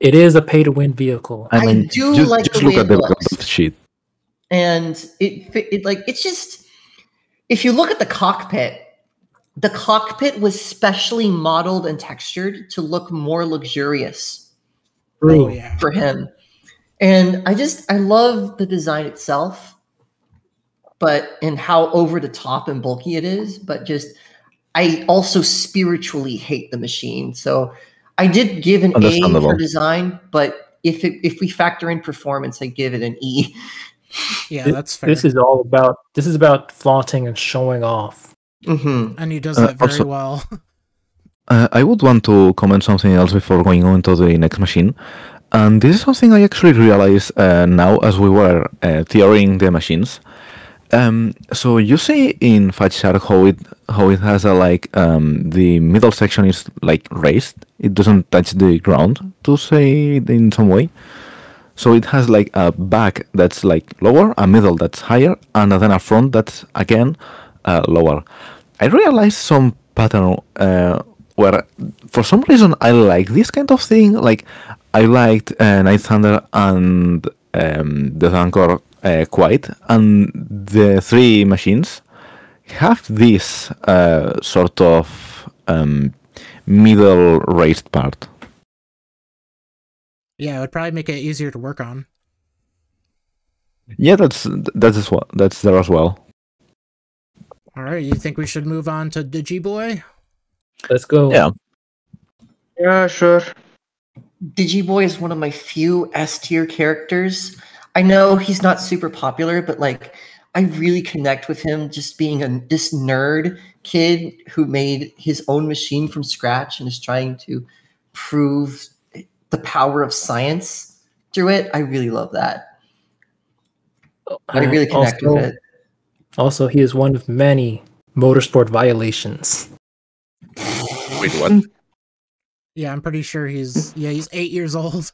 It is a pay to win vehicle. I do like just the look way at it the looks. sheet. And it's just, if you look at the cockpit was specially modeled and textured to look more luxurious Oh, yeah. for him. And I love the design itself, and how over the top and bulky it is, but just I also spiritually hate the machine. So I did give an A Understandable. for design, but if we factor in performance, I give it an E. Yeah, that's fair. This is about flaunting and showing off. Mm-hmm. And he does that very also- well. I would want to comment something else before going on to the next machine. And this is something I actually realized now as we were theorying the machines. So you see in Fat Shark how it has the middle section is like raised. It doesn't touch the ground, to say it in some way. So it has like a back that's like lower, a middle that's higher, and then a front that's again lower. I realized some pattern where for some reason I like this kind of thing. Like I liked Night Thunder and the Thankor quite, and the three machines have this sort of middle raised part. Yeah, it would probably make it easier to work on. Yeah, that's there as well. All right, you think we should move on to Digiboy? Let's go. Yeah. Yeah, sure. Digiboy is one of my few S tier characters. I know he's not super popular, but like I really connect with him just being this nerd kid who made his own machine from scratch and is trying to prove the power of science through it. I really love that. I really connect with it. Also, he is one of many motorsport violations. Wait, what? Yeah, I'm pretty sure he's 8 years old.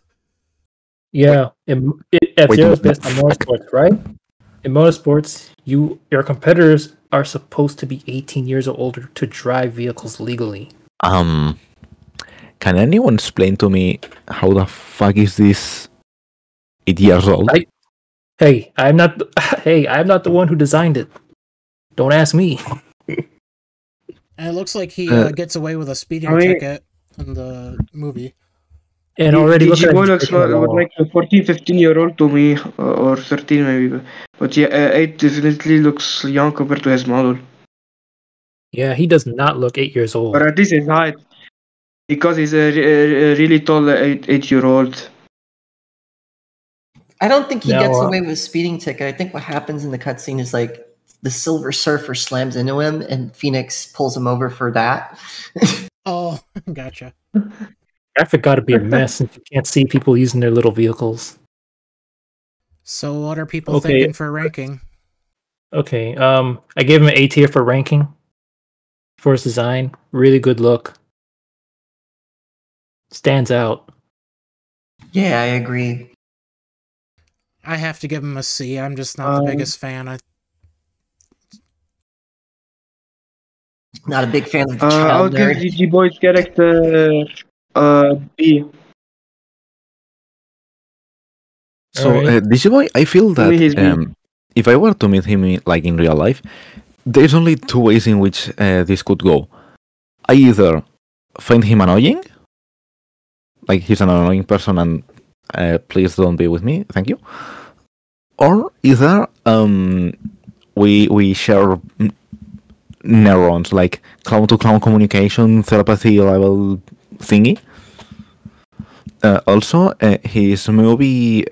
Yeah, F-Zero is based on fuck? motorsports, right? In motorsports, your competitors are supposed to be 18 years or older to drive vehicles legally. Can anyone explain to me how the fuck is this 8 years old? Hey, I'm not the one who designed it. Don't ask me. And it looks like he gets away with a speeding I mean- ticket in the movie. And already look at Digiboy him looks breaking the law. like a 14, 15-year-old to me, or 13 maybe. But yeah, 8 definitely looks young compared to his model. Yeah, he does not look 8 years old. Or at least his height. Because he's a really tall 8-year-old. I don't think he Now, gets away with a speeding ticket. I think what happens in the cutscene is like the Silver Surfer slams into him and Phoenix pulls him over for that. Oh, gotcha. Traffic got to be a mess since you can't see people using their little vehicles. So what are people Okay. thinking for ranking? Okay, I gave him an A tier for ranking. For his design, really good look. Stands out. Yeah, I agree. I have to give him a C. I'm just not the biggest fan. Not a big fan of the I'll child give nerd. Digiboy's character B. So, Alright. Digiboy, I feel To me, he's that me. if I were to meet him like in real life, there's only two ways in which this could go. I either find him annoying, like he's an annoying person and please don't be with me, thank you. or either we share neurons, like clown to clown communication, telepathy level thingy. Also, his movie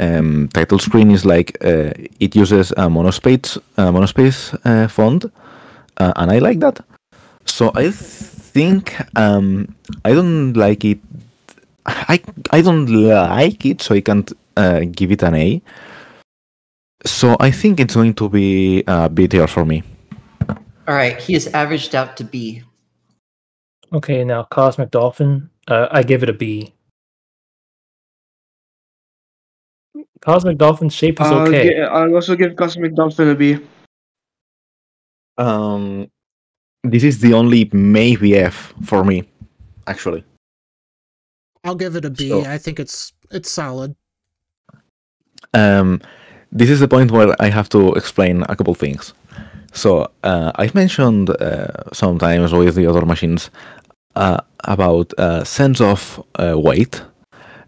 title screen is like it uses a monospace font, and I like that. So I think I don't like it. I don't like it, so I can't give it an A. So I think it's going to be B tier for me. All right, he is averaged out to B. Okay, now Cosmic Dolphin, I give it a B. Cosmic Dolphin's shape is okay. I'll also give Cosmic Dolphin a B. This is the only maybe F for me, actually. I'll give it a B. So- I think it's solid. This is the point where I have to explain a couple things. So I've mentioned sometimes with the other machines about sense of weight,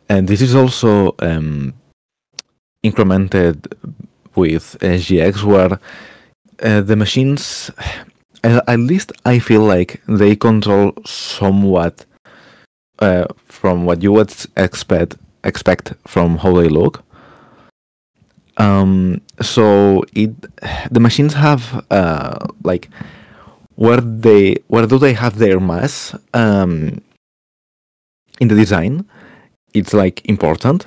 and this is also incremented with SGX, where the machines, at least I feel like they control somewhat from what you would expect from how they look. So the machines have like where do they have their mass in the design? It's like important,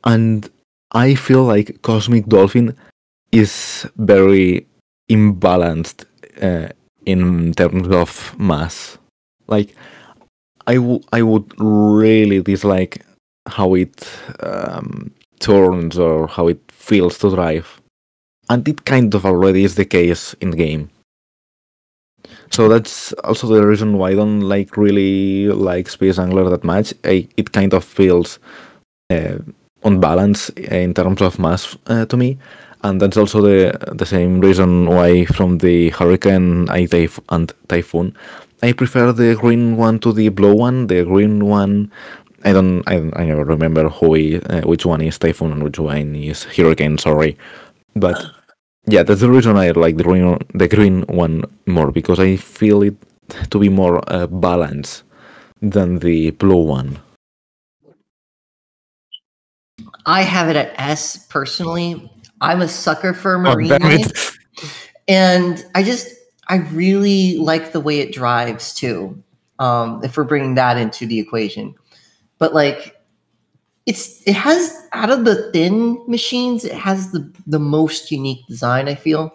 and I feel like Cosmic Dolphin is very imbalanced in terms of mass. Like I would really dislike how it turns or how it feels to drive, and it kind of already is the case in the game. So that's also the reason why I don't really like Space Angler that much. It kind of feels unbalanced in terms of mass to me, and that's also the same reason why from the Hurricane and Typhoon I prefer the green one to the blue one. The green one, I never remember which one is Typhoon and which one is Hurricane. Sorry, but yeah, that's the reason I like the green one more, because I feel it to be more balanced than the blue one. I have it at S personally. I'm a sucker for Oh, damn Marine, it. and I really like the way it drives too. If we're bringing that into the equation, but like it has, out of the thin machines, it has the most unique design, I feel.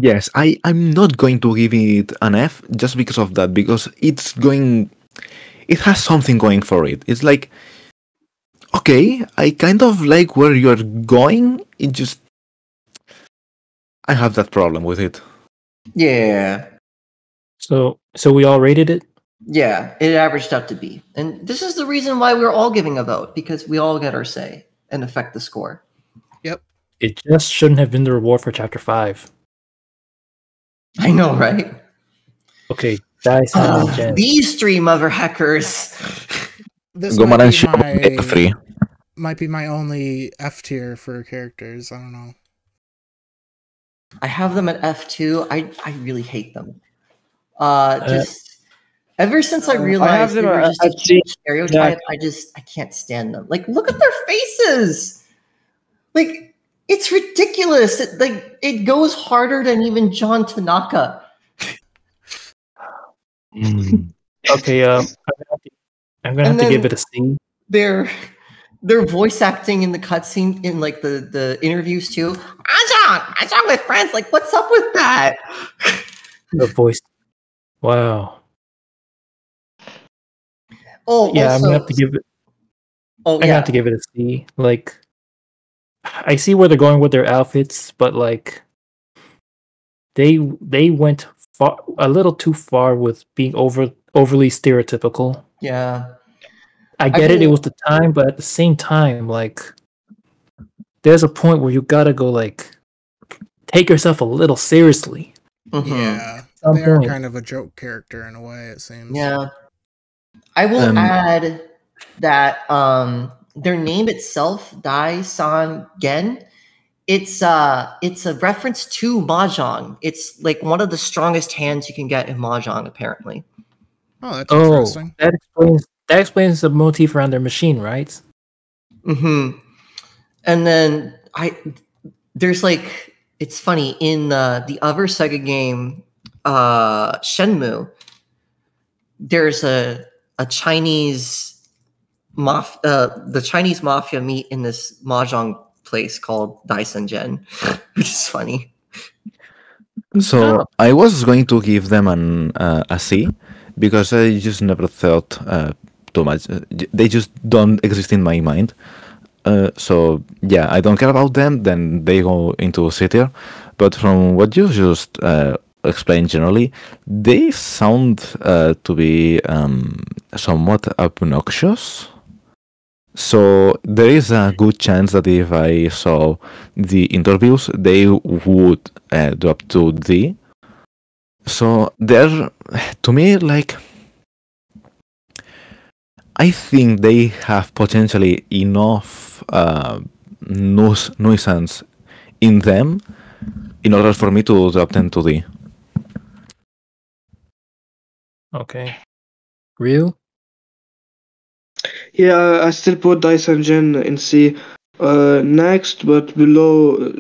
Yes, I'm not going to give it an F just because of that, because it has something going for it. It's like, okay, I kind of like where you're going, it just, I have that problem with it. Yeah. So we all rated it? Yeah, it averaged out to B. And this is the reason why we're all giving a vote, because we all get our say and affect the score. Yep. It just shouldn't have been the reward for Chapter 5. I know, right? Okay, Dice and Jen. These three mother hackers. This Goman might and be Shop get 3. might be my only F tier for characters. I don't know. I have them at F2. I really hate them. Just ever since I have realized they them were at just a F3, huge stereotype, I can't stand them. Like, look at their faces. Like, it's ridiculous. It goes harder than even John Tanaka. Okay, I'm gonna have to give it a C. Their voice acting in the cutscene, in like the interviews too. Ajahn with friends. Like, what's up with that? The voice. Wow. Oh, Yeah, also, I'm gonna have to give it. Oh I'm gonna yeah, have to give it a C. Like, I see where they're going with their outfits, but like, they went a little too far with being overly stereotypical. yeah. I get it; it was the time, but at the same time, like, there's a point where you gotta go like, take yourself a little seriously. Mhm. Yeah. Some They are point. kind of a joke character in a way, it seems. Yeah. I will add that their name itself, Dai San Gen, it's a reference to mahjong. It's like one of the strongest hands you can get in mahjong, apparently. Oh, that's interesting. That explains the motif around their machine, right? Mm-hmm. And then there's like, it's funny in the other Sega game, Shenmue. There's a Chinese the Chinese mafia meet in this mahjong place called Daisen Gen, which is funny. So I was going to give them a C because I just never thought too much. They just don't exist in my mind. So yeah, I don't care about them. Then they go into C tier. But from what you just explained generally, they sound to be somewhat obnoxious. So there is a good chance that if I saw the interviews, they would drop to D. So they're, to me, like, I think they have potentially enough nuisance in them in order for me to drop them to D. Okay. Ryu? Yeah, I still put Dyson Gen in C. Next to but below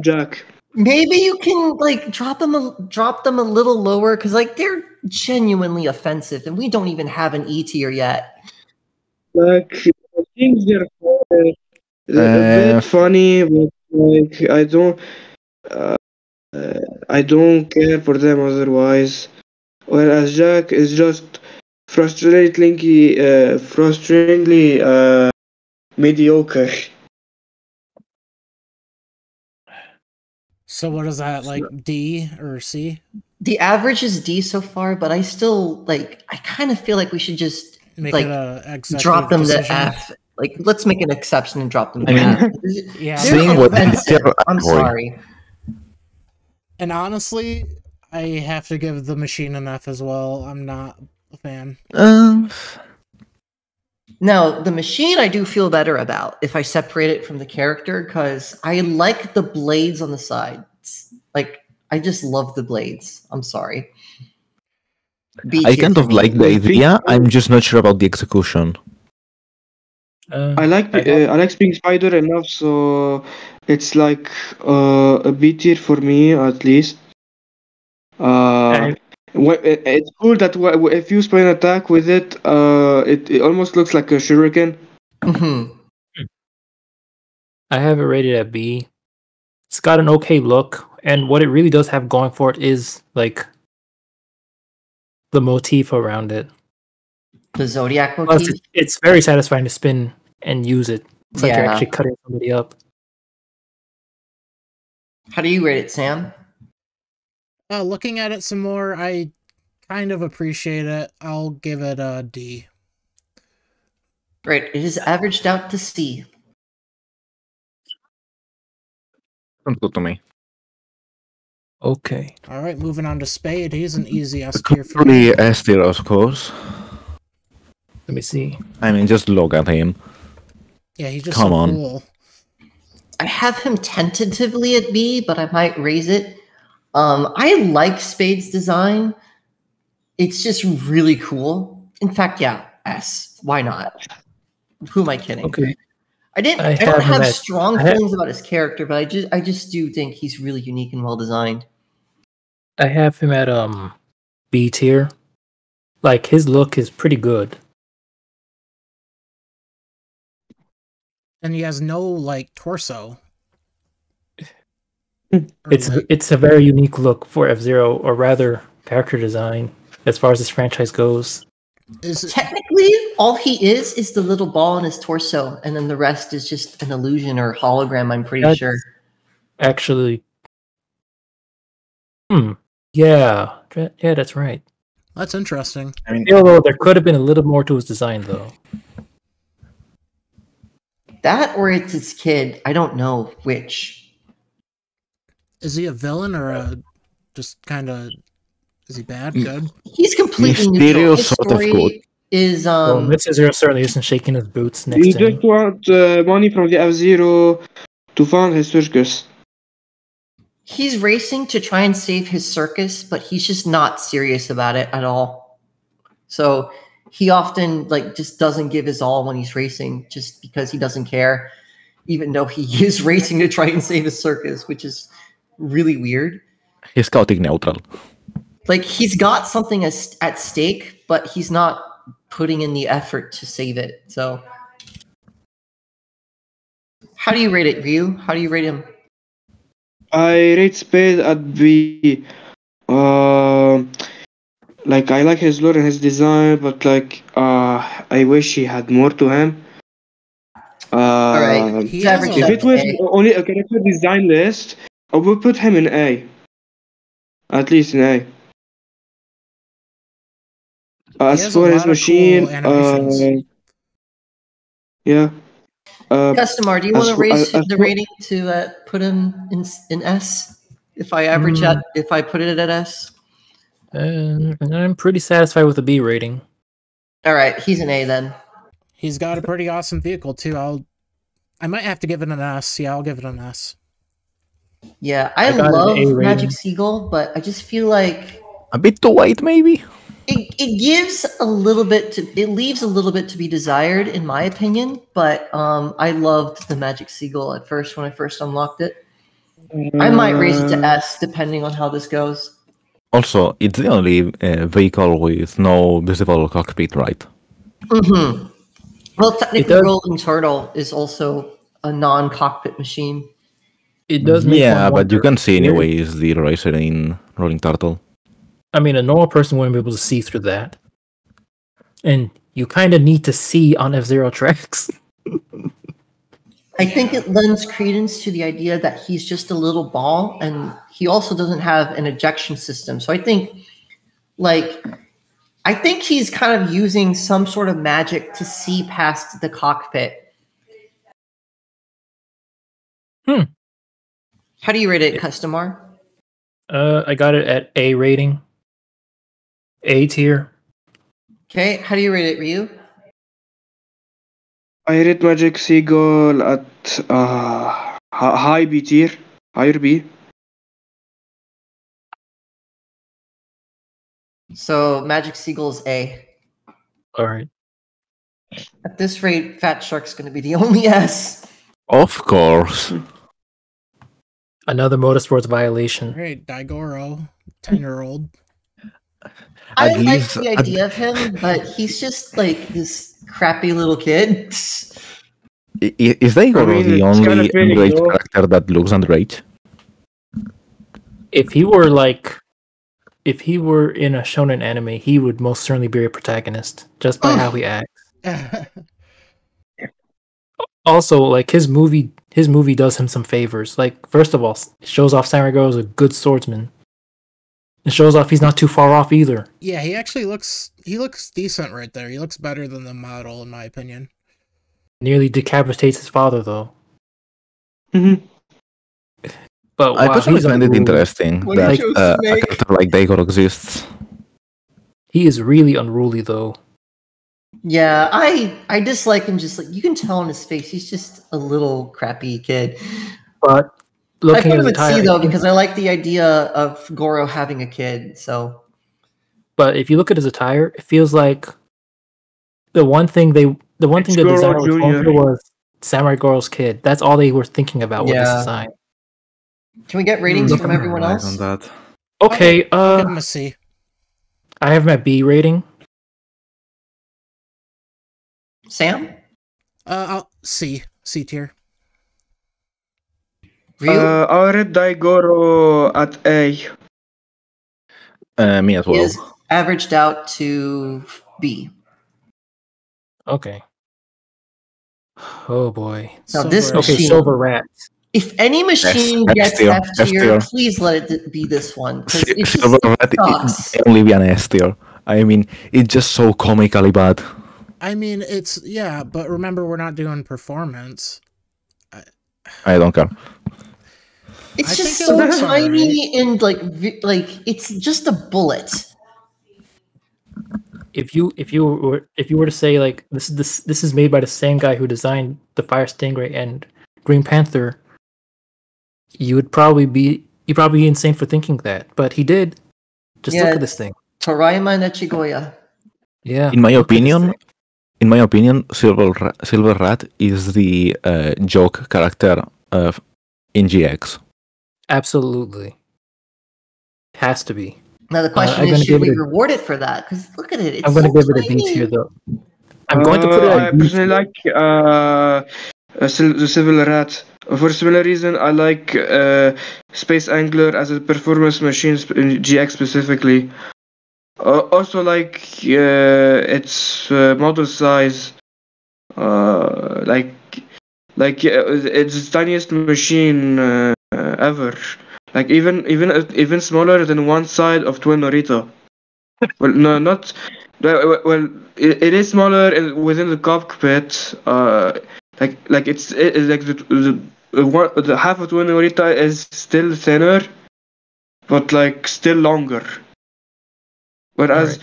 Jack. Maybe you can like drop them a little lower because like they're genuinely offensive, and we don't even have an E tier yet. Like I think they're a bit funny, but like I don't care for them otherwise. Whereas Jack is just frustratingly mediocre. So what is that, like D or C? The average is D so far, but I still like. I kind of feel like we should just Make like it a executive drop them decision. to F. Like, let's make an exception and drop them to I mean, F. Yeah, seeing what offensive. they're I'm avoid. sorry. And honestly, I have to give the machine an F as well. I'm not a fan. Now, the machine I do feel better about if I separate it from the character because I like the blades on the sides. Like, I just love the blades. I'm sorry. B I tier kind for of me. like the idea. I'm just not sure about the execution. I like being spider enough, so it's like a B tier for me at least. It's cool that if you spray an attack with it, it almost looks like a shuriken. Mm-hmm. I have it rated at B. It's got an okay look, and what it really does have going for it is like the motif around it. The Zodiac Plus, motif. it's very satisfying to spin and use it. It's like you're Yeah. actually cutting somebody up. How do you rate it, Sam? Looking at it some more, I kind of appreciate it. I'll give it a D. Right. It is averaged out to C. Sounds good to me. Okay. All right, moving on to Spade. He's an easy S tier for me. Probably S tier, of course. Let me see. I mean, just look at him. Yeah, he's just Come so on. cool. I have him tentatively at B, but I might raise it. I like Spade's design. It's just really cool. In fact, yeah, S. Why not? Who am I kidding? Okay. I don't have have him strong I have- feelings about his character, but I just do think he's really unique and well designed. I have him at B tier. Like his look is pretty good. And he has no, like, torso. It's a very unique look for F-Zero, or rather character design, as far as this franchise goes. Technically, all he is the little ball in his torso, and then the rest is just an illusion or hologram, I'm pretty sure. Actually, yeah, that's right. That's interesting. I mean, Although there could have been a little more to his design, though. That or it's his kid. I don't know which. Is he a villain or just kind of... Is he bad? Good? He's completely Mysterio neutral. His sort of story, good. is Well, Mr. Zero certainly isn't shaking his boots He next to just him. want money from the F-Zero to fund his circus. he's racing to try and save his circus, but he's just not serious about it at all. So he often just doesn't give his all when he's racing, just because he doesn't care, even though he is racing to try and save his circus, which is really weird. He's chaotic neutral. Like, he's got something at stake, but he's not putting in the effort to save it. So, how do you rate it, Ryu? How do you rate him? I rate Spade at B. Like, I like his lore and his design, but I wish he had more to him. All right, He he's has average a- If at it was A. only a character design list, I would put him in A. At least in A. As has a for his lot of machine, cool animations. yeah. Customar, do you as want to for- raise as the for- rating to put him in S? If I average if I put it at S? I'm pretty satisfied with the B rating. All right, he's an A then. He's got a pretty awesome vehicle too. I might have to give it an S. Yeah, I'll give it an S. Yeah, I I got an love A rating. Magic Seagull, but I just feel like A bit too white, maybe? it gives a little bit it leaves a little bit to be desired, in my opinion. But I loved the Magic Seagull at first when I first unlocked it. I might raise it to S depending on how this goes. Also, it's the only vehicle with no visible cockpit, right? Mm-hmm. Well, technically, does- Rolling Turtle is also a non-cockpit machine. It does make Yeah, one but you wonder. can see anyways the eraser in Rolling Turtle. I mean, a normal person wouldn't be able to see through that. And you kind of need to see on F-Zero tracks. I think it lends credence to the idea that he's just a little ball, and he also doesn't have an ejection system. So I think he's kind of using some sort of magic to see past the cockpit. How do you rate it, Customar? I got it at A rating. A tier. Okay, how do you rate it, Ryu? I rate Magic Seagull at high B tier, higher B. So Magic Seagull's A. All right. At this rate, Fat Shark's going to be the only S. Of course. Another motorsports violation. Great, Goro, 10-year-old. I At like least- the idea of him, but he's just like this crappy little kid. Is Daigoro I mean, the it's only kind of really underage low. character that looks underage? If he were in a shonen anime, he would most certainly be a protagonist just by how he acts. Also, like his movie does him some favors. Like, first of all, it shows off Samurai Goro as a good swordsman. It shows off he's not too far off either. Yeah, he actually looks decent right there. He looks better than the model, in my opinion. Nearly decapitates his father, though. Mhm. But I wow, personally he's find it unruly. interesting When he that chose a Snake. character like Daigoro exists. He is really unruly, though. Yeah, I dislike him. Just like you can tell on his face, he's just a little crappy kid. But I looking put at him the at C tire, though because I like the idea of Goro having a kid. So but if you look at his attire, it feels like the one thing the It's designer Goro was going Jr.. for was Samurai Goro's kid. That's all they were thinking about with this Yeah. design. can we get ratings from everyone else? On that. Okay, I'll give him a C. I have my B rating. Sam, I'll C tier. Ryu, I rate Daigoro at A. Me as well. is averaged out to B. Okay. Oh boy. Now this Silver. Okay, machine. Silver Rat. If any machine F gets tier, F F tier, tier. please let it be this one because it just Silver Rat sucks. it only be an S tier. I mean, it's just so comically bad. I mean, but remember, we're not doing performance. I don't care. It's I just think it so looks tiny and like it's just a bullet. if you were to say like this is made by the same guy who designed the Fire Stingray and Green Panther, you'd probably be insane for thinking that, but he did. Just look at this thing. Toraima Nechigoya. Yeah. In my opinion, Silver Rat is the joke character in GX. Absolutely. Has to be. Now the question is, should we reward it for that? Because look at it. I'm going to give it a D tier, though. I'm going to put it. I personally like the Silver Rat. For similar reason, I like Space Angler as a performance machine in GX specifically. Also like its model size. It's the tiniest machine ever. Like even smaller than one side of Twin Norita. Well, no, not. Well, it is smaller within the cockpit. Like the half of Twin Norita is still thinner, but like still longer. Whereas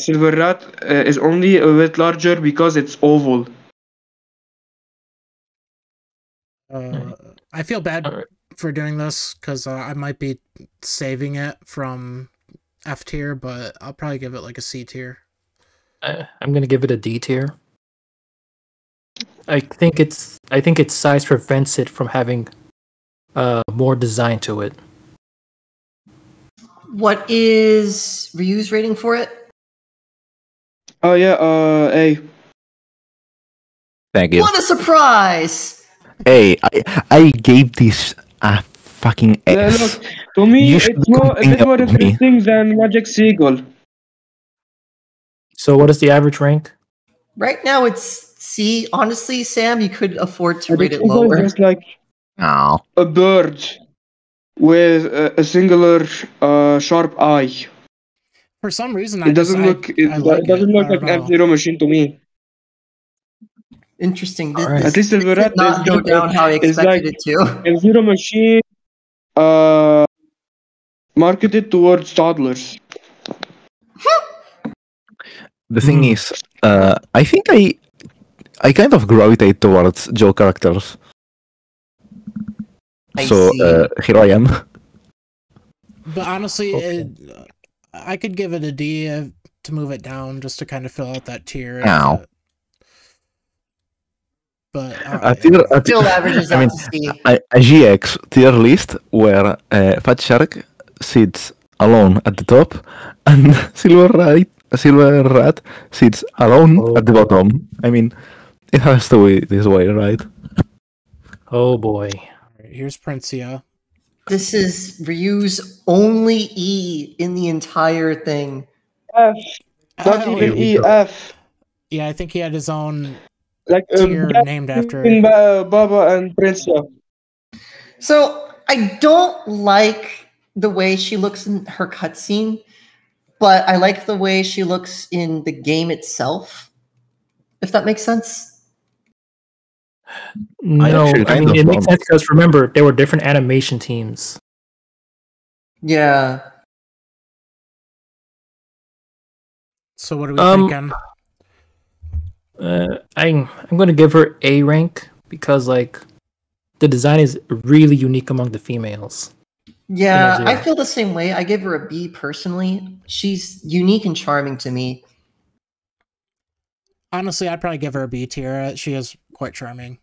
Silver Rat is only a bit larger because it's oval. I feel bad for doing this because I might be saving it from F tier, but I'll probably give it like a C tier. I'm gonna give it a D tier. I think its size prevents it from having more design to it. What is Ryu's rating for it? Oh yeah, A. Thank you. What a surprise! Hey, I gave this a fucking S. Look, to me, it's a bit more interesting than Magic Seagull. So what is the average rank? Right now it's C. Honestly, Sam, you could afford to rate it lower. It's like a bird with a singular sharp eye. For some reason, it doesn't look like an F-Zero machine to me. Interesting. Right. At least Silver Rat did not go down how I expected it to. F-Zero machine marketed towards toddlers. The thing is, I think I kind of gravitate towards Joe characters. So here I am. But honestly, I could give it a D to move it down, just to kind of fill out that tier. Ow. But still averages out to C. A GX tier list where Fat Shark sits alone at the top and Silver Rat sits alone at the bottom. I mean, it has to be this way, right? Oh boy. Alright, here's Princia. This is Ryu's only E in the entire thing. F. Not even E, F. Yeah, I think he had his own tier named after Baba and Princia. So I don't like the way she looks in her cutscene, but I like the way she looks in the game itself. If that makes sense. No, I mean it makes sense because remember there were different animation teams. Yeah. So what are we thinking? I'm going to give her A rank because like the design is really unique among the females. Yeah, I feel the same way. I give her a B personally. She's unique and charming to me. Honestly, I'd probably give her a B tier. She is quite charming.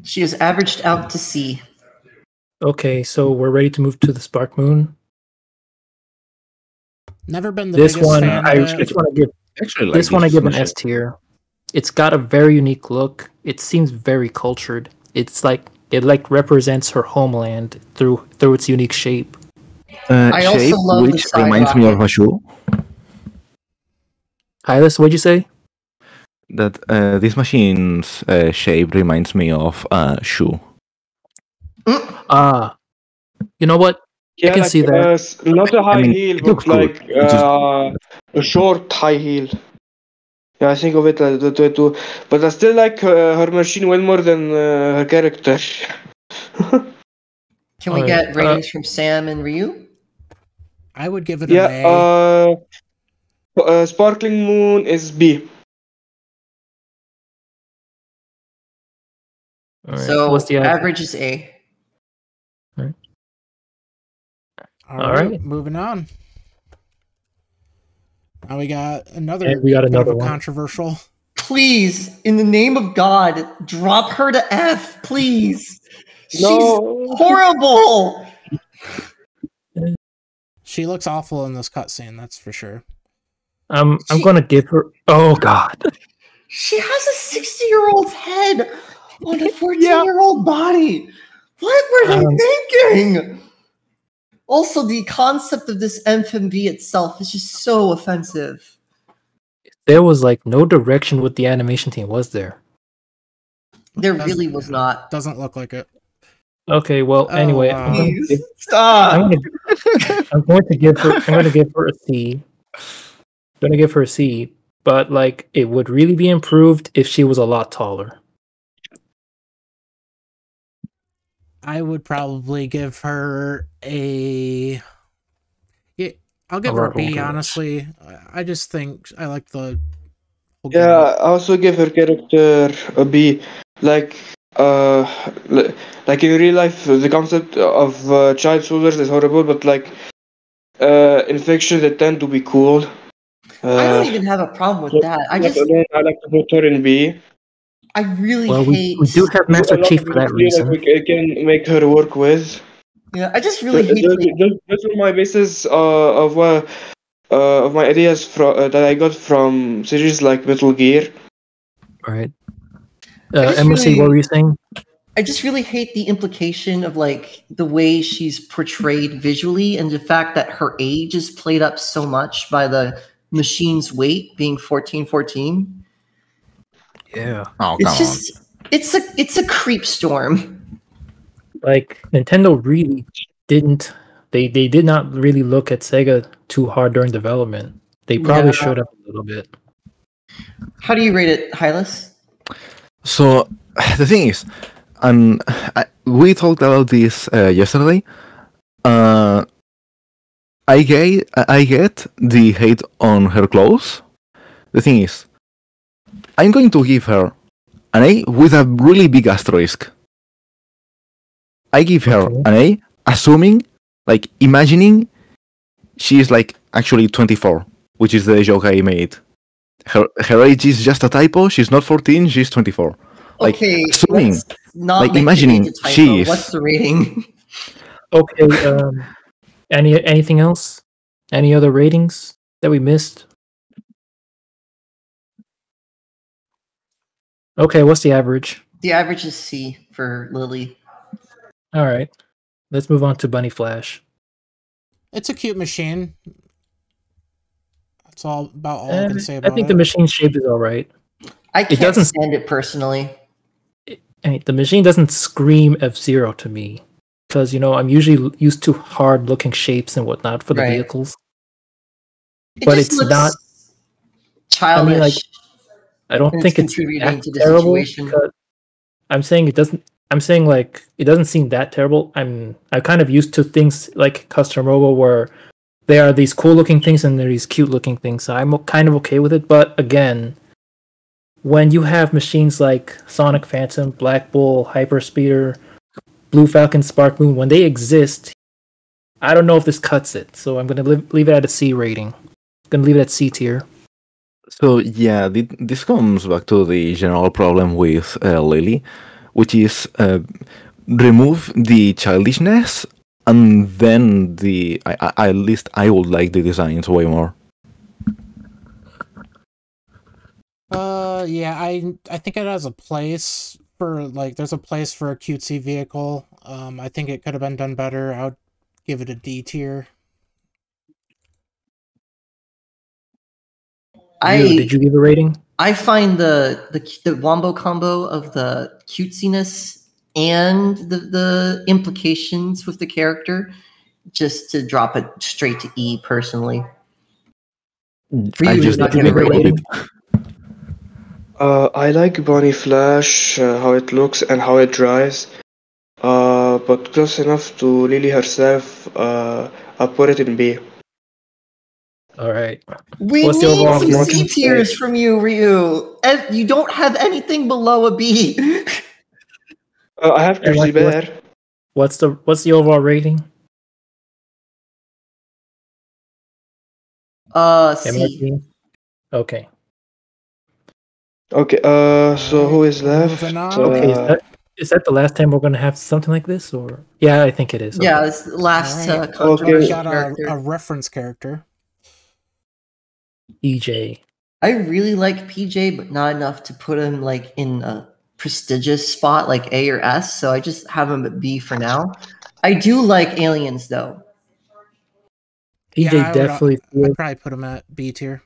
She is averaged out to C. Okay, so we're ready to move to the Spark Moon. Never been the biggest fan of it. This one I give an S tier. It's got a very unique look. It seems very cultured. It represents her homeland through its unique shape. I also shape love which the reminds me of a shoe. Hylus, what'd you say? That this machine's shape reminds me of a shoe. You know what? Yeah, I can see that. Not a high heel, but like a short high heel. Yeah, I think of it that way too. But I still like her machine way more than her character. Can we get ratings from Sam and Ryu? I would give it Yeah. an A. Sparkling Moon is B. All right. So What's the average is A. All right, moving on. Now we got another And we got bit another of a one. controversial. Please, in the name of God, drop her to F, please. No. She's horrible. She looks awful in this cutscene, that's for sure. I'm gonna give her. Oh God. She has a 60-year-old's head on a 14-year-old body. What were they thinking? Also, the concept of this FMV itself is just so offensive. There was like no direction with the animation team, was there? There really was not. Doesn't look like it. Okay, well, anyway, wow. Please, stop. I'm going to give her a C. I'm going to give her a C, but like it would really be improved if she was a lot taller. I would probably give her a. Yeah, I'll give her a B. Honestly, I just think I like the. Yeah, I also give her character a B. Like in real life, the concept of child soldiers is horrible, but like in fiction, they tend to be cool. I don't even have a problem with that. I like to put her in B. I really hate. We do have Master Chief for that reason. We can make her work with. Yeah, I just really hate. Those are my basis of my ideas that I got from series like Metal Gear. Right. Emarcee, what were you saying? I just really hate the implication of like the way she's portrayed visually and the fact that her age is played up so much by the machine's weight being 1414. Yeah. Oh, it's just it's a creep storm. Like Nintendo really didn't they did not really look at Sega too hard during development. They probably should have a little bit. How do you rate it, Hylus? So the thing is, we talked about this yesterday. I get the hate on her clothes. The thing is, I'm going to give her an A with a really big asterisk. I give her an A, assuming, like, imagining she is like actually 24, which is the joke I made. Her age is just a typo. She's not 14. She's 24. Like, okay, assuming, not like imagining she is. What's the rating? Okay. Anything else? Any other ratings that we missed? Okay, what's the average? The average is C for Lily. All right, let's move on to Bunny Flash. It's a cute machine. That's all I can say about it. I think the machine shape is all right. I can't stand it personally. The machine doesn't scream F-Zero to me because I'm usually used to hard-looking shapes and whatnot for the vehicles. But it's not childish. I mean, I don't think it's contributing to the terrible. situation. I'm saying it doesn't. I'm saying like it doesn't seem that terrible. I'm kind of used to things like Custom Robo where there are these cool-looking things and there are these cute-looking things. So I'm kind of okay with it. But again, when you have machines like Sonic Phantom, Black Bull, Hyper Speeder, Blue Falcon, Spark Moon, when they exist, I don't know if this cuts it. So I'm going to leave it at a C rating. I'm going to leave it at C tier. So yeah, this comes back to the general problem with Lily, which is remove the childishness, and then at least I would like the designs way more. Yeah, I think it has a place for there's a place for a cutesy vehicle. I think it could have been done better. I would give it a D tier. Did you give a rating? I find the wombo combo of the cutesiness and the implications with the character just to drop it straight to E personally. I just not give a rating. I like Bunny Flash, how it looks and how it drives. But close enough to Lily herself, I'll put it in B. All right. We What's the need overall some ranking? C tiers from you, Ryu. And you don't have anything below a B. I have Grizzly Emarcee, Bear. what's the overall rating? C. Emarcee? Okay. Okay, so who is left? moving on. Okay, is that the last time we're gonna have something like this, or yeah, I think it is. Yeah, Okay. it's the last All right. controversial We got character. a reference character. EJ. I really like PJ, but not enough to put him like in a prestigious spot like A or S. So I just have him at B for now. I do like aliens though. PJ I definitely I'd probably put him at B tier.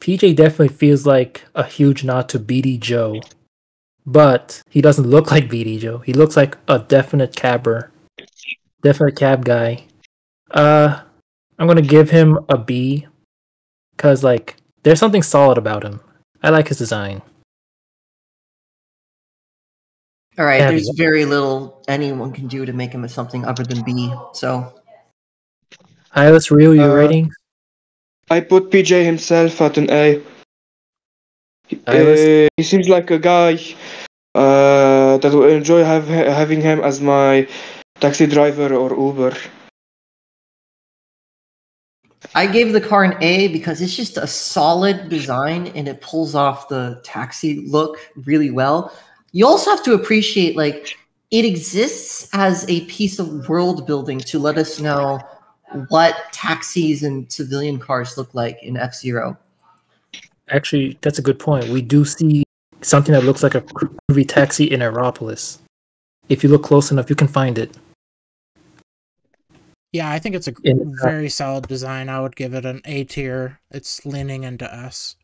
PJ definitely feels like a huge nod to BD Joe, but he doesn't look like BD Joe. He looks like a definite cab guy. I'm gonna give him a B because like there's something solid about him. I like his design. All right, Abby. there's very little anyone can do to make him something other than B. So Hylus, Ryu, your rating? I put PJ himself at an A. Hylus? He seems like a guy that will enjoy having him as my taxi driver or Uber. I gave the car an A because it's just a solid design and it pulls off the taxi look really well. You also have to appreciate like it exists as a piece of world building to let us know what taxis and civilian cars look like in F-Zero. Actually, that's a good point. We do see something that looks like a groovy taxi in Aeropolis. If you look close enough, you can find it. Yeah, I think it's a very solid design. I would give it an A tier. It's leaning into S.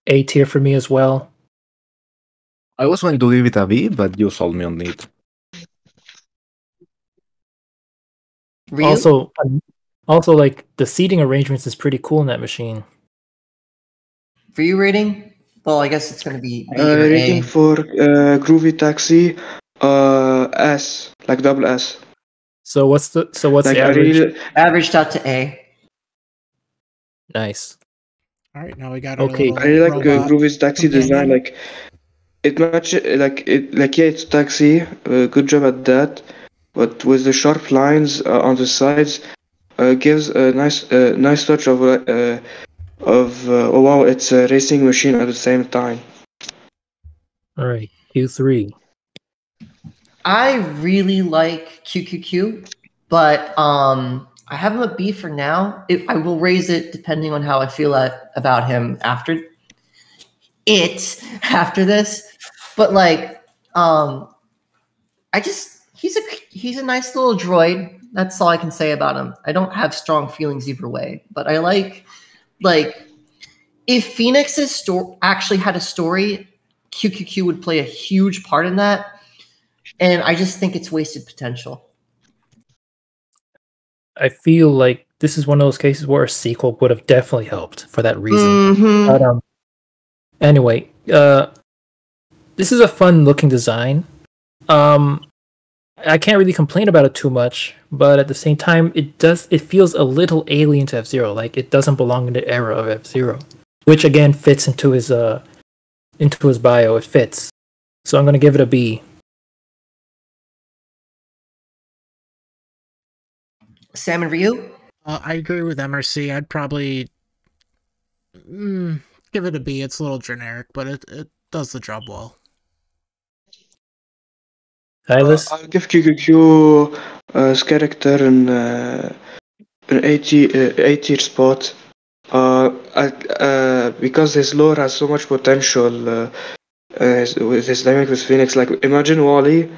A tier for me as well. I was going to give it a B, but you sold me on it. Ryu? Also, like the seating arrangements is pretty cool in that machine. For you rating? Well, I guess it's going to be B or Rating A. for Groovy Taxi, S, like double S. So what's the Like average? Averaged out to A. Nice. All right, now we got our Okay. little I really like robot Groovy's taxi design. companion. Like it matches, yeah, it's taxi. Good job at that. But with the sharp lines on the sides, gives a nice touch of oh wow, it's a racing machine at the same time. All right. Q3. I really like QQQ, but I have him at B for now. I will raise it depending on how I feel about him after this. But like, he's a nice little droid. That's all I can say about him. I don't have strong feelings either way, but I like if Phoenix's story actually had a story, QQQ would play a huge part in that. And I just think it's wasted potential. I feel like this is one of those cases where a sequel would have definitely helped for that reason. Mm-hmm. But anyway, this is a fun looking design. I can't really complain about it too much, but at the same time, it feels a little alien to F-Zero. Like it doesn't belong in the era of F-Zero, which again fits into his bio. It fits, so I'm gonna give it a B. Sam and Ryu? I agree with Emarcee. I'd probably give it a B. It's a little generic, but it does the job well. Hylus? I'll give QQQ's character an A tier spot. Because his lore has so much potential. With his dynamic with Phoenix, like imagine Wally,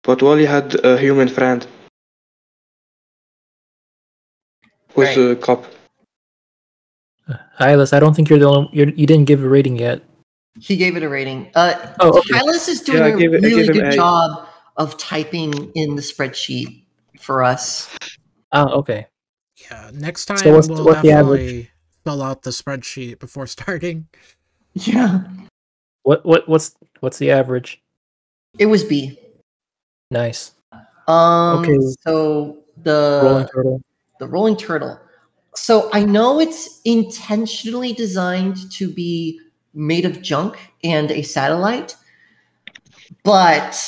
but Wally had a human friend with Right. a cop. Hylus, I don't think you're the only. You didn't give a rating yet. He gave it a rating. Okay. Hylus is doing Yeah, I a gave really him good A. job of typing in the spreadsheet for us. Oh, okay. Yeah, next time So what's we'll the average? definitely fill out the spreadsheet before starting. Yeah. What's the average? It was B. Nice. Okay. Okay. So Rolling turtle. the rolling turtle. So I know it's intentionally designed to be made of junk and a satellite, but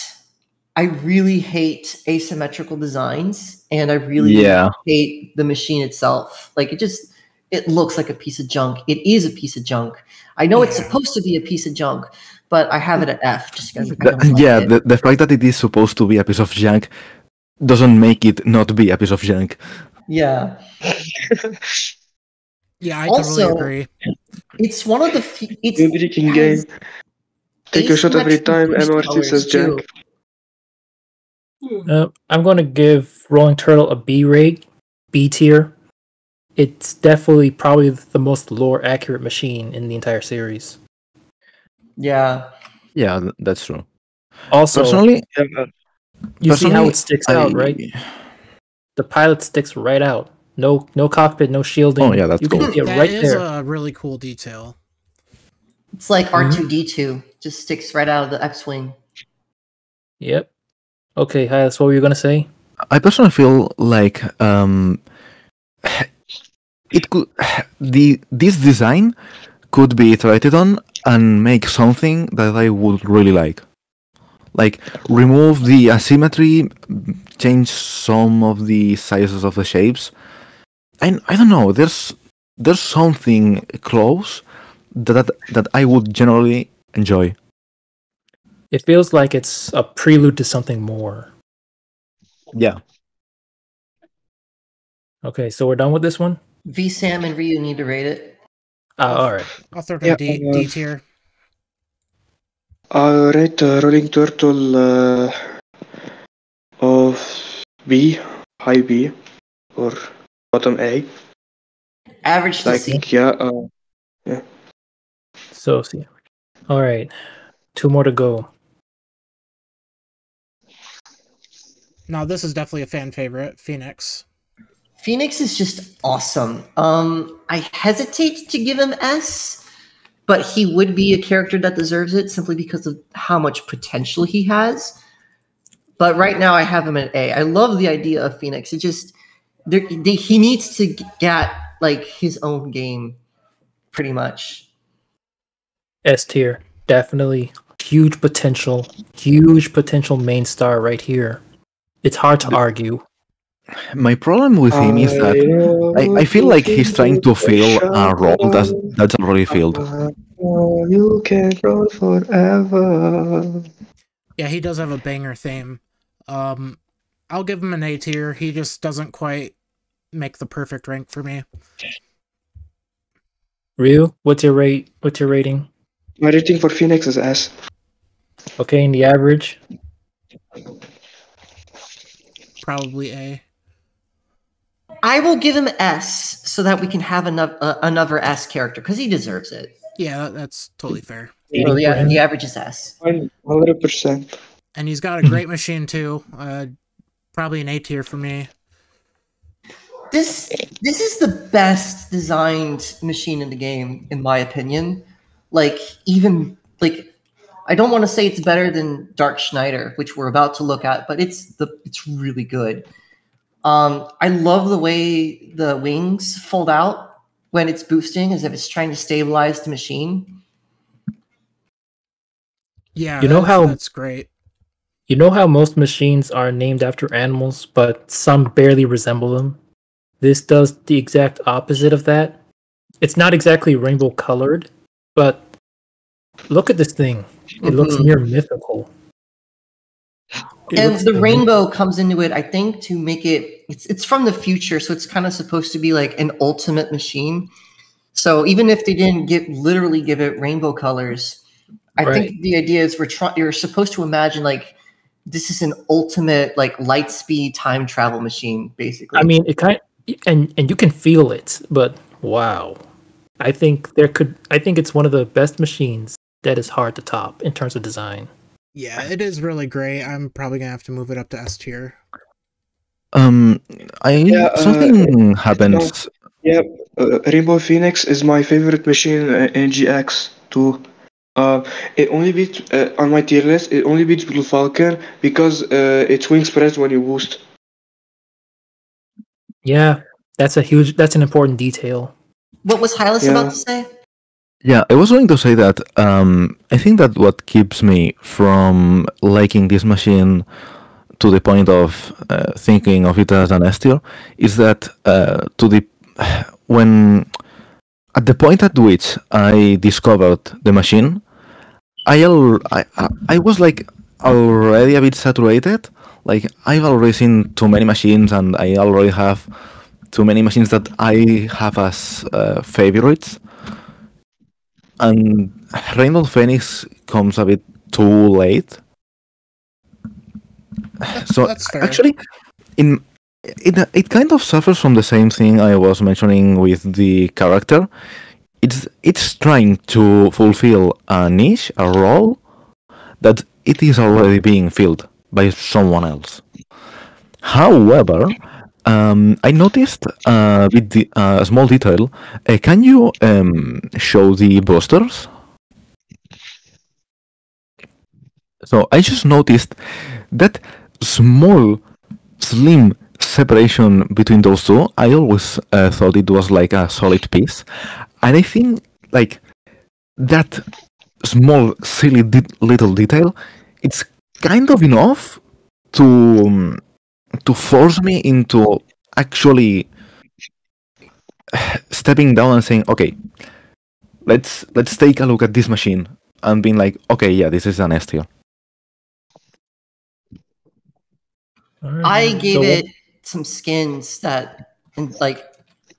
I really hate asymmetrical designs, and I really hate the machine itself. Like it looks like a piece of junk. It is a piece of junk. I know it's supposed to be a piece of junk, but I have it at F just because I don't like it. The fact that it is supposed to be a piece of junk doesn't make it not be a piece of junk. Yeah. Yeah, I totally agree. It's one of the it's breaking game. Take a shot every time Emarcee says junk. I'm going to give Rolling Turtle a B rate, B tier. It's definitely probably the most lore accurate machine in the entire series. Yeah. Yeah, that's true. Also, personally, you see how it sticks out, right? The pilot sticks right out. No cockpit, no shielding. Oh yeah, that's cool. That is a really cool detail. It's like R2-D2, just sticks right out of the X-wing. Yep. Okay, Hylus, what were you gonna say? I personally feel like it could this design could be iterated on and make something that I would really like. Like remove the asymmetry, change some of the sizes of the shapes. And I don't know, there's something close that I would generally enjoy. It feels like it's a prelude to something more. Yeah. Okay, so we're done with this one? vSam and Ryu need to rate it. Alright. I'll throw it in D tier. I'll rate Rolling Turtle of B, high B, or bottom A. Average to C. Yeah. So C. Alright. 2 more to go. Now this is definitely a fan favorite, Phoenix. Phoenix is just awesome. I hesitate to give him S, but he would be a character that deserves it simply because of how much potential he has. But right now I have him at A. I love the idea of Phoenix. It just he needs to get like his own game, pretty much. S tier, definitely huge potential main star right here. It's hard to argue. My problem with him is that I feel like he's trying to fill a role that's already filled. You can run forever. Yeah, he does have a banger theme. I'll give him an A tier. He just doesn't quite make the perfect rank for me. Ryu, what's your rating? My rating for Phoenix is S. Okay, and the average? Probably A. I will give him S so that we can have another S character because he deserves it. Yeah, that's totally fair. So the average is S. 100%. And he's got a great machine too. Probably an A tier for me. This is the best designed machine in the game, in my opinion. Like even like I don't want to say it's better than Dark Schneider, which we're about to look at, but it's really good. I love the way the wings fold out when it's boosting, as if it's trying to stabilize the machine. Yeah, that's great. You know how most machines are named after animals, but some barely resemble them? This does the exact opposite of that. It's not exactly rainbow colored, but look at this thing. It looks near mythical. And the rainbow comes into it, I think, to make it's from the future, so it's kind of supposed to be like an ultimate machine. So even if they didn't literally give it rainbow colors, I think the idea is you're supposed to imagine like this is an ultimate like light speed time travel machine, basically. I mean, it and you can feel it, but wow. I think it's one of the best machines that is hard to top in terms of design. Yeah, it is really great. I'm probably gonna have to move it up to S tier. Something happens. Yeah, Rainbow Phoenix is my favorite machine in GX too. It only beats on my tier list. It only beats Blue Falcon because its wing spreads when you boost. Yeah, That's an important detail. What was Hylus about to say? Yeah, I was going to say that I think that what keeps me from liking this machine to the point of thinking of it as an S tier is that when at the point at which I discovered the machine, I was like already a bit saturated. Like I've already seen too many machines, and I already have too many machines that I have as favorites. And Rainbow Phoenix comes a bit too late. So That's fair. actually, it kind of suffers from the same thing I was mentioning with the character. It's trying to fulfill a niche, a role that it is already being filled by someone else. However, I noticed with a small detail. Can you show the boosters? So I just noticed that small, slim separation between those two. I always thought it was like a solid piece, and I think like that small, silly little detail, it's kind of enough to force me into actually stepping down and saying, okay, let's take a look at this machine, and being like, okay, yeah, this is an S tier. I gave it some skins that, and like,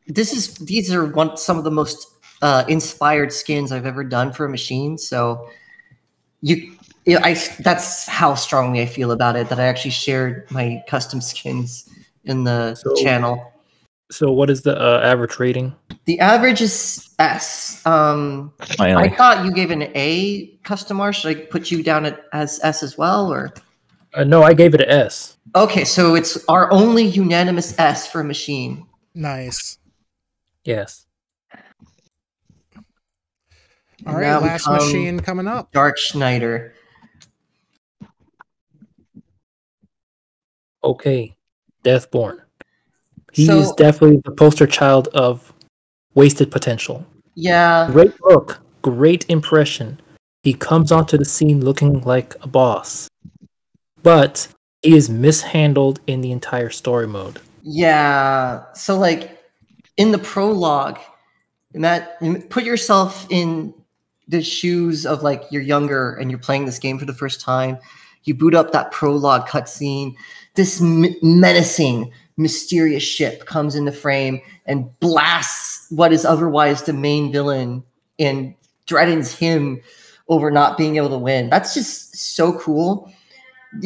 these are some of the most inspired skins I've ever done for a machine. So that's how strongly I feel about it, that I actually shared my custom skins in the channel. So what is the average rating? The average is S. I thought you gave an A custom art. Should I put you down as S as well, or? No, I gave it an S. Okay, so it's our only unanimous S for a machine. Nice. Yes. All right, last machine coming up. Dark Schneider. Okay, Deathborn. He is definitely the poster child of wasted potential. Yeah. Great look, great impression. He comes onto the scene looking like a boss. But he is mishandled in the entire story mode. Yeah. So like in the prologue, put yourself in the shoes of like you're younger and you're playing this game for the first time. You boot up that prologue cutscene. This menacing, mysterious ship comes into frame and blasts what is otherwise the main villain and threatens him over not being able to win. That's just so cool.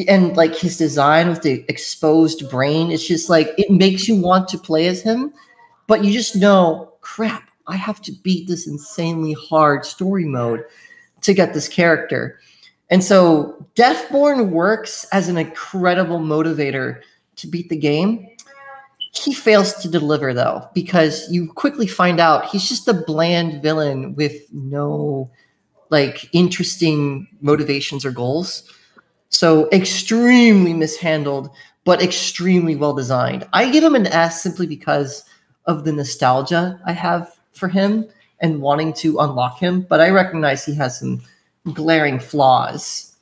And like his design with the exposed brain, it's just like it makes you want to play as him, but you just know, crap, I have to beat this insanely hard story mode to get this character. And so Deathborn works as an incredible motivator to beat the game. He fails to deliver though, because you quickly find out he's just a bland villain with no like interesting motivations or goals. So extremely mishandled, but extremely well designed. I give him an S simply because of the nostalgia I have for him and wanting to unlock him, but I recognize he has some glaring flaws.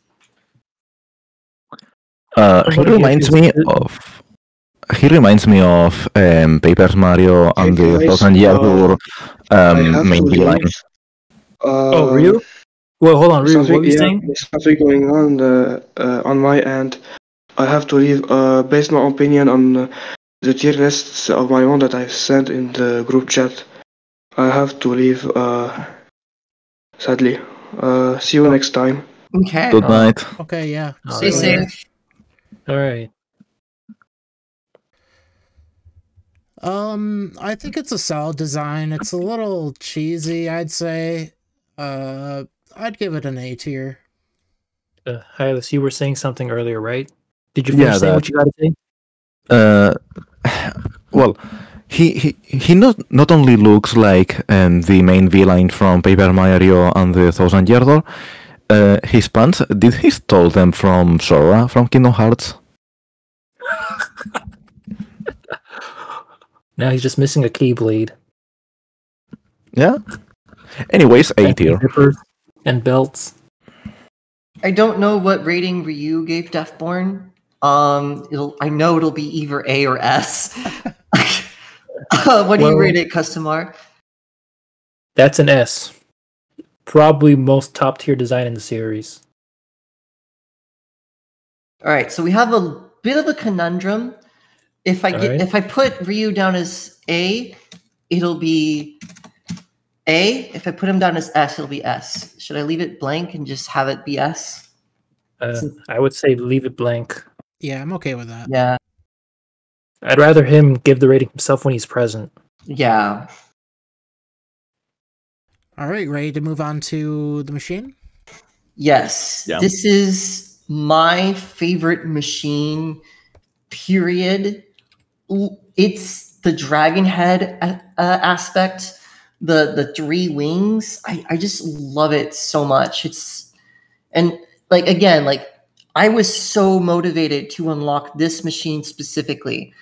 He reminds me of Paper Mario and the Thousand Year Door main villain. Oh, really? Well, hold on, Ryu, what were you saying? There's something going on my end. I have to leave, based my opinion on the tier lists of my own that I've sent in the group chat. I have to leave, sadly. See you next time. Okay. Good night. Okay, yeah. Stay safe. All right. I think it's a solid design. It's a little cheesy, I'd say. I'd give it an A tier. Hylus, you were saying something earlier, right? Did you finish saying what you got to say? Well, he not only looks like the main villain from Paper Mario and the Thousand Year Door. His pants, did he stole them from Sora from Kingdom Hearts? Now he's just missing a keyblade. Yeah. Anyways, A tier. Zippers and belts. I don't know what rating Ryu gave Deathborn. I know it'll be either A or S. What do you rate it, Customar? That's an S. Probably most top tier design in the series. All right, so we have a bit of a conundrum. If I put Ryu down as A, it'll be A. If I put him down as S, it'll be S. Should I leave it blank and just have it be S? I would say leave it blank. Yeah, I'm okay with that. Yeah. I'd rather him give the rating himself when he's present. Yeah. All right, ready to move on to the machine? Yes. Yeah. This is my favorite machine, period. It's the dragon head aspect, the 3 wings. I just love it so much. I was so motivated to unlock this machine specifically.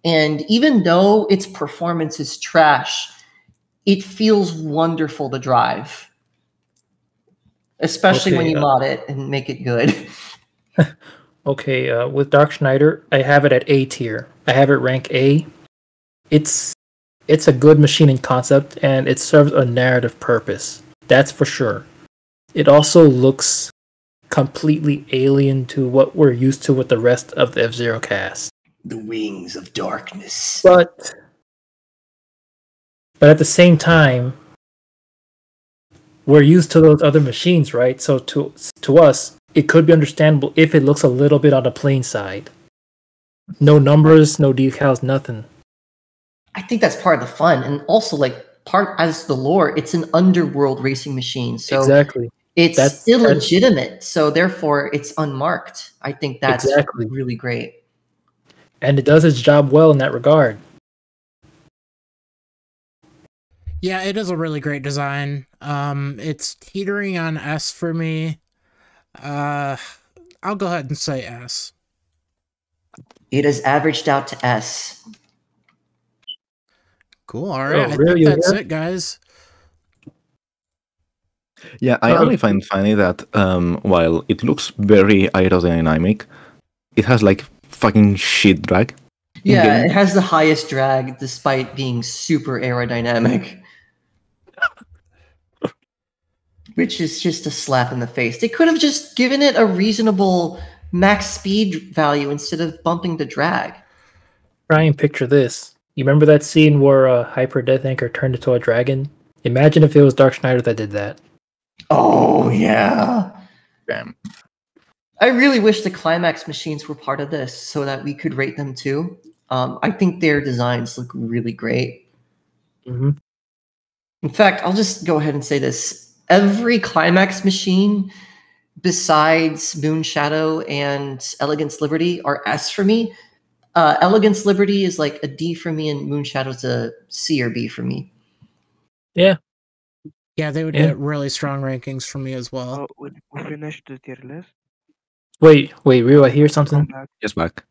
And even though its performance is trash, it feels wonderful to drive. Especially when you mod it and make it good. Okay, with Dark Schneider, I have it at A tier. I have it rank A. It's a good machine in concept, and it serves a narrative purpose. That's for sure. It also looks completely alien to what we're used to with the rest of the F-Zero cast. The wings of darkness. But at the same time, we're used to those other machines, right? So to us, it could be understandable if it looks a little bit on the plain side. No numbers, no decals, nothing. I think that's part of the fun, and also part as the lore. It's an underworld racing machine, so exactly. It's illegitimate, so therefore it's unmarked. I think that's really great. And it does its job well in that regard. Yeah, it is a really great design. It's teetering on S for me. I'll go ahead and say S. It is averaged out to S. Cool. All right. I think that's it, guys. Yeah, I only find funny that while it looks very aerodynamic, it has like fucking shit drag. Yeah, it has the highest drag despite being super aerodynamic. Which is just a slap in the face. They could have just given it a reasonable max speed value instead of bumping the drag. Try and picture this. You remember that scene where Hyper Death Anchor turned into a dragon? Imagine if it was Dark Schneider that did that. Oh, yeah. Damn. I really wish the Climax machines were part of this so that we could rate them too. I think their designs look really great. Mm-hmm. In fact, I'll just go ahead and say this. Every Climax machine besides Moon Shadow and Elegance Liberty are S for me. Elegance Liberty is like a D for me, and Moon Shadow's a C or B for me. Yeah. Yeah, they would get really strong rankings from me as well. We finished the tier list. Wait, Ryu, I hear something. Yes, back.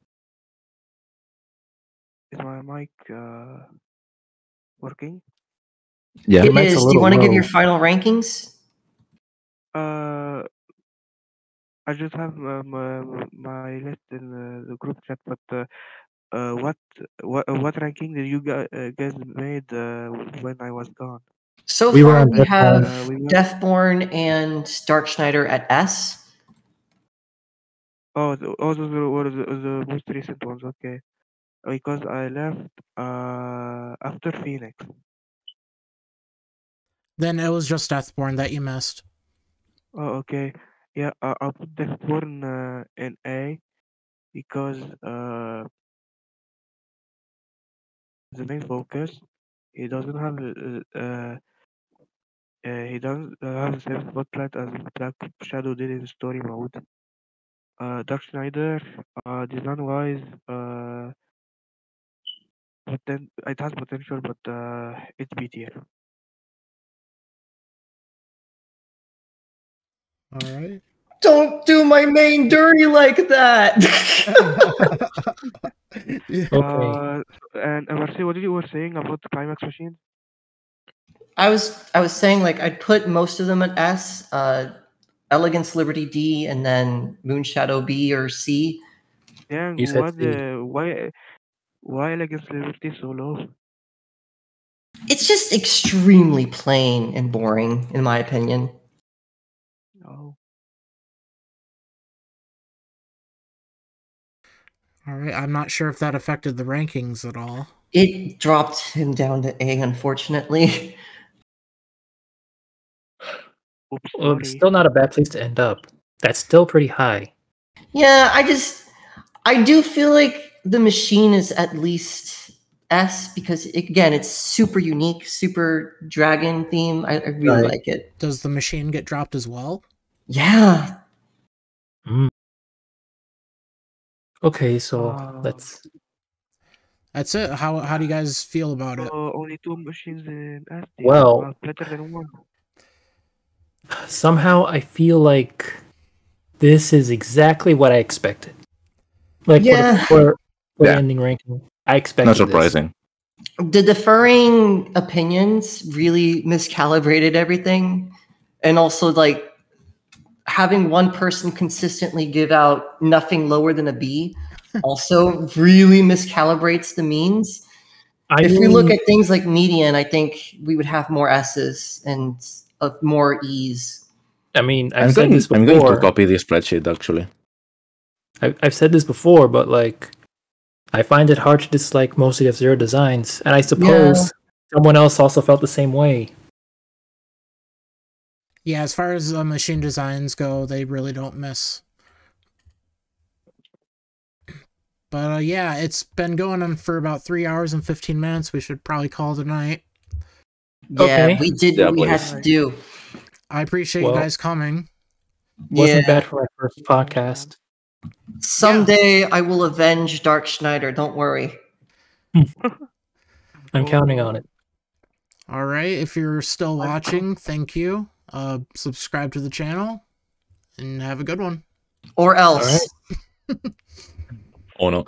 Is my mic working? Yeah. It is. Do you want to give your final rankings? I just have my list in the group chat, but what ranking did you guys made when I was gone? So far, we have Deathborn and Dark Schneider at S. Oh, those were the most recent ones. Okay, because I left after Phoenix. Then it was just Deathborn that you missed. Oh, okay. Yeah, I'll put Deathborn in A because the main focus. He doesn't have he doesn't have the same spotlight as Black Shadow did in story mode. Dark Schneider, design wise, it has potential, but it's B tier. All right. Don't do my main dirty like that. Okay. And Emarcee, what did you were saying about the climax machine? I was saying like I'd put most of them at S, Elegance Liberty D, and then Moonshadow B or C. Dang, You said C. Why Elegance Liberty so low? It's just extremely plain and boring, in my opinion. Oh. All right, I'm not sure if that affected the rankings at all. It dropped him down to A, unfortunately. Oops, Well, sorry. it's still not a bad place to end up. That's still pretty high. Yeah, I do feel like the machine is at least S because again, it's super unique, super dragon theme. I really Right. like it. Does the machine get dropped as well? Yeah. Okay, so That's it. How do you guys feel about it? Only 2 machines in S tier. Well, Better than 1. somehow I feel like this is exactly what I expected. Like Yeah. for the Yeah. ending ranking, I expected Not this. surprising. The differing opinions really miscalibrated everything. And also like having one person consistently give out nothing lower than a B also really miscalibrates the means. If we look at things like median, I think we would have more S's and more E's. I mean, I'm going to copy this spreadsheet actually. I've said this before, but like, I find it hard to dislike most of the F-Zero designs, and I suppose someone else also felt the same way. Yeah, as far as machine designs go, they really don't miss. But yeah, it's been going on for about 3 hours and 15 minutes. We should probably call it a night. Yeah, Okay. we did Yeah, what we had please. to do. I appreciate you guys coming. Wasn't Yeah. bad for my first podcast. Someday I will avenge Dark Schneider. Don't worry. I'm counting on it. All right, if you're still watching, thank you. Subscribe to the channel, and have a good one. Or else. All right. Oh no.